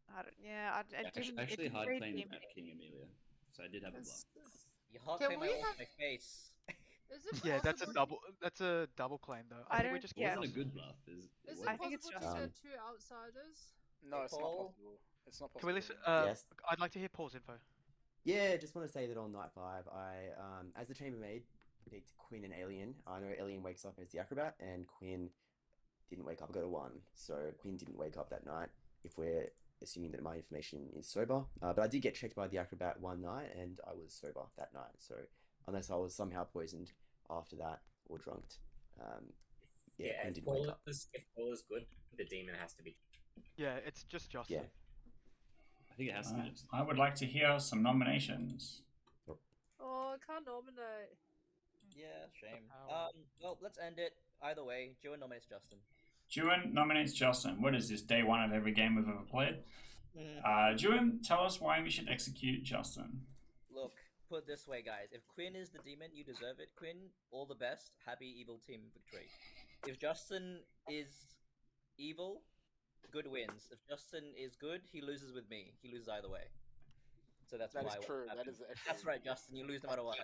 Speaker 9: I don't. Yeah, I didn't.
Speaker 5: Actually,
Speaker 9: it didn't
Speaker 5: hard
Speaker 9: read
Speaker 5: claim
Speaker 9: demon.
Speaker 5: at King Amelia. So I did have a bluff.
Speaker 2: You hard
Speaker 14: Can
Speaker 2: claim
Speaker 14: we
Speaker 2: my
Speaker 14: have-
Speaker 2: my face.
Speaker 14: Is it
Speaker 3: Yeah, that's a
Speaker 14: possible-
Speaker 3: double claim though.
Speaker 9: I
Speaker 3: I think we
Speaker 9: don't-
Speaker 3: just
Speaker 5: It
Speaker 9: yeah.
Speaker 5: wasn't a good bluff.
Speaker 14: Is
Speaker 5: it
Speaker 14: it
Speaker 9: I think it's
Speaker 14: possible to
Speaker 7: Justin.
Speaker 14: send 2 outsiders?
Speaker 4: No, it's not
Speaker 2: Paul?
Speaker 4: possible. It's not possible.
Speaker 3: Can we listen?
Speaker 7: Yes.
Speaker 3: I'd like to hear Paul's info.
Speaker 7: Yeah, just want to say that on night 5, I, as the chambermaid, picked Quinn and Alien. I know Alien wakes up as the acrobat, and Quinn didn't wake up, I got a 1. So Quinn didn't wake up that night, if we're assuming that my information is sober. But I did get checked by the acrobat one night, and I was sober that night. So unless I was somehow poisoned after that or drunked, yeah, Quinn
Speaker 13: if
Speaker 7: didn't wake
Speaker 13: Paul
Speaker 7: up.
Speaker 13: is good, the demon has to be.
Speaker 3: Yeah, it's just Justin.
Speaker 7: Yeah.
Speaker 5: I think it has to be.
Speaker 1: Alright, I would like to hear some nominations.
Speaker 14: Oh, I can't nominate.
Speaker 2: Yeah, shame.
Speaker 10: Ow.
Speaker 2: Well, let's end it. Either way, Joe nominates Justin.
Speaker 1: Juan nominates Justin. What is this, day 1 of every game we've ever played?
Speaker 2: Mm.
Speaker 1: Juan, tell us why we should execute Justin.
Speaker 2: Look, put it this way, guys. If Quinn is the demon, you deserve it. Quinn, all the best. Happy evil team victory. If Justin is evil, good wins. If Justin is good, he loses with me. He loses either way. So that's
Speaker 4: That
Speaker 2: why.
Speaker 4: is true. That is actually.
Speaker 2: That's right, Justin. You lose no matter what.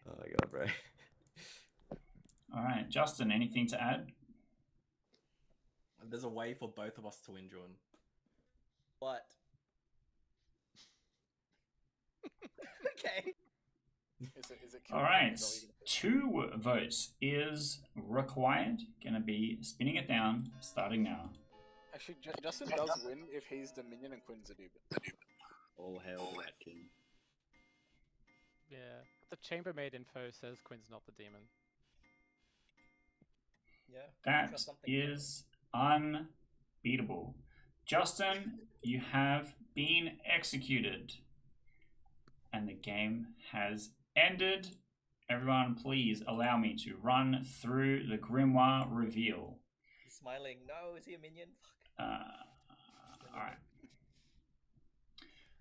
Speaker 7: Oh my god, bro.
Speaker 1: Alright, Justin, anything to add?
Speaker 11: There's a way for both of us to win, Jordan.
Speaker 2: What? Okay.
Speaker 4: Is it
Speaker 1: Alright, 2 votes is required. Gonna be spinning it down, starting now.
Speaker 4: Actually, Justin does win if he's the minion and Quinn's the demon.
Speaker 5: All hail Ratkin.
Speaker 10: Yeah. The chambermaid info says Quinn's not the demon.
Speaker 2: Yeah.
Speaker 1: That is unbeatable. Justin, you have been executed. And the game has ended. Everyone, please allow me to run through the grimoire reveal.
Speaker 2: He's smiling. No, is he a minion?
Speaker 1: Alright.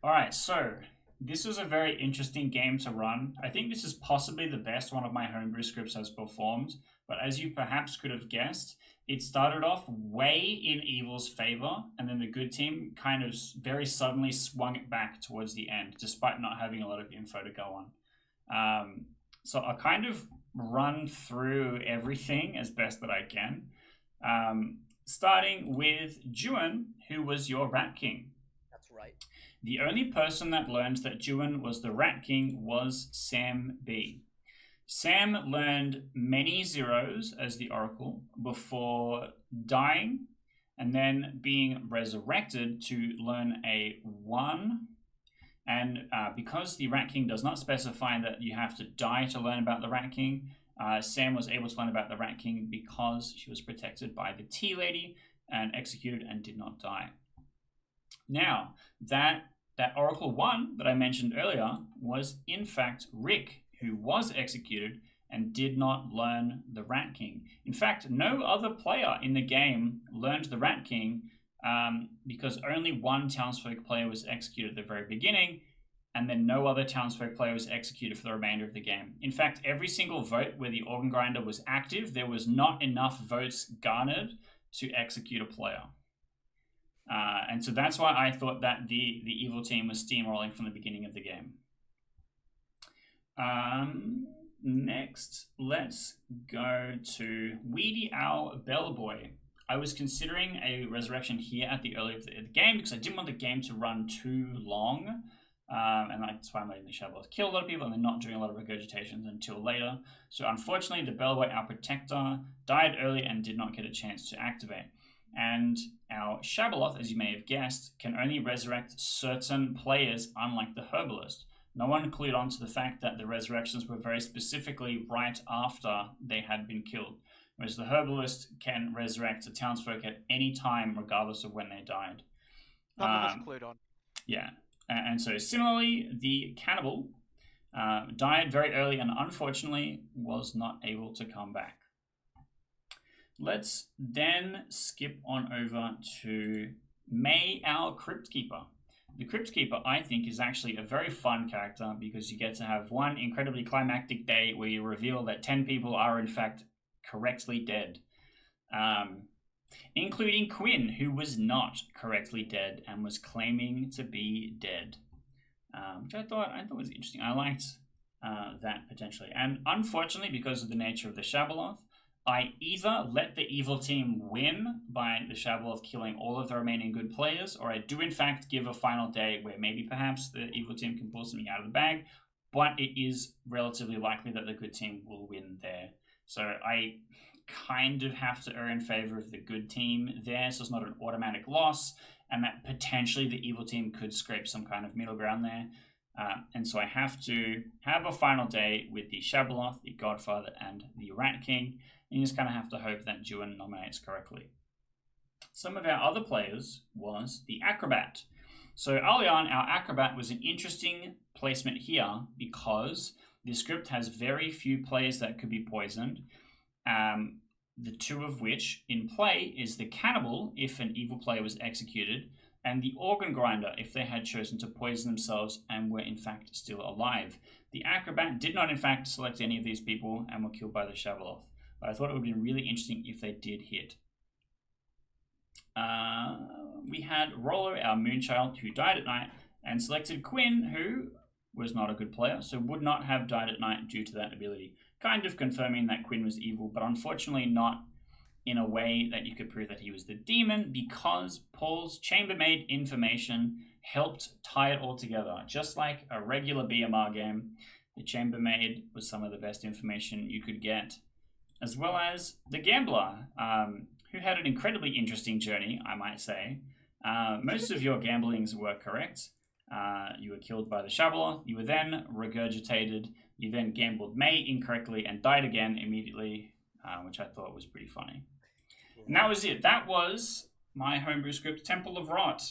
Speaker 1: Alright, so this was a very interesting game to run. I think this is possibly the best one of my homebrew scripts has performed, but as you perhaps could have guessed, it started off way in Evil's favor, and then the good team kind of very suddenly swung it back towards the end, despite not having a lot of info to go on. So I'll kind of run through everything as best that I can. Starting with Juan, who was your Rat King.
Speaker 2: That's right.
Speaker 1: The only person that learned that Juan was the Rat King was Sam B. Sam learned many zeros as the Oracle before dying and then being resurrected to learn a 1. And because the Rat King does not specify that you have to die to learn about the Rat King, Sam was able to learn about the Rat King because she was protected by the Tea Lady and executed and did not die. Now, that Oracle 1 that I mentioned earlier was in fact Rick, who was executed and did not learn the Rat King. In fact, no other player in the game learned the Rat King because only one townsfolk player was executed at the very beginning, and then no other townsfolk player was executed for the remainder of the game. In fact, every single vote where the Organ Grinder was active, there was not enough votes garnered to execute a player. And so that's why I thought that the evil team was steamrolling from the beginning of the game. Next, let's go to Weedy Owl Bellboy. I was considering a resurrection here at the early of the game because I didn't want the game to run too long. And that's why I'm letting the Shadows kill a lot of people and then not doing a lot of regurgitations until later. So unfortunately, the Bellboy, our protector, died early and did not get a chance to activate. And our Shabaloth, as you may have guessed, can only resurrect certain players, unlike the Herbalist. No one clued on to the fact that the resurrections were very specifically right after they had been killed, whereas the Herbalist can resurrect a townsfolk at any time, regardless of when they died.
Speaker 3: None of us clued on.
Speaker 1: Yeah, and so similarly, the Cannibal died very early and unfortunately was not able to come back. Let's then skip on over to May, our Crypt Keeper. The Crypt Keeper, I think, is actually a very fun character because you get to have one incredibly climactic day where you reveal that 10 people are in fact correctly dead. Including Quinn, who was not correctly dead and was claiming to be dead. Which I thought was interesting. I liked that potentially. And unfortunately, because of the nature of the Shabaloth, I either let the evil team win by the Shabaloth killing all of the remaining good players, or I do in fact give a final day where maybe perhaps the evil team can pull something out of the bag, but it is relatively likely that the good team will win there. So I kind of have to err in favor of the good team there, so it's not an automatic loss, and that potentially the evil team could scrape some kind of middle ground there. And so I have to have a final day with the Shabaloth, the Godfather, and the Rat King, and you just kind of have to hope that Juan nominates correctly. Some of our other players was the Acrobat. So early on, our Acrobat was an interesting placement here because the script has very few players that could be poisoned. The two of which in play is the Cannibal if an evil player was executed, and the Organ Grinder if they had chosen to poison themselves and were in fact still alive. The Acrobat did not in fact select any of these people and were killed by the Shabaloth, but I thought it would have been really interesting if they did hit. We had Rollo, our Moonchild, who died at night, and selected Quinn, who was not a good player, so would not have died at night due to that ability. Kind of confirming that Quinn was evil, but unfortunately not in a way that you could prove that he was the demon, because Paul's chambermaid information helped tie it all together. Just like a regular BMR game, the chambermaid was some of the best information you could get, as well as the gambler, who had an incredibly interesting journey, I might say. Most of your gamblings were correct. You were killed by the Shabaloth. You were then regurgitated. You then gambled May incorrectly and died again immediately, which I thought was pretty funny. And that was it. That was my homebrew script, Temple of Rot.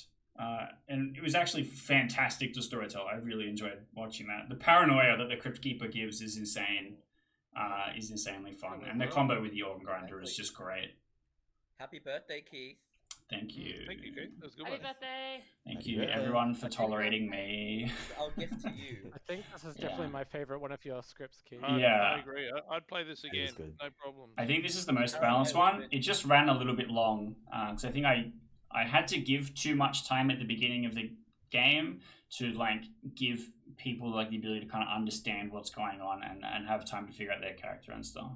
Speaker 1: And it was actually fantastic to storytell. I really enjoyed watching that. The paranoia that the Crypt Keeper gives is insane. Is insanely fun. And the combo with the Organ Grinder is just great.
Speaker 2: Happy birthday, Keith.
Speaker 1: Thank you.
Speaker 6: Thank you, Keith. That was a good
Speaker 8: Happy
Speaker 6: one.
Speaker 8: birthday.
Speaker 1: Thank you, everyone, for tolerating me.
Speaker 2: I'll gift to you.
Speaker 10: I think this is definitely my favorite one of your scripts, Keith.
Speaker 1: Yeah.
Speaker 6: I agree. I'd play this again. No problem.
Speaker 1: I think this is the most balanced one. It just ran a little bit long, because I think I had to give too much time at the beginning of the game to like give people like the ability to kind of understand what's going on and have time to figure out their character and stuff.